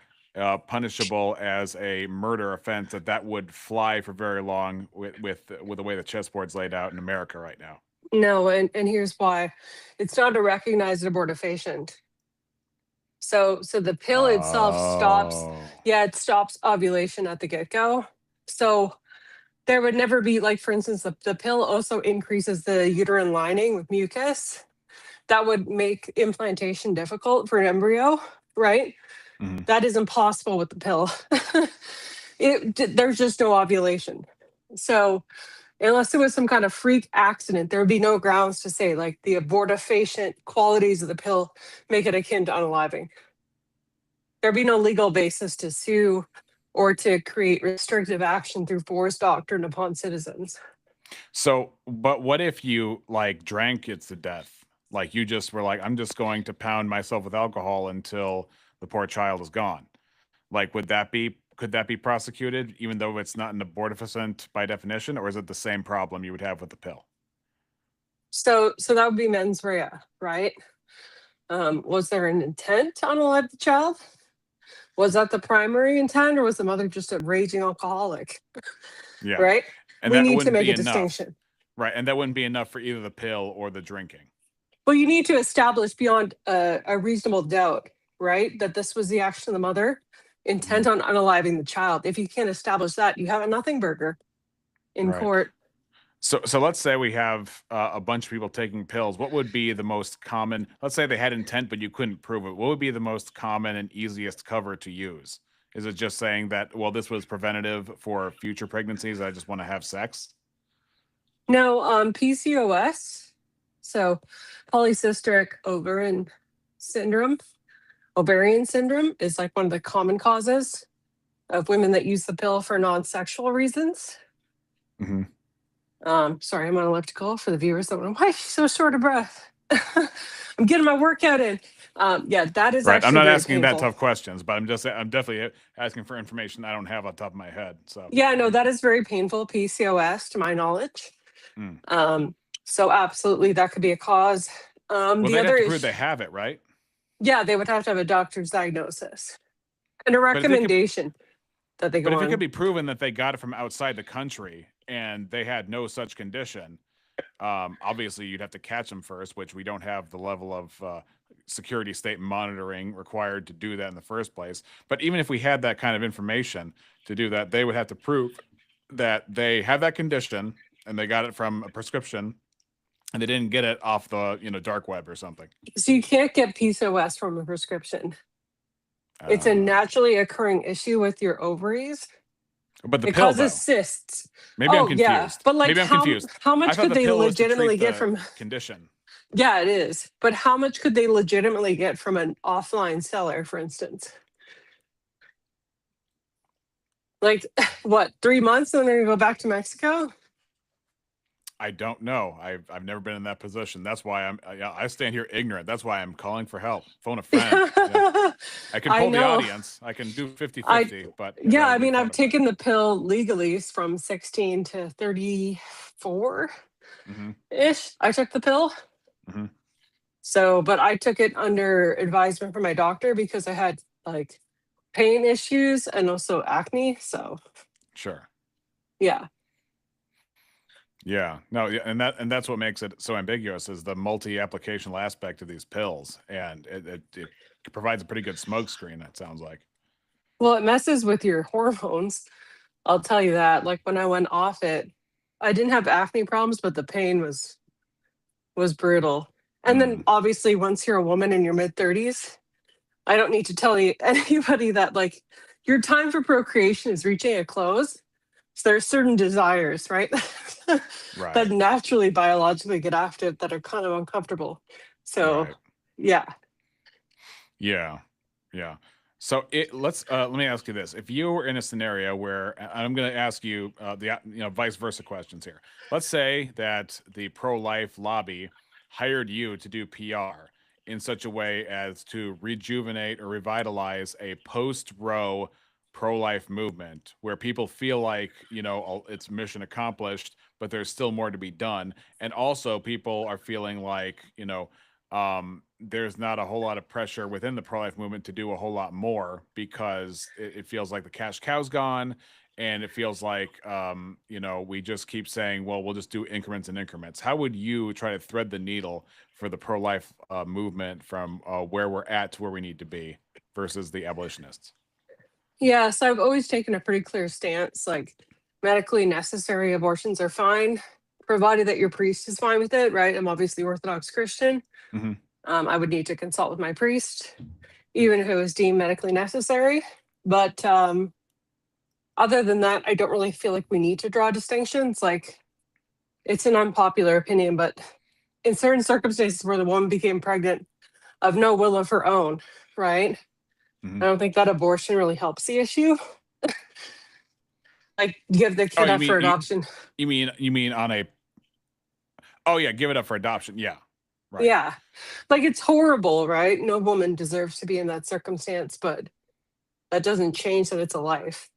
punishable as a murder offense, that would fly for very long with the way the chessboard's laid out in America right now? No, and here's why. It's not a recognized abortifacient. So the pill itself stops, it stops ovulation at the get-go. So there would never be, like, for instance, the pill also increases the uterine lining with mucus. That would make implantation difficult for an embryo, right? Mhm. That is impossible with the pill. There's just no ovulation. So unless it was some kind of freak accident, there would be no grounds to say, like, the abortifacient qualities of the pill make it akin to unaliving. There'd be no legal basis to sue or to create restrictive action through force doctrine upon citizens. So, but what if you, like, drank it to death? Like, you just were like, I'm just going to pound myself with alcohol until the poor child is gone. Like, could that be prosecuted, even though it's not an abortifacient by definition, or is it the same problem you would have with the pill? So that would be mens rea, right? Was there an intent to unalive the child? Was that the primary intent, or was the mother just a raging alcoholic? Yeah. Right? And we that need to wouldn't make be a enough. distinction. Right. And that wouldn't be enough for either the pill or the drinking. Well, you need to establish beyond a reasonable doubt, right, that this was the action of the mother, intent on unaliving the child. If you can't establish that, you have a nothing burger in court. So let's say we have a bunch of people taking pills. What would be the most common? Let's say they had intent, but you couldn't prove it. What would be the most common and easiest cover to use? Is it just saying that, well, this was preventative for future pregnancies? I just want to have sex? No, PCOS, so polycystic ovarian syndrome, is like one of the common causes of women that use the pill for non-sexual reasons. Mm-hmm. Sorry, I'm on elliptical for the viewers that want to, why she's so short of breath. I'm getting my workout in. That is right. I'm not asking painful. that tough questions, but I'm definitely asking for information I don't have on top of my head. So yeah, no, that is very painful. PCOS, to my knowledge. So absolutely, that could be a cause. Well, the they'd other have to prove they have it, right? Yeah, they would have to have a doctor's diagnosis and a recommendation that they go on. But if it could be proven that they got it from outside the country and they had no such condition, obviously you'd have to catch them first, which we don't have the level of security state monitoring required to do that in the first place. But even if we had that kind of information to do that, they would have to prove that they have that condition and they got it from a prescription and they didn't get it off the dark web or something. So you can't get PCOS from a prescription. It's a naturally occurring issue with your ovaries. But the it pill, causes though. cysts. Maybe I'm confused. Yeah, but like, maybe I'm confused. How much could they legitimately get from condition? Yeah, it is. But how much could they legitimately get from an offline seller, for instance? Like, what, 3 months and then they're gonna go back to Mexico? I don't know. I've never been in that position. That's why I stand here ignorant. That's why I'm calling for help. Phone a friend. I can pull the audience. I can do 50-50, but yeah, I mean, I've taken the pill legally from 16 to 34 ish. I took the pill. So, but I took it under advisement from my doctor because I had like pain issues and also acne. So sure. Yeah. Yeah, no, yeah, and that's what makes it so ambiguous is the multi-applicational aspect of these pills, and it provides a pretty good smokescreen. It sounds like. Well, it messes with your hormones. I'll tell you that. Like when I went off it, I didn't have acne problems, but the pain was brutal. And then obviously, once you're a woman in your mid-30s, I don't need to tell anybody that like your time for procreation is reaching a close. So there's certain desires, right? that naturally biologically get after it that are kind of uncomfortable. So yeah. So let me ask you this. If you were in a scenario where, and I'm going to ask you the vice versa questions here. Let's say that the pro-life lobby hired you to do PR in such a way as to rejuvenate or revitalize a post-Roe pro-life movement where people feel like it's mission accomplished, but there's still more to be done, and also people are feeling like there's not a whole lot of pressure within the pro-life movement to do a whole lot more because it feels like the cash cow's gone and it feels like we just keep saying, well, we'll just do increments and increments. How would you try to thread the needle for the pro-life movement from where we're at to where we need to be versus the abolitionists? Yeah, so I've always taken a pretty clear stance. Like, medically necessary abortions are fine, provided that your priest is fine with it, right? I'm obviously Orthodox Christian. Mm-hmm. I would need to consult with my priest, even if it was deemed medically necessary. But other than that, I don't really feel like we need to draw distinctions. Like, it's an unpopular opinion, but in certain circumstances where the woman became pregnant of no will of her own, right? Mm-hmm. I don't think that abortion really helps the issue. Like, give the kid up for adoption. You mean on a? Oh yeah, give it up for adoption. Yeah, right. Yeah, like, it's horrible, right? No woman deserves to be in that circumstance, but that doesn't change that it's a life.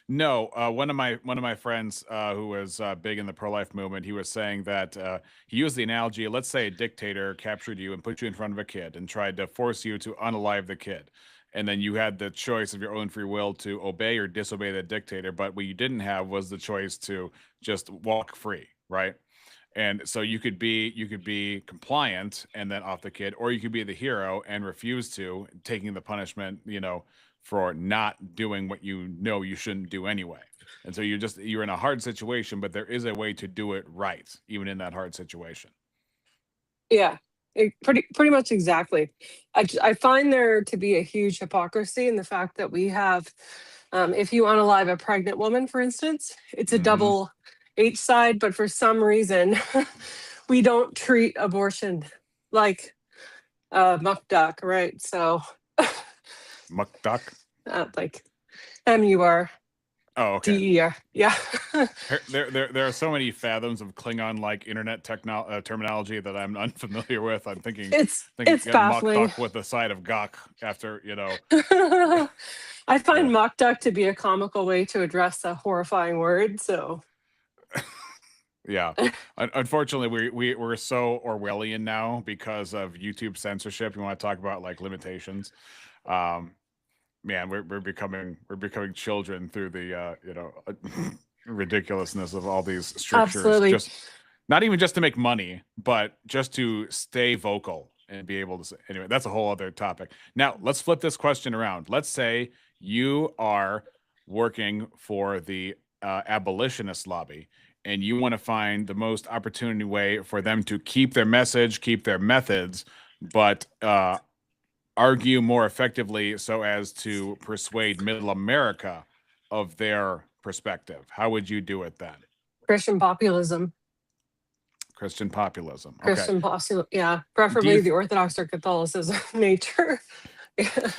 No, one of my friends who was big in the pro-life movement, he was saying that he used the analogy. Let's say a dictator captured you and put you in front of a kid and tried to force you to unalive the kid. And then you had the choice of your own free will to obey or disobey the dictator. But what you didn't have was the choice to just walk free, right? And so you could be compliant and then off the kid, or you could be the hero and refuse to, taking the punishment, for not doing what you shouldn't do anyway. And so you're in a hard situation, but there is a way to do it right, even in that hard situation. Yeah. Pretty much exactly. I find there to be a huge hypocrisy in the fact that we have, if you unalive a pregnant woman, for instance, it's a double H side, but for some reason, we don't treat abortion like muck duck, right? So muck duck, like MUR. Oh, okay. DER. Yeah. there are so many fathoms of Klingon-like internet terminology that I'm unfamiliar with. I'm thinking it's baffling. Muck duck with the side of gawk after, I find muck duck to be a comical way to address a horrifying word. So. Yeah. Unfortunately, we're so Orwellian now because of YouTube censorship. You want to talk about like limitations. Man, we're becoming children through the ridiculousness of all these strictures. Absolutely. Just not even just to make money, but just to stay vocal and be able to say. Anyway, that's a whole other topic. Now let's flip this question around. Let's say you are working for the abolitionist lobby, and you want to find the most opportunity way for them to keep their message, keep their methods, but argue more effectively so as to persuade middle America of their perspective. How would you do it then? Christian populism. Christian populism. Okay. Christian populism. Yeah, preferably the Orthodox or Catholicism nature. Yeah.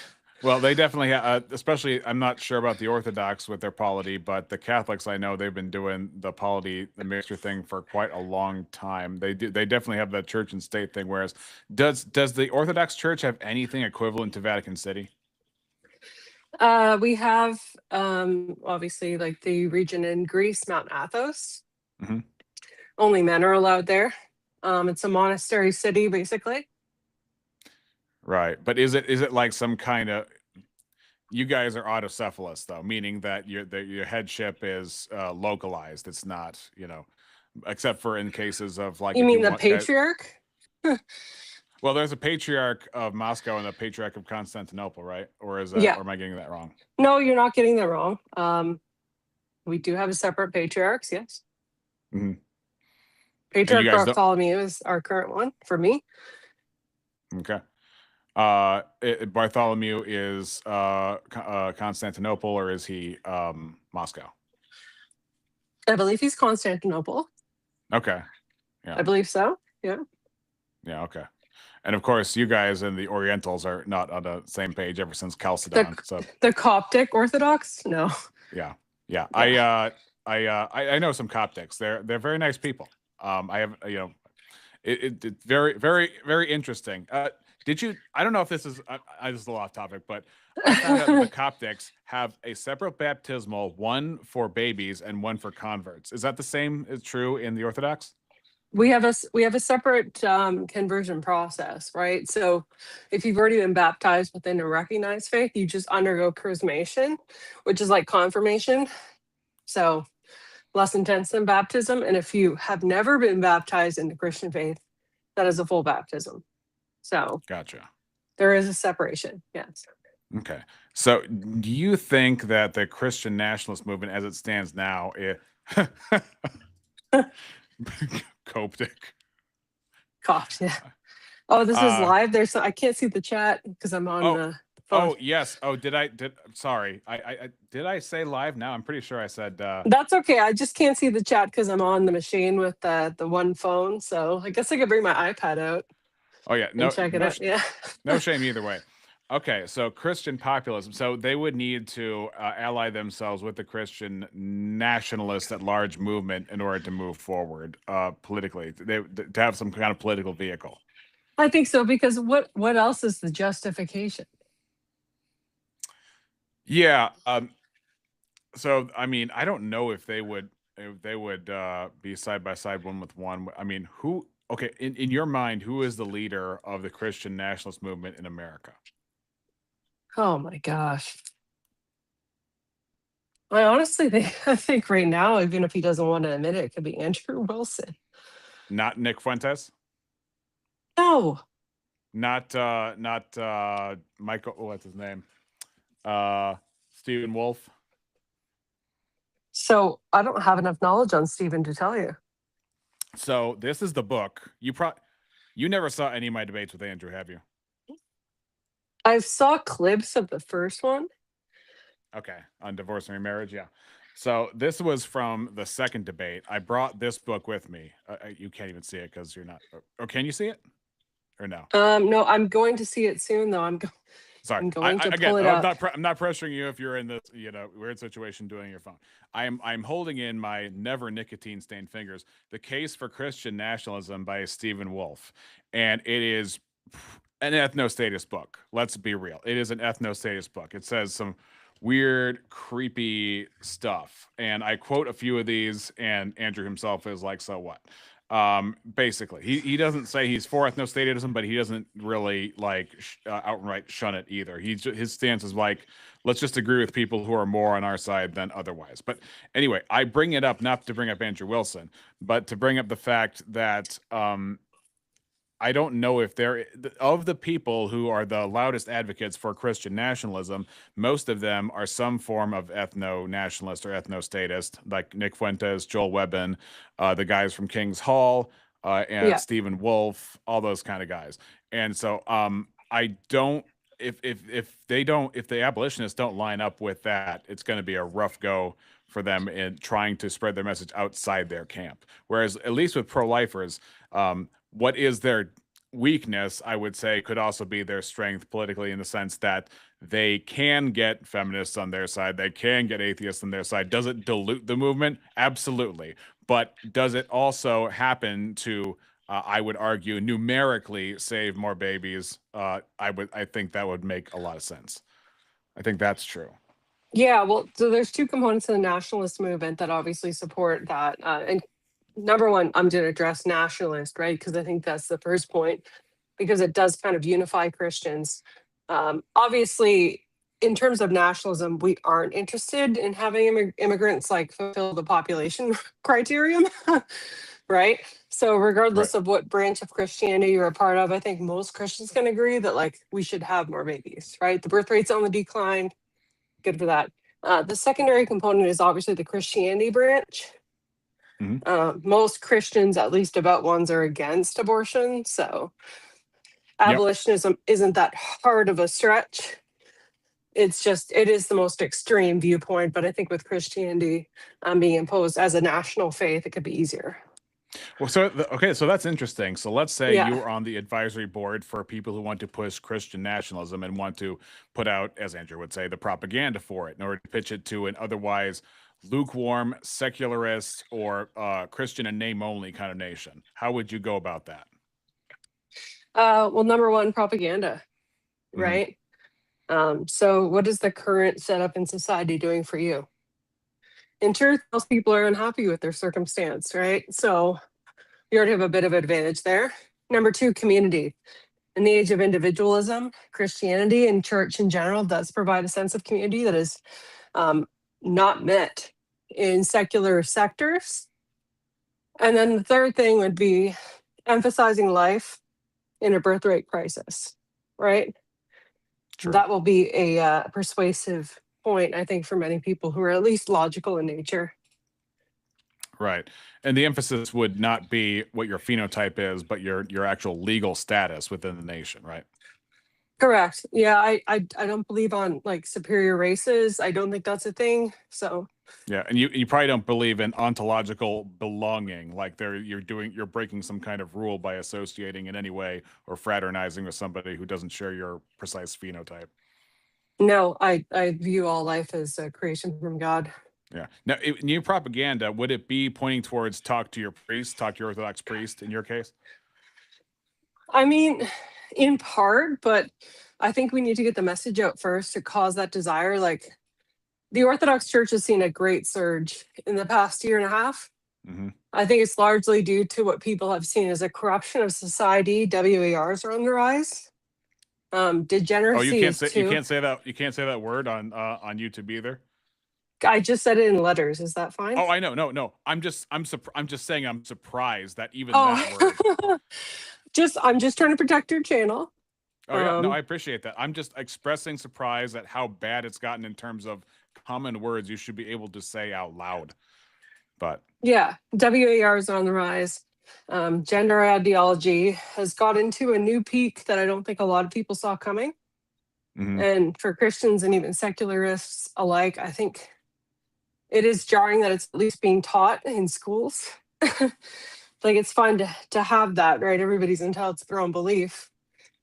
Well, they definitely have, especially, I'm not sure about the Orthodox with their polity, but the Catholics, I know they've been doing the polity, the mixture thing for quite a long time. They definitely have that church and state thing. Whereas, does the Orthodox Church have anything equivalent to Vatican City? We have, obviously, like the region in Greece, Mount Athos. Mm-hmm. Only men are allowed there. It's a monastery city, basically. Right, but is it like some kind of? You guys are autocephalous, though, meaning that your headship is localized. It's not, except for in cases of like. You mean the patriarch? Well, there's a patriarch of Moscow and a patriarch of Constantinople, right? Or is that? Yeah. Or am I getting that wrong? No, you're not getting that wrong. We do have a separate patriarchs, yes. Mm-hmm. Patriarch Bartholomew is our current one for me. Okay. Bartholomew is Constantinople, or is he Moscow? I believe he's Constantinople. Okay. Yeah. I believe so. Yeah. Yeah. Okay. And of course, you guys and the Orientals are not on the same page ever since Chalcedon. The Coptic Orthodox? No. Yeah. I know some Coptics. They're very nice people. I have it's very, very, very interesting. Did you? I don't know if this is. This is a little off topic, but I found out the Coptics have a separate baptismal, one for babies and one for converts. Is that the same? Is true in the Orthodox? We have a separate conversion process, right? So, if you've already been baptized within a recognized faith, you just undergo chrismation, which is like confirmation. So less intense than baptism. And if you have never been baptized in the Christian faith, that is a full baptism. So gotcha. There is a separation. Yes. Okay. So do you think that the Christian nationalist movement as it stands now Coptic. Coughed, yeah. Oh, this is live. There's I can't see the chat because I'm on the phone. Oh, yes. Oh, sorry. Did I say live now? I'm pretty sure I said That's okay. I just can't see the chat because I'm on the machine with the one phone. So I guess I could bring my iPad out. Oh yeah, no, check it out. Yeah. No shame either way. Okay, so Christian populism. So they would need to ally themselves with the Christian nationalist at large movement in order to move forward politically. To have some kind of political vehicle. I think so, because what else is the justification? Yeah. So I mean, I don't know if they would be side by side one with one. I mean, who? Okay, in your mind, who is the leader of the Christian nationalist movement in America? Oh my gosh. I honestly think right now, even if he doesn't want to admit it, it could be Andrew Wilson. Not Nick Fuentes? No. Not Michael, what's his name? Stephen Wolf. So I don't have enough knowledge on Stephen to tell you. So this is the book. You never saw any of my debates with Andrew, have you? I saw clips of the first one. Okay, on divorce and remarriage, yeah. So this was from the second debate. I brought this book with me. You can't even see it because you're not. Or can you see it? Or no? No, I'm going to see it soon, though. Sorry, I'm going to again, pull it up. I'm not pressuring you if you're in this weird situation doing your phone. I'm holding in my never nicotine stained fingers The Case for Christian Nationalism by Stephen Wolf, and it is an ethno-statist book. Let's be real. It is an ethno-statist book. It says some weird, creepy stuff, and I quote a few of these, and Andrew himself is like, so what? Basically, he doesn't say he's for ethno-statism, but he doesn't really like outright shun it either. His stance is like, let's just agree with people who are more on our side than otherwise. But anyway, I bring it up not to bring up Andrew Wilson, but to bring up the fact that I don't know if of the people who are the loudest advocates for Christian nationalism, most of them are some form of ethno-nationalist or ethno-statist, like Nick Fuentes, Joel Webbin, the guys from King's Hall, and Stephen Wolf, all those kind of guys. And so I don't, if the abolitionists don't line up with that, it's going to be a rough go for them in trying to spread their message outside their camp. Whereas at least with pro-lifers, what is their weakness, I would say, could also be their strength politically, in the sense that they can get feminists on their side, they can get atheists on their side. Does it dilute the movement? Absolutely. But does it also happen to, I would argue, numerically save more babies? I think that would make a lot of sense. I think that's true. Yeah, well, so there's two components of the nationalist movement that obviously support that. And number one, I'm going to address nationalist, right? Because I think that's the first point, because it does kind of unify Christians. Obviously, in terms of nationalism, we aren't interested in having immigrants like fulfill the population criterion, right? So regardless of what branch of Christianity you're a part of, I think most Christians can agree that like we should have more babies, right? The birth rate's on the decline. Good for that. The secondary component is obviously the Christianity branch. Mm-hmm. Most Christians, at least devout ones, are against abortion. So abolitionism isn't that hard of a stretch. It's just, it is the most extreme viewpoint. But I think with Christianity being imposed as a national faith, it could be easier. Well, so that's interesting. So let's say you are on the advisory board for people who want to push Christian nationalism and want to put out, as Andrew would say, the propaganda for it in order to pitch it to an otherwise lukewarm, secularist, or Christian and name only kind of nation. How would you go about that? Well, number one, propaganda, right? So what is the current setup in society doing for you? In truth, most people are unhappy with their circumstance, right? So you already have a bit of advantage there. Number two, community. In the age of individualism, Christianity and church in general does provide a sense of community that is not met in secular sectors. And then the third thing would be emphasizing life in a birth rate crisis, right? True. That will be a persuasive point, I think, for many people who are at least logical in nature. Right. And the emphasis would not be what your phenotype is, but your actual legal status within the nation, right? Correct. Yeah, I don't believe on like superior races. I don't think that's a thing. So yeah, and you probably don't believe in ontological belonging, like you're breaking some kind of rule by associating in any way or fraternizing with somebody who doesn't share your precise phenotype. No, I view all life as a creation from God. Yeah. Now, new propaganda, would it be pointing towards talk to your priest, talk to your Orthodox priest in your case? I mean, in part, but I think we need to get the message out first to cause that desire. Like the Orthodox Church has seen a great surge in the past year and a half. Mm-hmm. I think it's largely due to what people have seen as a corruption of society. WARs are on the rise. Degeneracy. Oh, you can't say that word on YouTube either. I just said it in letters. Is that fine? Oh, I know. No. I'm just saying I'm surprised that even that word. I'm just trying to protect your channel. Oh yeah, no, I appreciate that. I'm just expressing surprise at how bad it's gotten in terms of common words you should be able to say out loud. But yeah, WAR is on the rise. Gender ideology has got into a new peak that I don't think a lot of people saw coming. Mm-hmm. And for Christians and even secularists alike, I think it is jarring that it's at least being taught in schools. Like it's fun to have that, right? Everybody's entitled to their own belief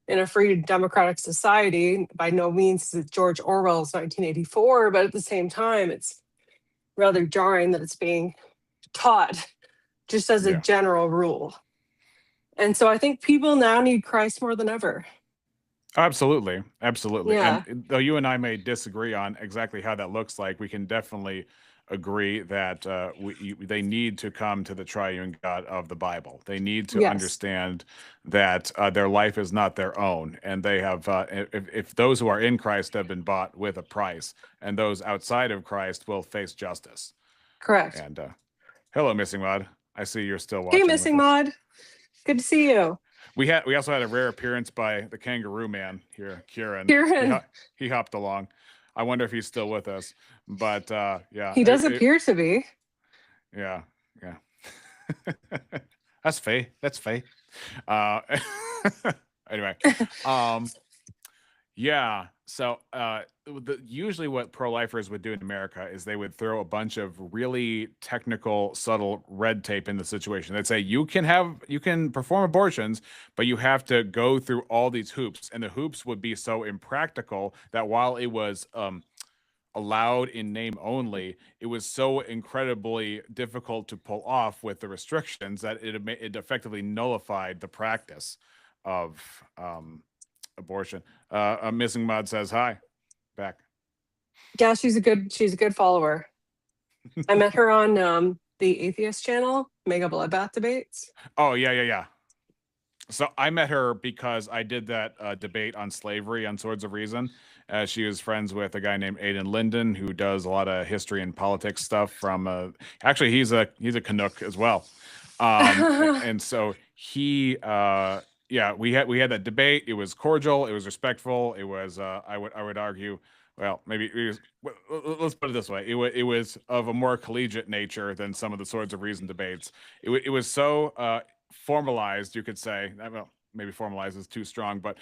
in a free democratic society. By no means is it George Orwell's 1984, but at the same time, it's rather jarring that it's being taught just as a general rule. And so I think people now need Christ more than ever. Absolutely. Yeah. And though you and I may disagree on exactly how that looks like, we can definitely agree that they need to come to the triune God of the Bible. They need to understand that their life is not their own, and they have if those who are in Christ have been bought with a price, and those outside of Christ will face justice. Correct. And hello, Missing Mod. I see you're still watching. Hey, Missing Mod. Good to see you. We also had a rare appearance by the Kangaroo Man here, Kieran. He hopped along. I wonder if he's still with us, but yeah, he does appear to be. Yeah. That's Faye. Anyway, yeah. So usually what pro-lifers would do in America is they would throw a bunch of really technical, subtle red tape in the situation. They'd say, you can perform abortions, but you have to go through all these hoops. And the hoops would be so impractical that while it was allowed in name only, it was so incredibly difficult to pull off with the restrictions that it effectively nullified the practice of abortion. Missing Mod says hi. Back. Yeah, she's a good follower. I met her on the Atheist channel, Mega Bloodbath Debates. Oh yeah. So I met her because I did that debate on slavery on Swords of Reason. She was friends with a guy named Aidan Linden, who does a lot of history and politics stuff from actually he's a Canuck as well. And so he we had that debate. It was cordial, it was respectful, it was I would argue, well, maybe let's put it this way, it was of a more collegiate nature than some of the Swords of Reason debates. It was so formalized, you could say. Well, maybe formalized is too strong, but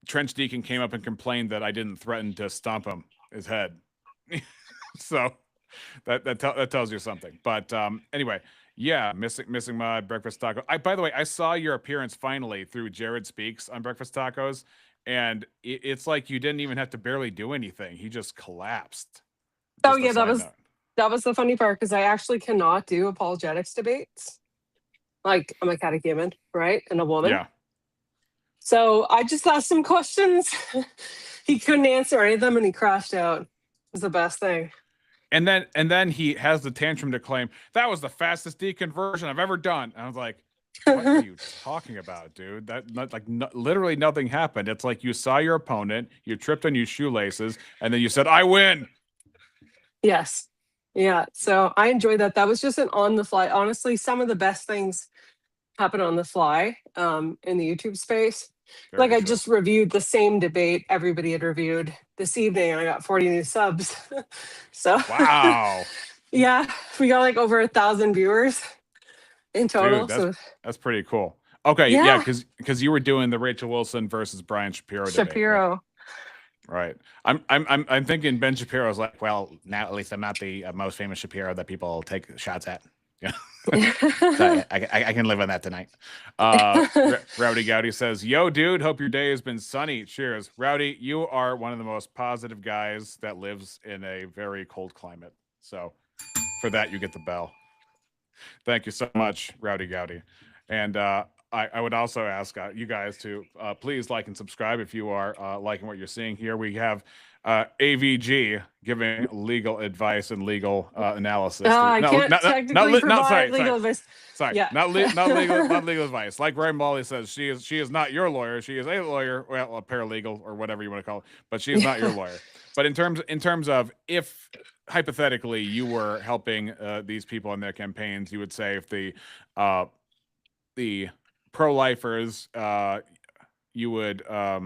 Trench Deacon came up and complained that I didn't threaten to stomp his head. So that tells you something. But anyway, yeah, missing Mod, Breakfast Taco. By the way, I saw your appearance finally through Jared Speaks on Breakfast Tacos, and it's like you didn't even have to barely do anything. He just collapsed. Oh yeah, that was the funny part, because I actually cannot do apologetics debates. Like, I'm a catechumen, right? And a woman. Yeah. So I just asked him questions. He couldn't answer any of them, and he crashed out. It was the best thing. And then he has the tantrum to claim that was the fastest deconversion I've ever done. And I was like, what are you talking about, dude? Literally nothing happened. It's like you saw your opponent, you tripped on your shoelaces, and then you said, I win. Yes. Yeah, so I enjoyed that. That was just an on the fly. Honestly, some of the best things happen on the fly in the YouTube space. Very like I true. just reviewed the same debate everybody had reviewed this evening, and I got 40 new subs. So Wow. yeah, we got like over 1,000 viewers in total. Dude, that's pretty cool. Okay, yeah, because you were doing the Rachel Wilson versus Brian Shapiro debate. Right. I'm thinking Ben Shapiro's like, well, now at least I'm not the most famous Shapiro that people take shots at. Yeah. So I can live on that tonight. Rowdy Gowdy says, yo, dude, hope your day has been sunny. Cheers. Rowdy, you are one of the most positive guys that lives in a very cold climate. So for that, you get the bell. Thank you so much, Rowdy Gowdy. And I would also ask you guys to please like and subscribe if you are liking what you're seeing here. We have AVG giving legal advice and legal analysis. I can't technically provide legal advice. Sorry, yeah. not legal advice. Like Ray Molly says, she is not your lawyer. She is a lawyer, well, a paralegal or whatever you want to call it, but she is not your lawyer. But in terms of if hypothetically you were helping these people in their campaigns, you would say if the pro-lifers, you would I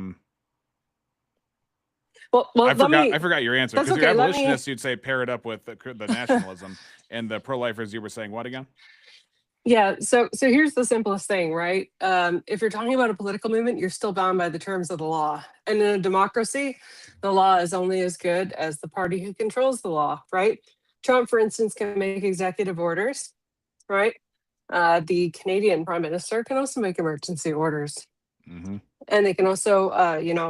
forgot your answer, because your abolitionists you'd say pair it up with the nationalism, and the pro-lifers you were saying what again? Yeah, so here's the simplest thing, right? If you're talking about a political movement, you're still bound by the terms of the law. And in a democracy, the law is only as good as the party who controls the law, right? Trump, for instance, can make executive orders, right? The Canadian Prime Minister can also make emergency orders. Mm-hmm. And they can also,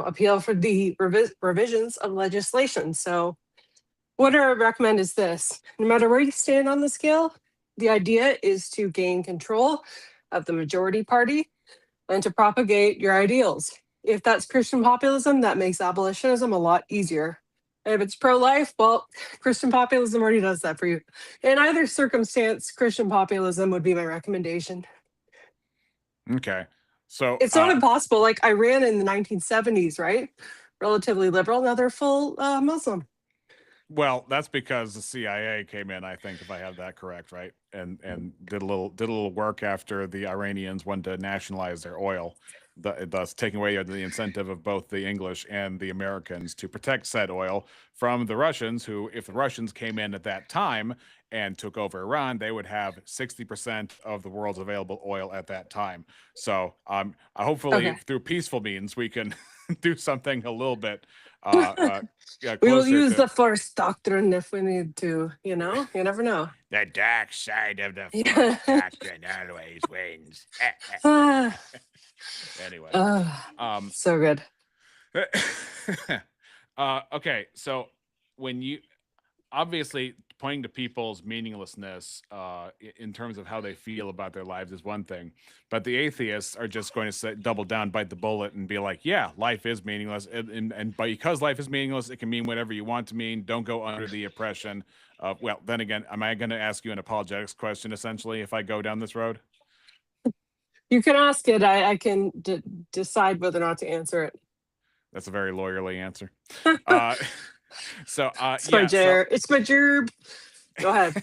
appeal for the revisions of legislation. So what I recommend is this: no matter where you stand on the scale, the idea is to gain control of the majority party and to propagate your ideals. If that's Christian populism, that makes abolitionism a lot easier. And if it's pro-life, well, Christian populism already does that for you. In either circumstance, Christian populism would be my recommendation. Okay. So it's not impossible. Like Iran in the 1970s, right? Relatively liberal. Now they're full Muslim. Well, that's because the CIA came in, I think, if I have that correct, right? And did a little work after the Iranians wanted to nationalize their oil, thus taking away the incentive of both the English and the Americans to protect said oil from the Russians, who, if the Russians came in at that time and took over Iran, they would have 60% of the world's available oil at that time. So hopefully through peaceful means, we can do something a little bit we will use the Force doctrine if we need to, you never know. The dark side of the Force doctrine always wins. Anyway. So good. Okay, so when you obviously pointing to people's meaninglessness in terms of how they feel about their lives is one thing, but the atheists are just going to double down, bite the bullet, and be like, yeah, life is meaningless, and because life is meaningless, it can mean whatever you want to mean. Don't go under the oppression of, well, then again, am I going to ask you an apologetics question, essentially, if I go down this road? You can ask it. I can decide whether or not to answer it. That's a very lawyerly answer. So it's my gerb. Go ahead.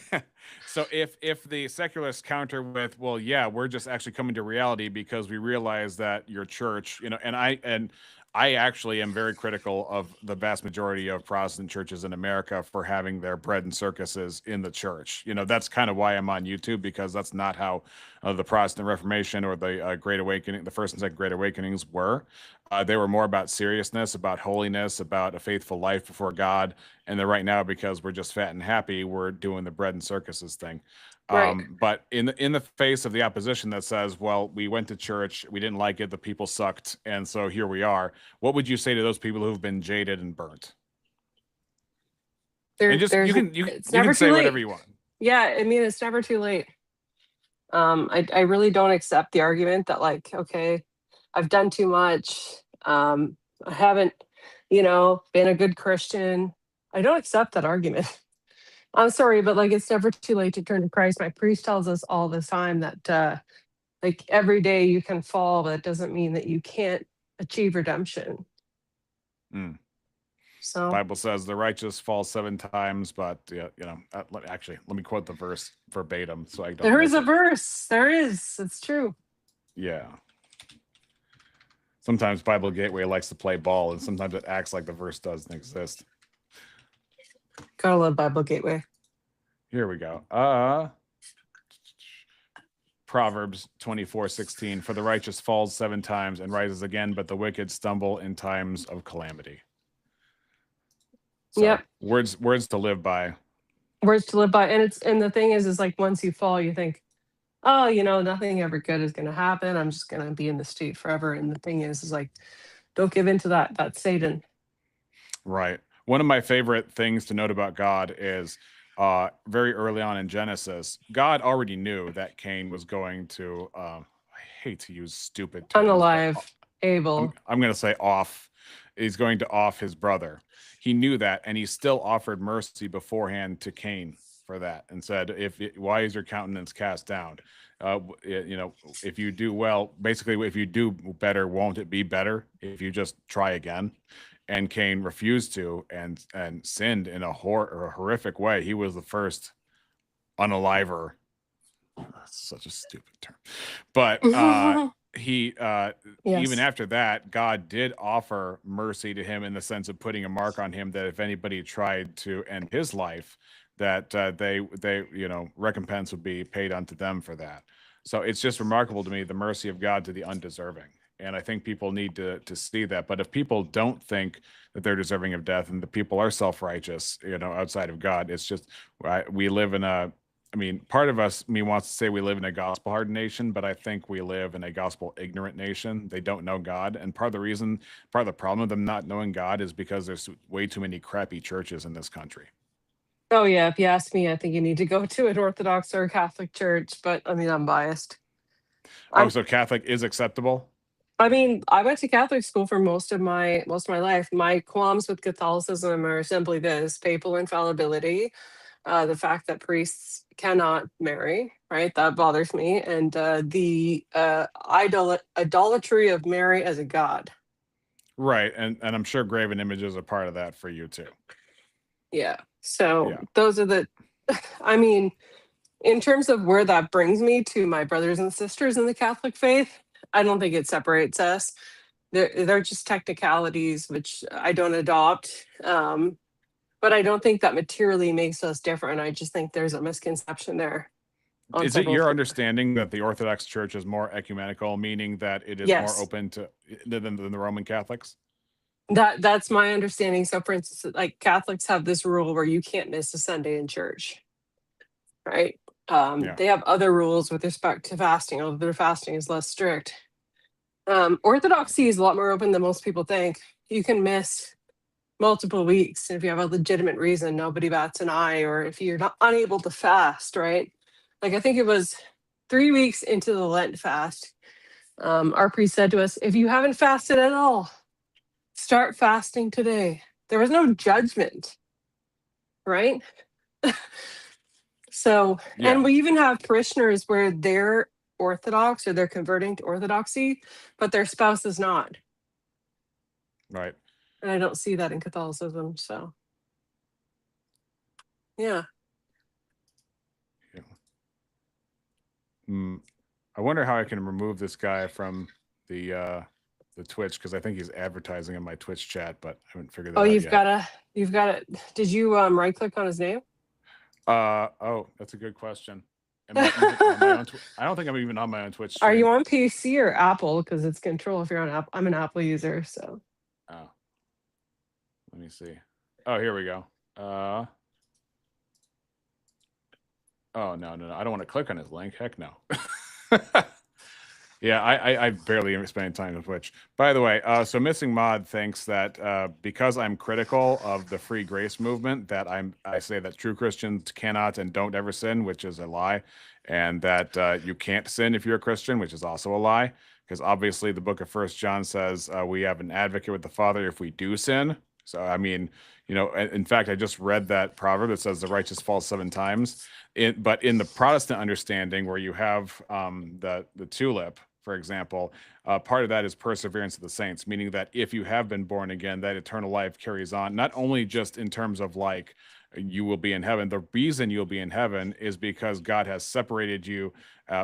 So if the secularists counter with, well, yeah, we're just actually coming to reality because we realize that your church, and I actually am very critical of the vast majority of Protestant churches in America for having their bread and circuses in the church. That's kind of why I'm on YouTube, because that's not how the Protestant Reformation or the Great Awakening, the First and Second Great Awakenings were. They were more about seriousness, about holiness, about a faithful life before God. And then right now, because we're just fat and happy, we're doing the bread and circuses thing. Right. But in the face of the opposition that says, well, we went to church, we didn't like it, the people sucked, and so here we are. What would you say to those people who've been jaded and burnt? You can say whatever you want. Yeah, I mean, it's never too late. I really don't accept the argument that, like, okay, I've done too much. I haven't, been a good Christian. I don't accept that argument. I'm sorry, but like, it's never too late to turn to Christ. My priest tells us all the time that like every day you can fall, but it doesn't mean that you can't achieve redemption. So Bible says the righteous fall 7 times, but actually, let me quote the verse verbatim so I don't. There is a verse. There is. It's true. Yeah. Sometimes Bible Gateway likes to play ball, and sometimes it acts like the verse doesn't exist. Gotta love Bible Gateway. Here we go. Proverbs 24:16. For the righteous falls 7 times and rises again, but the wicked stumble in times of calamity. So, yep. Words to live by. Words to live by. And the thing is like once you fall, you think, oh, nothing ever good is going to happen. I'm just going to be in this state forever. And the thing is like, don't give in to that. That's Satan. Right. One of my favorite things to note about God is very early on in Genesis, God already knew that Cain was going to, I hate to use stupid terms. Unalive Abel. I'm going to say off. He's going to off his brother. He knew that, and he still offered mercy beforehand to Cain for that and said, why is your countenance cast down? If you do well, basically, if you do better, won't it be better if you just try again? And Cain refused to and sinned in a horrific way. He was the first unaliver. That's such a stupid term. But yes. Even after that, God did offer mercy to him in the sense of putting a mark on him that if anybody tried to end his life, that they recompense would be paid unto them for that. So it's just remarkable to me, the mercy of God to the undeserving. And I think people need to see that. But if people don't think that they're deserving of death and the people are self-righteous, outside of God, it's just we live in part of me wants to say we live in a gospel-hardened nation, but I think we live in a gospel-ignorant nation. They don't know God. And part of the problem of them not knowing God is because there's way too many crappy churches in this country. Oh, yeah. If you ask me, I think you need to go to an Orthodox or a Catholic church. But, I'm biased. So Catholic is acceptable? I went to Catholic school for most of my life. My qualms with Catholicism are simply this: papal infallibility, the fact that priests cannot marry, right? That bothers me. And the idolatry of Mary as a god. Right. And I'm sure graven images are part of that for you too. Yeah. So those are in terms of where that brings me to my brothers and sisters in the Catholic faith, I don't think it separates us. They're just technicalities, which I don't adopt. But I don't think that materially makes us different. I just think there's a misconception there. Is it your understanding that the Orthodox Church is more ecumenical, meaning that it is more open to than the Roman Catholics? That's my understanding. So, for instance, like Catholics have this rule where you can't miss a Sunday in church, right? They have other rules with respect to fasting, although their fasting is less strict. Orthodoxy is a lot more open than most people think. You can miss multiple weeks if you have a legitimate reason, nobody bats an eye, or if you're not unable to fast, right? Like I think it was 3 weeks into the Lent fast, our priest said to us, if you haven't fasted at all, start fasting today. There was no judgment, right? So, and we even have parishioners where they're Orthodox or they're converting to Orthodoxy, but their spouse is not. Right. And I don't see that in Catholicism. So, yeah. I wonder how I can remove this guy from the Twitch, because I think he's advertising in my Twitch chat, but I haven't figured that out yet. You've got to. Did you right click on his name? Oh, that's a good question. I don't think I'm even on my own Twitch stream. Are you on PC or Apple? Because it's control if you're on Apple. I'm an Apple user, so. Oh. Let me see. Oh, here we go. Oh, no. I don't want to click on his link. Heck no. Yeah, I barely even spend time on Twitch. By the way, so Missing Mod thinks that because I'm critical of the free grace movement, that I say that true Christians cannot and don't ever sin, which is a lie, and that you can't sin if you're a Christian, which is also a lie, because obviously the book of 1 John says we have an advocate with the Father if we do sin. So, I mean, in fact, I just read that proverb that says the righteous falls 7 times. But in the Protestant understanding, where you have the tulip, for example, part of that is perseverance of the saints, meaning that if you have been born again, that eternal life carries on, not only just in terms of like you will be in heaven. The reason you'll be in heaven is because God has separated you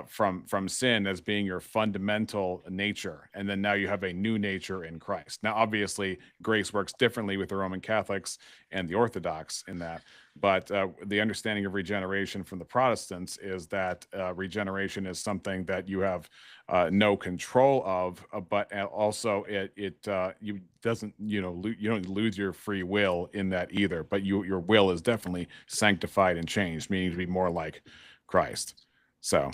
from sin as being your fundamental nature, and then now you have a new nature in Christ. Now, obviously, grace works differently with the Roman Catholics and the Orthodox in that, but the understanding of regeneration from the Protestants is that regeneration is something that you have no control of, but also you doesn't, you don't lose your free will in that either, but your will is definitely sanctified and changed, meaning to be more like Christ. So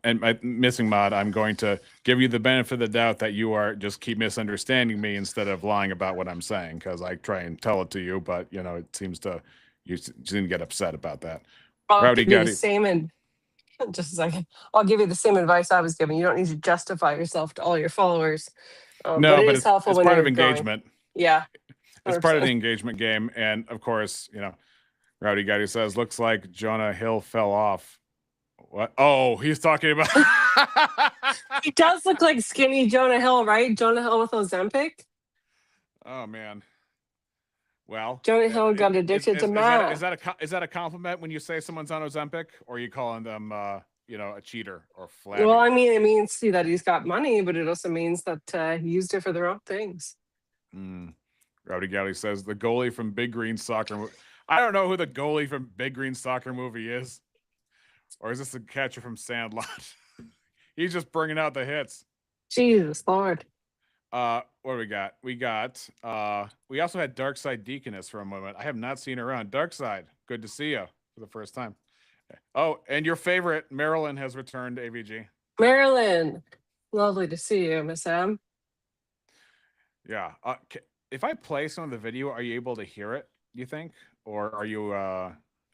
and my missing mod, I'm going to give you the benefit of the doubt that you are just keep misunderstanding me instead of lying about what I'm saying, because I try and tell it to you, but it seems you seem to get upset about that. I'll give you the same, and just a second, I'll give you the same advice I was giving. You don't need to justify yourself to all your followers. No, but it's helpful when part you're of engagement. Growing. Yeah. 100%. It's part of the engagement game. And of course, Rowdy Gaddy says, looks like Jonah Hill fell off. What? Oh, he's talking about. He does look like skinny Jonah Hill, right? Jonah Hill with Ozempic. Oh, man. Well, Jonah Hill got addicted to meth. Is that a compliment when you say someone's on Ozempic, or are you calling them, a cheater or flabby? Well, I mean, it means that he's got money, but it also means that he used it for the wrong things. Rowdy Gaddy says the goalie from Big Green Soccer. I don't know who the goalie from Big Green Soccer movie is, or is this the catcher from Sandlot? He's just bringing out the hits. Jesus Lord. What do we got? We also had Darkside Deaconess for a moment. I have not seen her around. Darkside, good to see you for the first time. Oh, and your favorite, Marilyn, has returned to AVG. Marilyn, lovely to see you, Miss M. Yeah. If I play some of the video, are you able to hear it, you think? Or are you,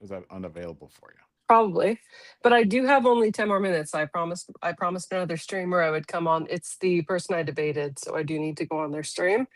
is that unavailable for you? Probably, but I do have only 10 more minutes. I promised another streamer I would come on. It's the person I debated, so I do need to go on their stream.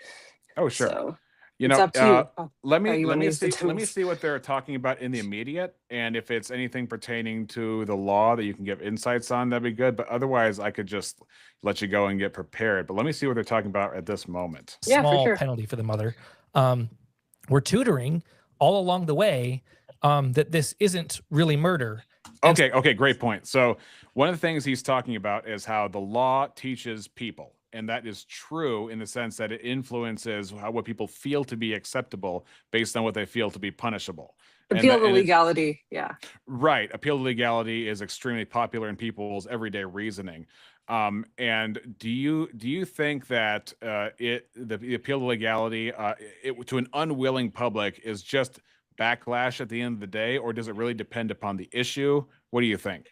Oh, sure. So it's up to you. Let me see what they're talking about in the immediate, and if it's anything pertaining to the law that you can give insights on, that'd be good. But otherwise, I could just let you go and get prepared. But let me see what they're talking about at this moment. Yeah, small for sure. Penalty for the mother. We're tutoring all along the way that this isn't really murder. Okay, great point. So one of the things he's talking about is how the law teaches people. And that is true in the sense that it influences what people feel to be acceptable based on what they feel to be punishable. Appeal to legality, yeah. Right. Appeal to legality is extremely popular in people's everyday reasoning. And do you think that the appeal to legality to an unwilling public is just backlash at the end of the day, or does it really depend upon the issue? What do you think?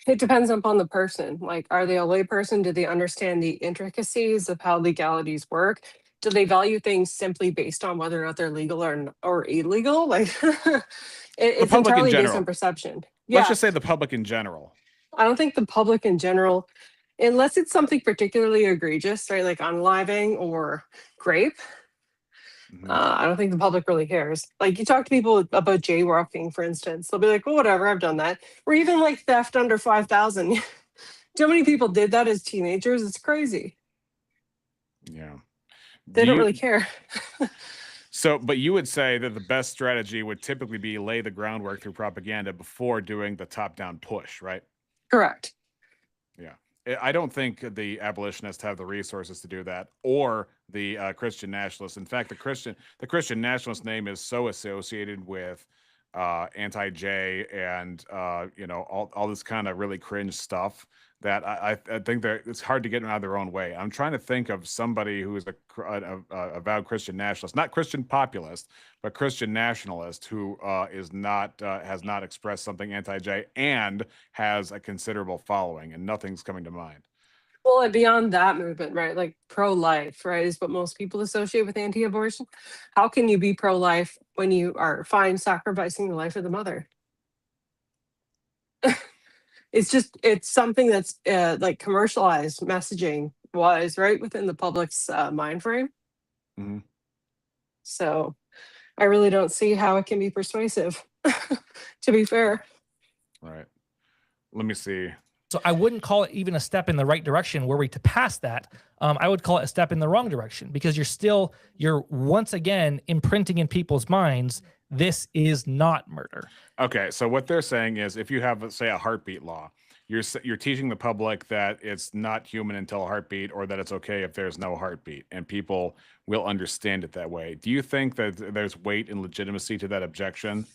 It depends upon the person. Like, are they a lay person? Do they understand the intricacies of how legalities work? Do they value things simply based on whether or not they're legal or illegal? Like, it's entirely based on perception. Let's just say the public in general. I don't think the public in general, unless it's something particularly egregious, right? Like unaliving or rape. I don't think the public really cares. Like, you talk to people about jaywalking, for instance, they'll be like, "Oh, whatever, I've done that." Or even like theft under 5,000. Too many people did that as teenagers. It's crazy. Yeah, they don't really care. So, but you would say that the best strategy would typically be lay the groundwork through propaganda before doing the top-down push, right? Correct. Yeah. I don't think the abolitionists have the resources to do that, or the Christian nationalists. In fact, the Christian nationalist name is so associated with anti-J and all this kind of really cringe stuff that I think it's hard to get them out of their own way. I'm trying to think of somebody who is a avowed Christian nationalist, not Christian populist, but Christian nationalist, who has not expressed something anti-J and has a considerable following, and nothing's coming to mind. Well, and beyond that movement, right? Like pro-life, right, is what most people associate with anti-abortion. How can you be pro-life when you are fine sacrificing the life of the mother? It's something that's like commercialized messaging wise, right, within the public's mind frame. Mm-hmm. So I really don't see how it can be persuasive, to be fair. Right. Let me see. So I wouldn't call it even a step in the right direction were we to pass that. I would call it a step in the wrong direction, because you're once again imprinting in people's minds, this is not murder. Okay, so what they're saying is, if you have, say, a heartbeat law, you're teaching the public that it's not human until a heartbeat, or that it's okay if there's no heartbeat, and people will understand it that way. Do you think that there's weight and legitimacy to that objection?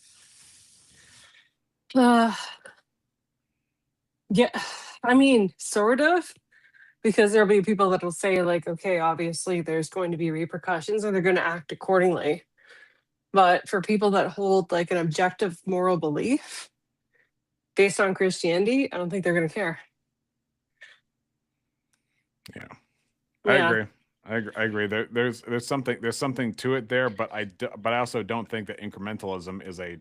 Yeah, I mean, sort of, because there'll be people that will say, like, okay, obviously there's going to be repercussions and they're going to act accordingly. But for people that hold like an objective moral belief based on Christianity, I don't think they're going to care. Yeah, I agree. There's something to it there, but I also don't think that incrementalism is a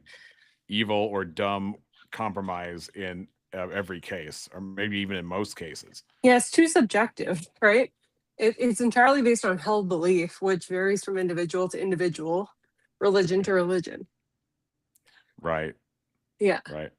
evil or dumb compromise in every case, or maybe even in most cases. Yeah, it's too subjective, right? It's entirely based on held belief, which varies from individual to individual, religion to religion. Right. Yeah. Right.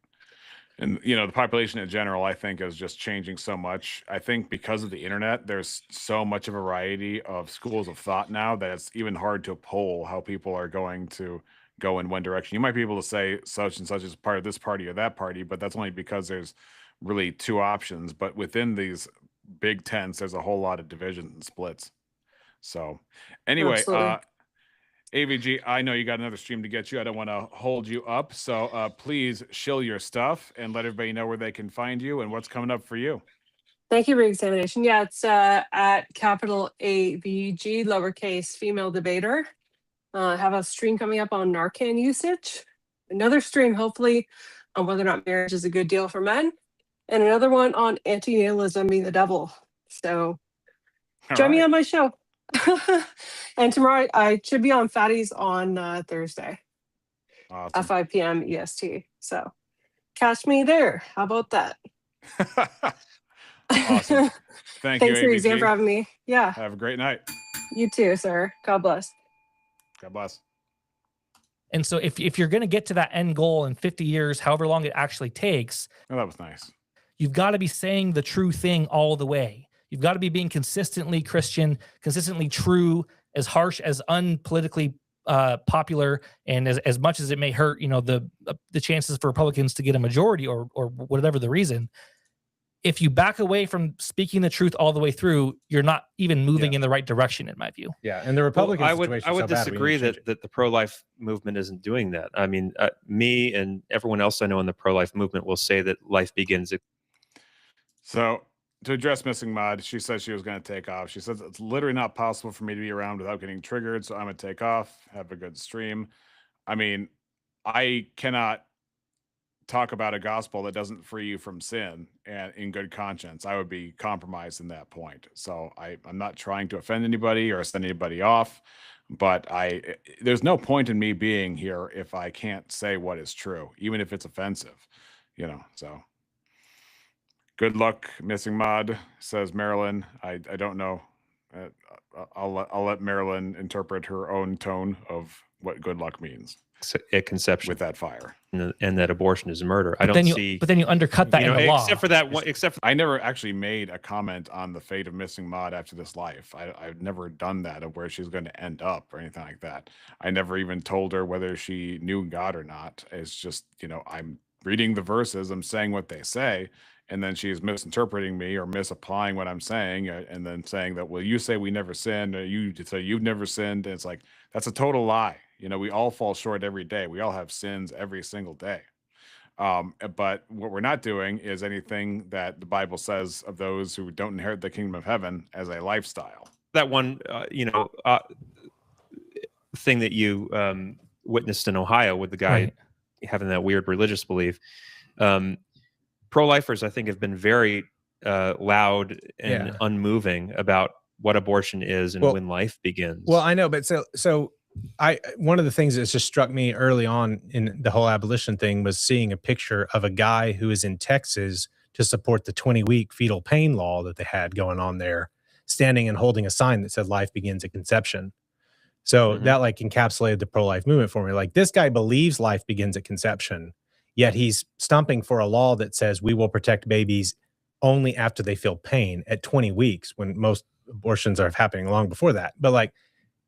And, you know, the population in general, I think, is just changing so much. I think because of the internet, there's so much of a variety of schools of thought now that it's even hard to poll how people are going to go in one direction. You might be able to say such and such is part of this party or that party, but that's only because there's really two options. But within these big tents, there's a whole lot of divisions and splits. So anyway, AVG, I know you got another stream to get you. I don't want to hold you up. So please shill your stuff and let everybody know where they can find you and what's coming up for you. Thank you for examination. Yeah, it's at capital AVG, lowercase female debater. I have a stream coming up on Narcan usage. Another stream, hopefully, on whether or not marriage is a good deal for men. And another one on antinatalism being the devil. So join me on my show. And tomorrow I should be on Fatties on Thursday. Awesome. At 5 p.m. EST. So catch me there. How about that? Awesome. Thanks for your exam for having me. Yeah. Have a great night. You too, sir. God bless. God bless. And so if you're going to get to that end goal in 50 years, however long it actually takes. Oh, that was nice. You've got to be saying the true thing all the way. You've got to be being consistently Christian, consistently true, as harsh, as unpolitically popular, and as much as it may hurt, you know, the chances for Republicans to get a majority or whatever the reason. If you back away from speaking the truth all the way through, you're not even moving in the right direction, in my view. Yeah, and the Republican situation, I would disagree that the pro-life movement isn't doing that. I mean, me and everyone else I know in the pro-life movement will say that life begins. So to address Missing Mod, she says she was going to take off. She says it's literally not possible for me to be around without getting triggered, so I'm going to take off. Have a good stream. I mean, I cannot talk about a gospel that doesn't free you from sin and in good conscience. I would be compromised in that point. So I'm not trying to offend anybody or send anybody off, but there's no point in me being here if I can't say what is true, even if it's offensive, you know. So good luck, Missing Mod, says Marilyn. I don't know. I'll let Marilyn interpret her own tone of what good luck means. A conception with that fire, and that abortion is murder. But then you undercut that in the law. Except for that one. I never actually made a comment on the fate of Missing Mod after this life. I've never done that, of where she's going to end up or anything like that. I never even told her whether she knew God or not. It's just, you know, I'm reading the verses, I'm saying what they say, and then she's misinterpreting me or misapplying what I'm saying, and then saying that, well, you say we never sinned, or you say you've never sinned. And it's like, that's a total lie. You know, we all fall short every day. We all have sins every single day. But what we're not doing is anything that the Bible says of those who don't inherit the kingdom of heaven as a lifestyle. That one, thing that you witnessed in Ohio with the guy having that weird religious belief. Pro-lifers, I think, have been very loud and unmoving about what abortion is and when life begins. Well, I know, but so one of the things that's just struck me early on in the whole abolition thing was seeing a picture of a guy who is in Texas to support the 20-week fetal pain law that they had going on there, standing and holding a sign that said life begins at conception. So that like encapsulated the pro-life movement for me. Like, this guy believes life begins at conception, yet he's stumping for a law that says we will protect babies only after they feel pain at 20 weeks, when most abortions are happening long before that. But like,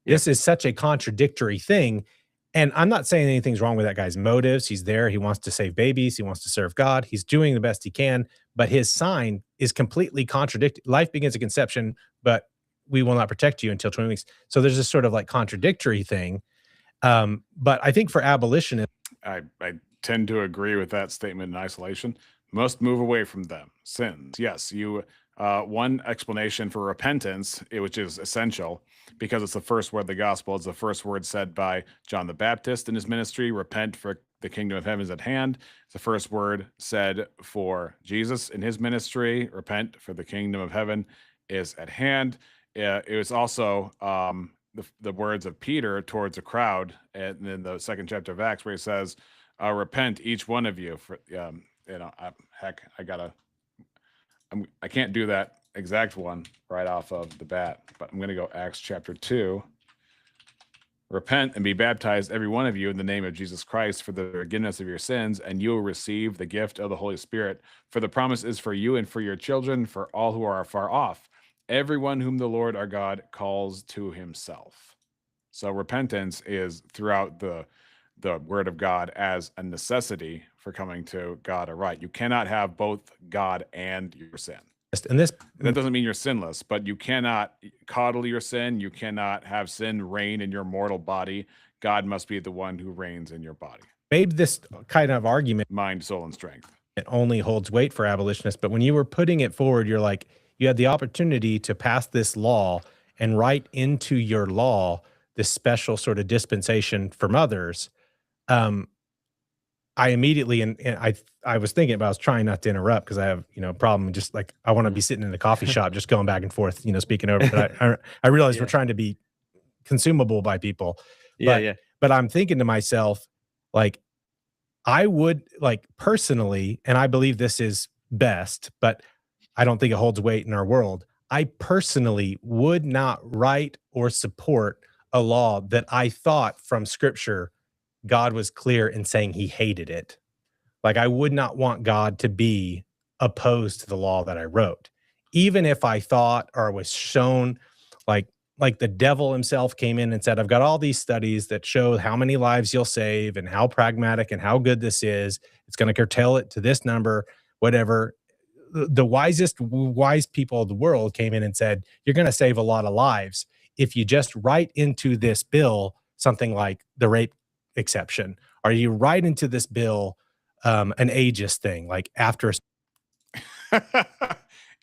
this is such a contradictory thing. And I'm not saying anything's wrong with that guy's motives. He's there. He wants to save babies. He wants to serve God. He's doing the best he can. But his sign is completely contradictory. Life begins at conception, but we will not protect you until 20 weeks. So there's this sort of like contradictory thing. But I think for abolitionists, I tend to agree with that statement in isolation. Must move away from them. Sins. Yes, you. One explanation for repentance, which is essential, because it's the first word of the gospel. It's the first word said by John the Baptist in his ministry. Repent, for the kingdom of heaven is at hand. It's the first word said for Jesus in his ministry. Repent, for the kingdom of heaven is at hand. It was also the words of Peter towards a crowd in the second chapter of Acts, where he says, repent, each one of you. For I can't do that exact one right off of the bat, but I'm going to go Acts chapter 2. Repent and be baptized, every one of you, in the name of Jesus Christ for the forgiveness of your sins, and you will receive the gift of the Holy Spirit. For the promise is for you and for your children, for all who are far off, everyone whom the Lord our God calls to himself. So repentance is throughout the word of God as a necessity for coming to God aright. You cannot have both God and your sin. and this That doesn't mean you're sinless, but you cannot coddle your sin. You cannot have sin reign in your mortal body. God must be the one who reigns in your body. made this kind of argument, Mind, soul, and strength. it only holds weight for abolitionists. But when you were putting it forward, you're like, you had the opportunity to pass this law and write into your law this special sort of dispensation for mothers. I immediately, and I was thinking about, I was trying not to interrupt because I have, a problem. Just like, I want to be sitting in the coffee shop, just going back and forth, speaking over. But I realize we're trying to be consumable by people. But I'm thinking to myself, like, I would, like, personally, and I believe this is best, but I don't think it holds weight in our world. I personally would not write or support a law that I thought from scripture God was clear in saying he hated it. Like, I would not want God to be opposed to the law that I wrote. Even if I thought or was shown, like the devil himself came in and said, I've got all these studies that show how many lives you'll save and how pragmatic and how good this is. It's going to curtail it to this number, whatever. The wise people of the world came in and said, you're going to save a lot of lives if you just write into this bill something like the rape exception, or you write into this bill an ageist thing, like after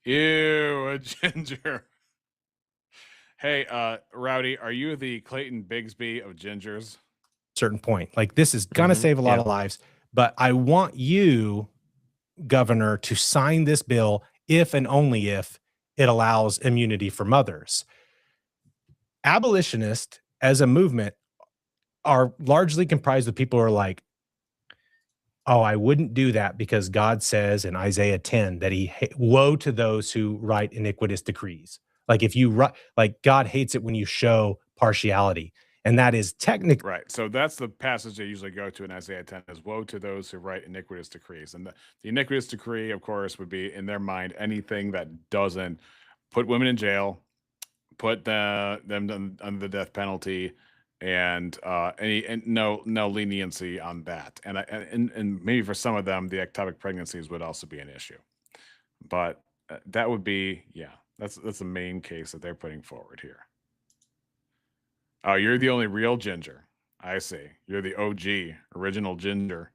Ew, a ginger. Hey, Rowdy, are you the Clayton Bigsby of gingers? certain point. Like, this is going to save a lot of lives, but I want you, Governor, to sign this bill if and only if it allows immunity for mothers. Abolitionists as a movement are largely comprised of people who are like, oh, I wouldn't do that because God says in Isaiah 10 that woe to those who write iniquitous decrees. Like, if you write, like, God hates it when you show partiality. And that is technically right. So that's the passage they usually go to in Isaiah 10 is woe to those who write iniquitous decrees. And the iniquitous decree, of course, would be in their mind anything that doesn't put women in jail, put them under the death penalty, and no leniency on that. And maybe for some of them, the ectopic pregnancies would also be an issue. But that would be, that's the main case that they're putting forward here. Oh, you're the only real ginger. I see. You're the OG, original ginger.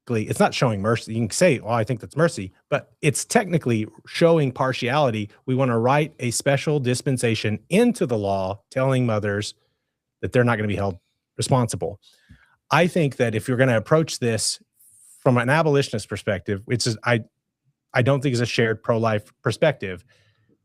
It's not showing mercy. You can say, well, I think that's mercy, but it's technically showing partiality. We want to write a special dispensation into the law telling mothers that they're not going to be held responsible. I think that if you're going to approach this from an abolitionist perspective, which is, I don't think is a shared pro-life perspective,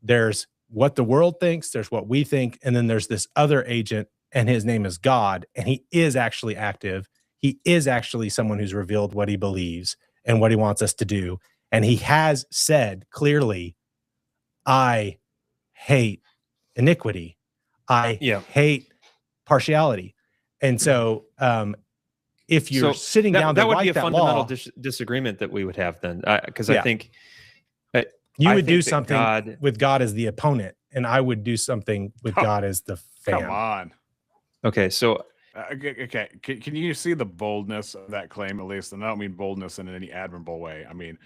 there's what the world thinks, there's what we think, and then there's this other agent, and his name is God, and he is actually active. He is actually someone who's revealed what he believes and what he wants us to do. And he has said clearly, I hate iniquity. I hate partiality. And so if you're sitting down, that would be a fundamental disagreement that we would have then. Because I think You would do something with God as the opponent, and I would do something with God as the fan. Come on. Okay, so okay, can you see the boldness of that claim at least? And I don't mean boldness in any admirable way. I mean,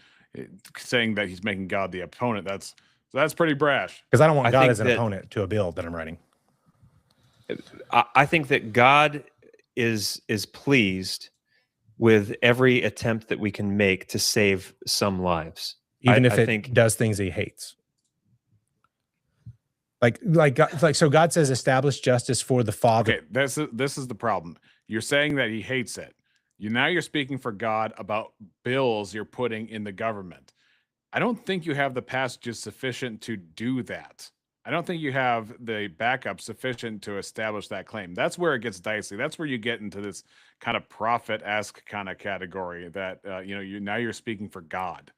saying that he's making God the opponent. That's pretty brash. Because I don't want God as an opponent to a bill that I'm writing. I think that God is pleased with every attempt that we can make to save some lives, even if it does things he hates. So God says, establish justice for the father. Okay, this is the problem. You're saying that he hates it. Now you're speaking for God about bills you're putting in the government. I don't think you have the passages sufficient to do that. I don't think you have the backup sufficient to establish that claim. That's where it gets dicey. That's where you get into this kind of prophet-esque kind of category that now you're speaking for God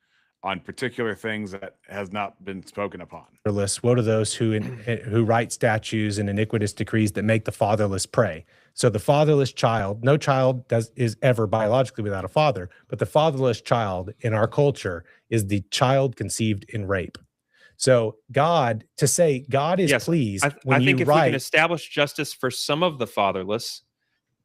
on particular things that has not been spoken upon. Woe to those who write statutes and iniquitous decrees that make the fatherless prey. So the fatherless child, no child is ever biologically without a father, but the fatherless child in our culture is the child conceived in rape. So God is pleased. I think if we can establish justice for some of the fatherless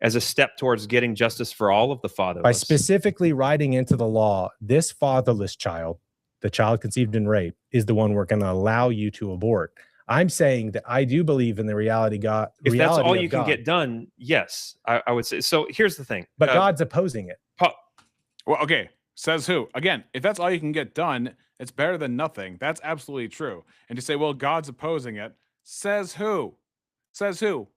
as a step towards getting justice for all of the fatherless. By specifically writing into the law, this fatherless child, the child conceived in rape, is the one we're going to allow you to abort. I'm saying that I do believe in the reality God. If that's all you can get done, yes, I would say. So here's the thing. But God's opposing it. Well, okay. Says who? Again, if that's all you can get done, it's better than nothing. That's absolutely true. And to say, well, God's opposing it, says who? Says who?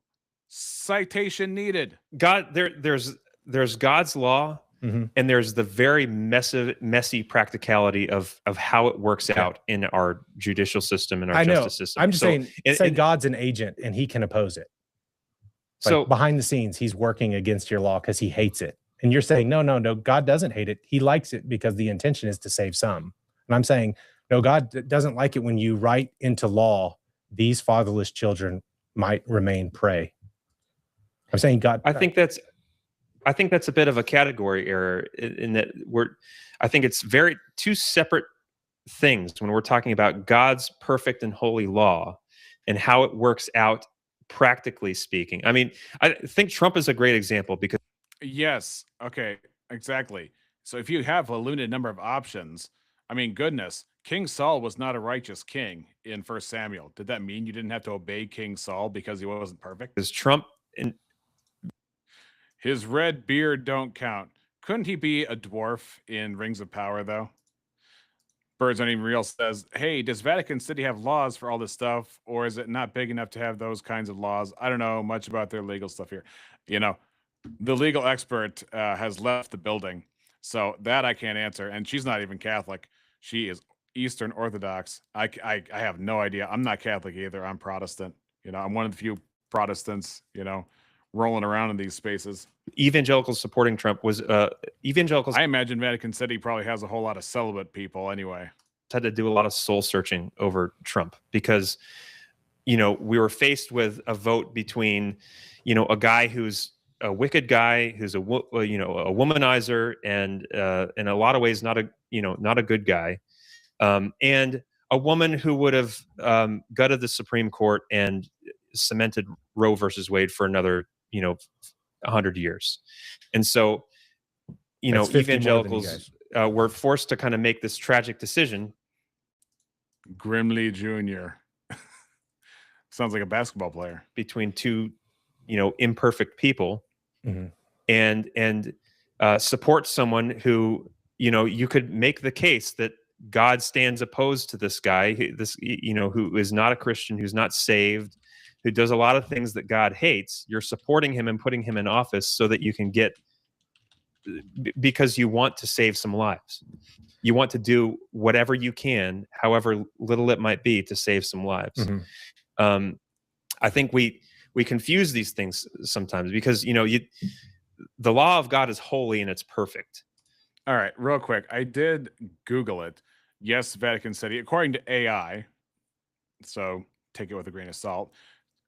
Citation needed. God, there's God's law, and there's the very messy practicality of how it works out in our judicial system and our justice system. I'm just saying, say God's an agent and he can oppose it. So behind the scenes, he's working against your law because he hates it. And you're saying, no, God doesn't hate it. He likes it because the intention is to save some. And I'm saying, no, God doesn't like it when you write into law, these fatherless children might remain prey. I'm saying God. I think that's a bit of a category error in that I think it's two separate things when we're talking about God's perfect and holy law and how it works out practically speaking. I mean, I think Trump is a great example because. Yes. Okay. Exactly. So if you have a limited number of options, I mean, goodness, King Saul was not a righteous king in 1 Samuel. Did that mean you didn't have to obey King Saul because he wasn't perfect? Is Trump and his red beard don't count. Couldn't he be a dwarf in Rings of Power, though? Birds Aren't Even Real says, hey, does Vatican City have laws for all this stuff, or is it not big enough to have those kinds of laws? I don't know much about their legal stuff here. The legal expert has left the building, so that I can't answer. And she's not even Catholic. She is Eastern Orthodox. I have no idea. I'm not Catholic either. I'm Protestant. I'm one of the few Protestants, rolling around in these spaces. Evangelicals supporting Trump was evangelicals. I imagine Vatican City probably has a whole lot of celibate people anyway. Had to do a lot of soul searching over Trump because, we were faced with a vote between, a guy who's a wicked guy, who's a womanizer, and in a lot of ways not a good guy, and a woman who would have gutted the Supreme Court and cemented Roe versus Wade for another 100 years. And so evangelicals were forced to kind of make this tragic decision. Grimley Jr. Sounds like a basketball player. Between two imperfect people, and support someone who you could make the case that God stands opposed to this guy, who is not a Christian, who's not saved, who does a lot of things that God hates. You're supporting him and putting him in office so that you can because you want to save some lives. You want to do whatever you can, however little it might be, to save some lives. I think we confuse these things sometimes because the law of God is holy and it's perfect. All right, real quick, I did Google it. Yes, Vatican City, according to AI, so take it with a grain of salt,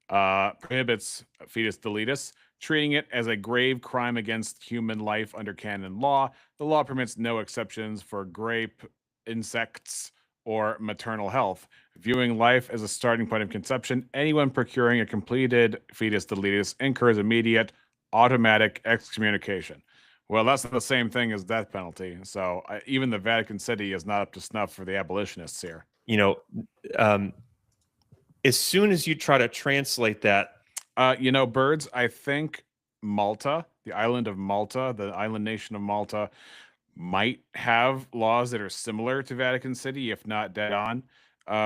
prohibits fetus deletus, treating it as a grave crime against human life under canon law. The law permits no exceptions for grape, insects, or maternal health. Viewing life as a starting point of conception, anyone procuring a completed fetus deletus incurs immediate automatic excommunication. Well, that's the same thing as death penalty. So even the Vatican City is not up to snuff for the abolitionists here. You know, as soon as you try to translate that, you know, Birds, I think Malta, the island of Malta, the island nation of Malta, might have laws that are similar to Vatican City, if not dead on,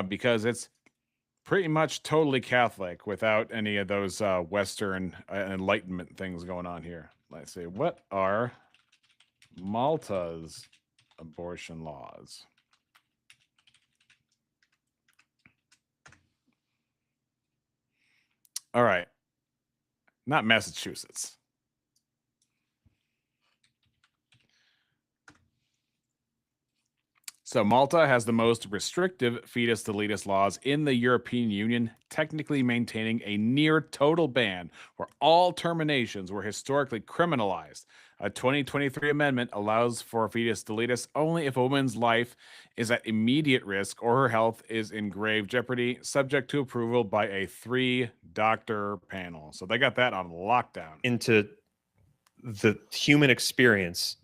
because it's pretty much totally Catholic without any of those Western Enlightenment things going on here. Let's see, what are Malta's abortion laws? All right, not Massachusetts. So Malta has the most restrictive fetus deletus laws in the European Union, technically maintaining a near total ban where all terminations were historically criminalized. A 2023 amendment allows for fetus deletus only if a woman's life is at immediate risk or her health is in grave jeopardy, subject to approval by a 3-doctor panel. So they got that on lockdown. Into the human experience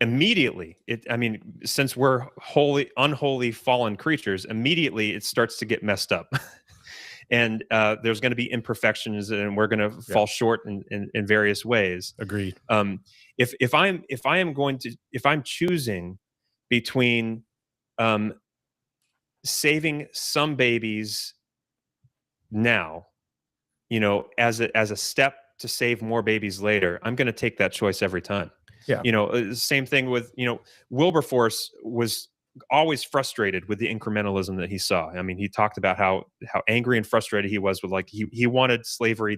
immediately, since we're unholy fallen creatures, immediately it starts to get messed up. And there's going to be imperfections, and we're going to fall short in various ways. Agreed. If I'm choosing between saving some babies now, you know, as a step to save more babies later, I'm going to take that choice every time. Yeah. You know, same thing with, you know, Wilberforce was always frustrated with the incrementalism that he saw. I mean, he talked about how angry and frustrated he was with, like, he wanted slavery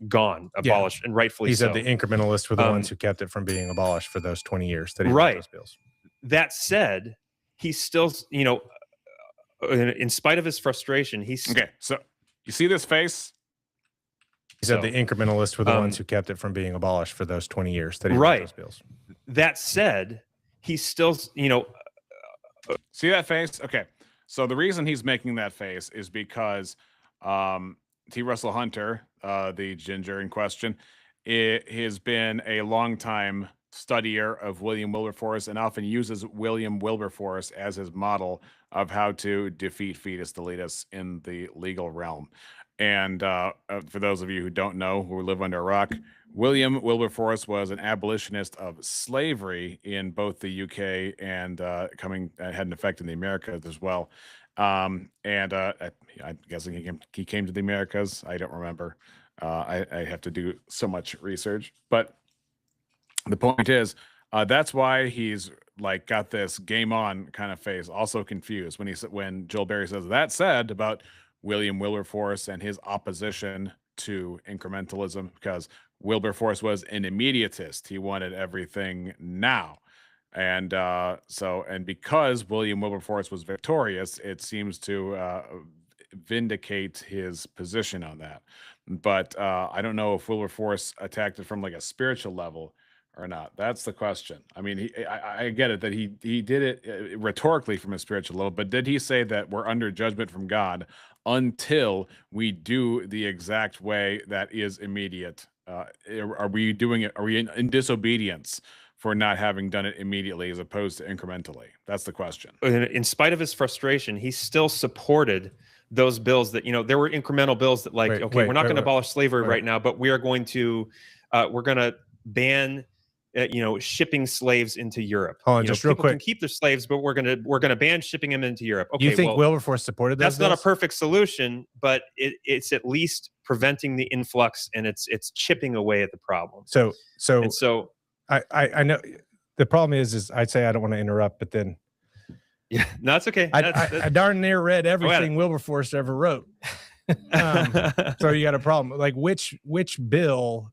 gone, abolished, and rightfully so. He said the incrementalists were the ones who kept it from being abolished for those 20 years that he wrote those bills. That said, he still, you know, in spite of his frustration, he's okay. So you see this face? He said the incrementalists were the ones who kept it from being abolished for those 20 years that he wrote those bills. That said, he's still, you know, see that face? Okay. So the reason he's making that face is because T. Russell Hunter, the ginger in question, has been a longtime studier of William Wilberforce and often uses William Wilberforce as his model of how to defeat fetus deletus in the legal realm. And for those of you who don't know, who live under a rock, William Wilberforce was an abolitionist of slavery in both the UK and had an effect in the Americas as well. I'm guessing he came to the Americas. I don't remember. I have to do so much research. But the point is, that's why he's like got this game on kind of face, also confused when Joel Berry says that said about William Wilberforce and his opposition to incrementalism, because Wilberforce was an immediatist. He wanted everything now. And because William Wilberforce was victorious, it seems to vindicate his position on that. But I don't know if Wilberforce attacked it from like a spiritual level or not. That's the question. I mean, I get it that he did it rhetorically from a spiritual level, but did he say that we're under judgment from God until we do the exact way that is immediate? Are we doing it? Are we in disobedience for not having done it immediately as opposed to incrementally? That's the question. In spite of his frustration, he still supported those bills that, you know, there were incremental bills that we're not going to abolish slavery right now, but we are going to, we're going to ban, shipping slaves into Europe. Hold on, just real quick. Can keep their slaves, but we're gonna ban shipping them into Europe. Okay, you think Wilberforce supported those that's bills? Not a perfect solution, but it's at least preventing the influx, and it's chipping away at the problem. So I know the problem is I'd say I don't want to interrupt, but then yeah, no, that's okay. I darn near read everything Wilberforce ever wrote. So you got a problem. Like which bill?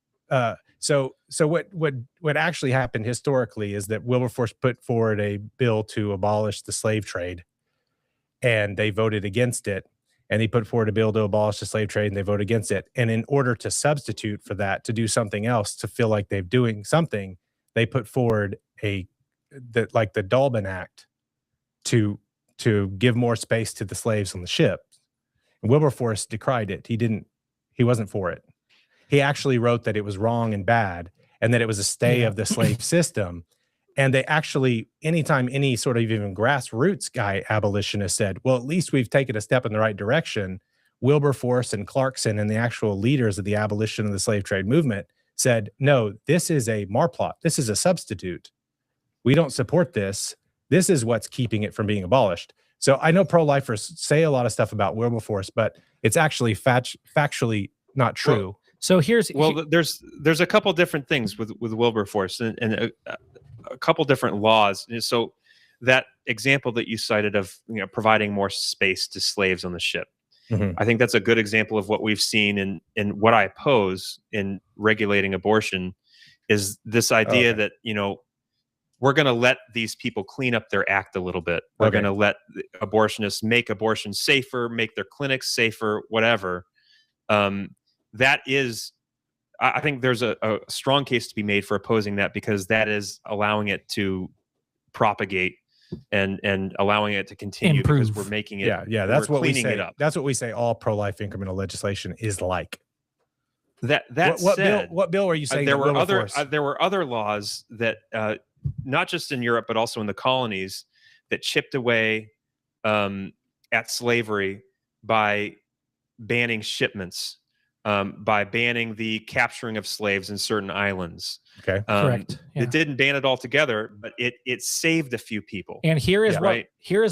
So what actually happened historically is that Wilberforce put forward a bill to abolish the slave trade, and they voted against it. And he put forward a bill to abolish the slave trade, and they voted against it. And in order to substitute for that, to do something else, to feel like they're doing something, they put forward the Dolben Act to to give more space to the slaves on the ship. And Wilberforce decried it. He wasn't for it. He actually wrote that it was wrong and bad, and that it was a stay of the slave system. And they actually, anytime any sort of even grassroots guy abolitionist said, well, at least we've taken a step in the right direction, Wilberforce and Clarkson and the actual leaders of the abolition of the slave trade movement said, no, this is a marplot. This is a substitute. We don't support this. This is what's keeping it from being abolished. So I know pro-lifers say a lot of stuff about Wilberforce, but it's actually factually not true. Well, so there's a couple different things with Wilberforce and a couple different laws. So that example that you cited of providing more space to slaves on the ship, I think that's a good example of what we've seen in what I oppose in regulating abortion is this idea that we're going to let these people clean up their act a little bit. We're going to let abortionists make abortion safer, make their clinics safer, whatever. That is, I think there's a strong case to be made for opposing that, because that is allowing it to propagate and allowing it to continue because we're making it. Yeah. That's what we say. It up. That's what we say. All pro-life incremental legislation is like. What bill were you saying? There were other laws that not just in Europe but also in the colonies that chipped away at slavery by banning shipments, by banning the capturing of slaves in certain islands. Okay, correct. Yeah. It didn't ban it altogether, but it saved a few people. And here is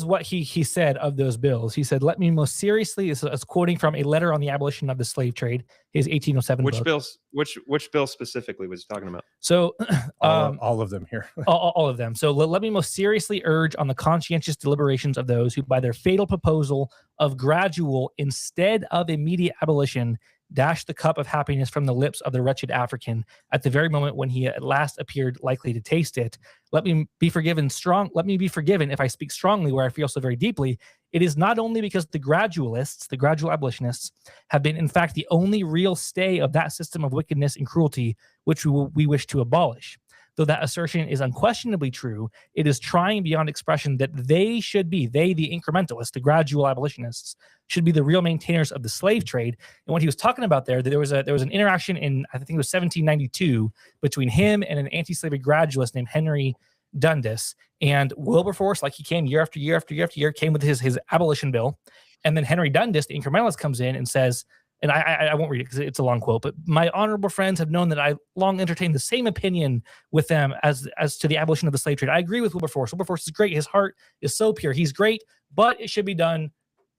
what he said of those bills. He said, "Let me most seriously," this is quoting from a letter on the abolition of the slave trade, his 1807 Which book. bills? Which bill specifically was he talking about? So all of them here. all of them. So let me most seriously urge on the conscientious deliberations of those who, by their fatal proposal of gradual instead of immediate abolition, dash the cup of happiness from the lips of the wretched African at the very moment when he at last appeared likely to taste it. Let me be forgiven if I speak strongly where I feel so very deeply. It is not only because the gradualists, the gradual abolitionists, have been in fact the only real stay of that system of wickedness and cruelty which we wish to abolish. Though that assertion is unquestionably true, it is trying beyond expression that they, the incrementalists, the gradual abolitionists, should be the real maintainers of the slave trade. And what he was talking about there was an interaction in, I think it was 1792, between him and an anti-slavery gradualist named Henry Dundas. And Wilberforce, like he came year after year after year after year, came with his abolition bill. And then Henry Dundas, the incrementalist, comes in and says, and I won't read it because it's a long quote, but my honorable friends have known that I long entertained the same opinion with them as to the abolition of the slave trade. I agree with Wilberforce. Wilberforce is great. His heart is so pure. He's great, but it should be done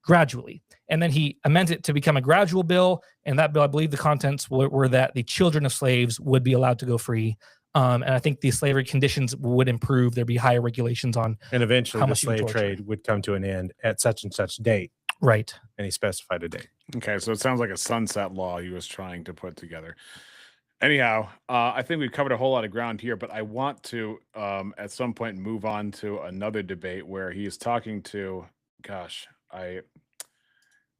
gradually. And then he amends it to become a gradual bill. And that bill, I believe the contents were that the children of slaves would be allowed to go free. And I think the slavery conditions would improve. There'd be higher regulations on. And eventually the slave trade would come to an end at such and such date. Right. And he specified a date. Okay, so it sounds like a sunset law he was trying to put together. Anyhow, I think we've covered a whole lot of ground here, but I want to, at some point, move on to another debate where he's talking to,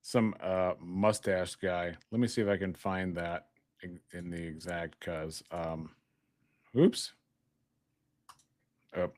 some mustache guy. Let me see if I can find that in the exact, because, oops. Oh,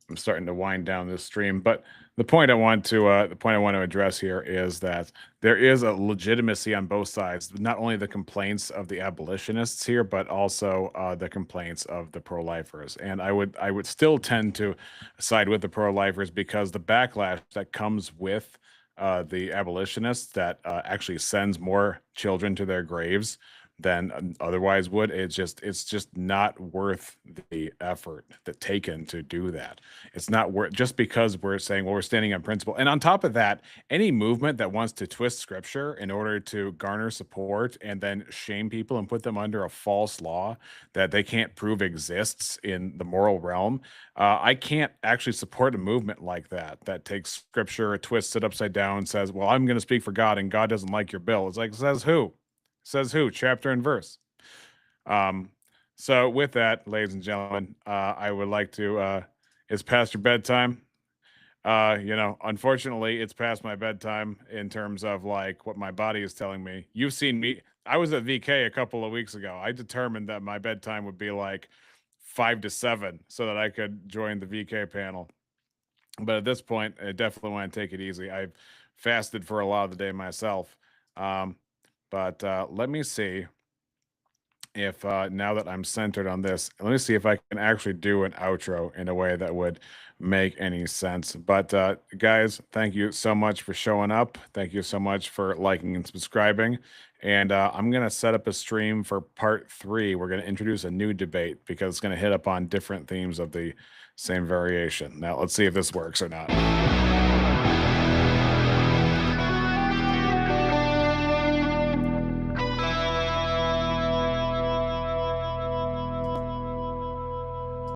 I'm starting to wind down this stream, but the point I want to address here is that there is a legitimacy on both sides. Not only the complaints of the abolitionists here, but also the complaints of the pro-lifers. And I would still tend to side with the pro-lifers because the backlash that comes with the abolitionists that actually sends more children to their graves than otherwise would. It's just not worth the effort that taken to do that. It's not worth, just because we're saying, well, we're standing on principle. And on top of that, any movement that wants to twist scripture in order to garner support and then shame people and put them under a false law that they can't prove exists in the moral realm, I can't actually support a movement like that takes scripture, twists it upside down and says, well, I'm going to speak for God and God doesn't like your bill. It's like, says who? Says who? Chapter and verse. So with that, ladies and gentlemen, I would like to, it's past your bedtime. Unfortunately, it's past my bedtime in terms of like what my body is telling me. You've seen me. I was at VK a couple of weeks ago. I determined that my bedtime would be like 5 to 7 so that I could join the VK panel. But at this point, I definitely want to take it easy. I've fasted for a lot of the day myself. But let me see if now that I'm centered on this, let me see if I can actually do an outro in a way that would make any sense. But guys, thank you so much for showing up. Thank you so much for liking and subscribing. And I'm going to set up a stream for part 3. We're going to introduce a new debate because it's going to hit up on different themes of the same variation. Now, let's see if this works or not.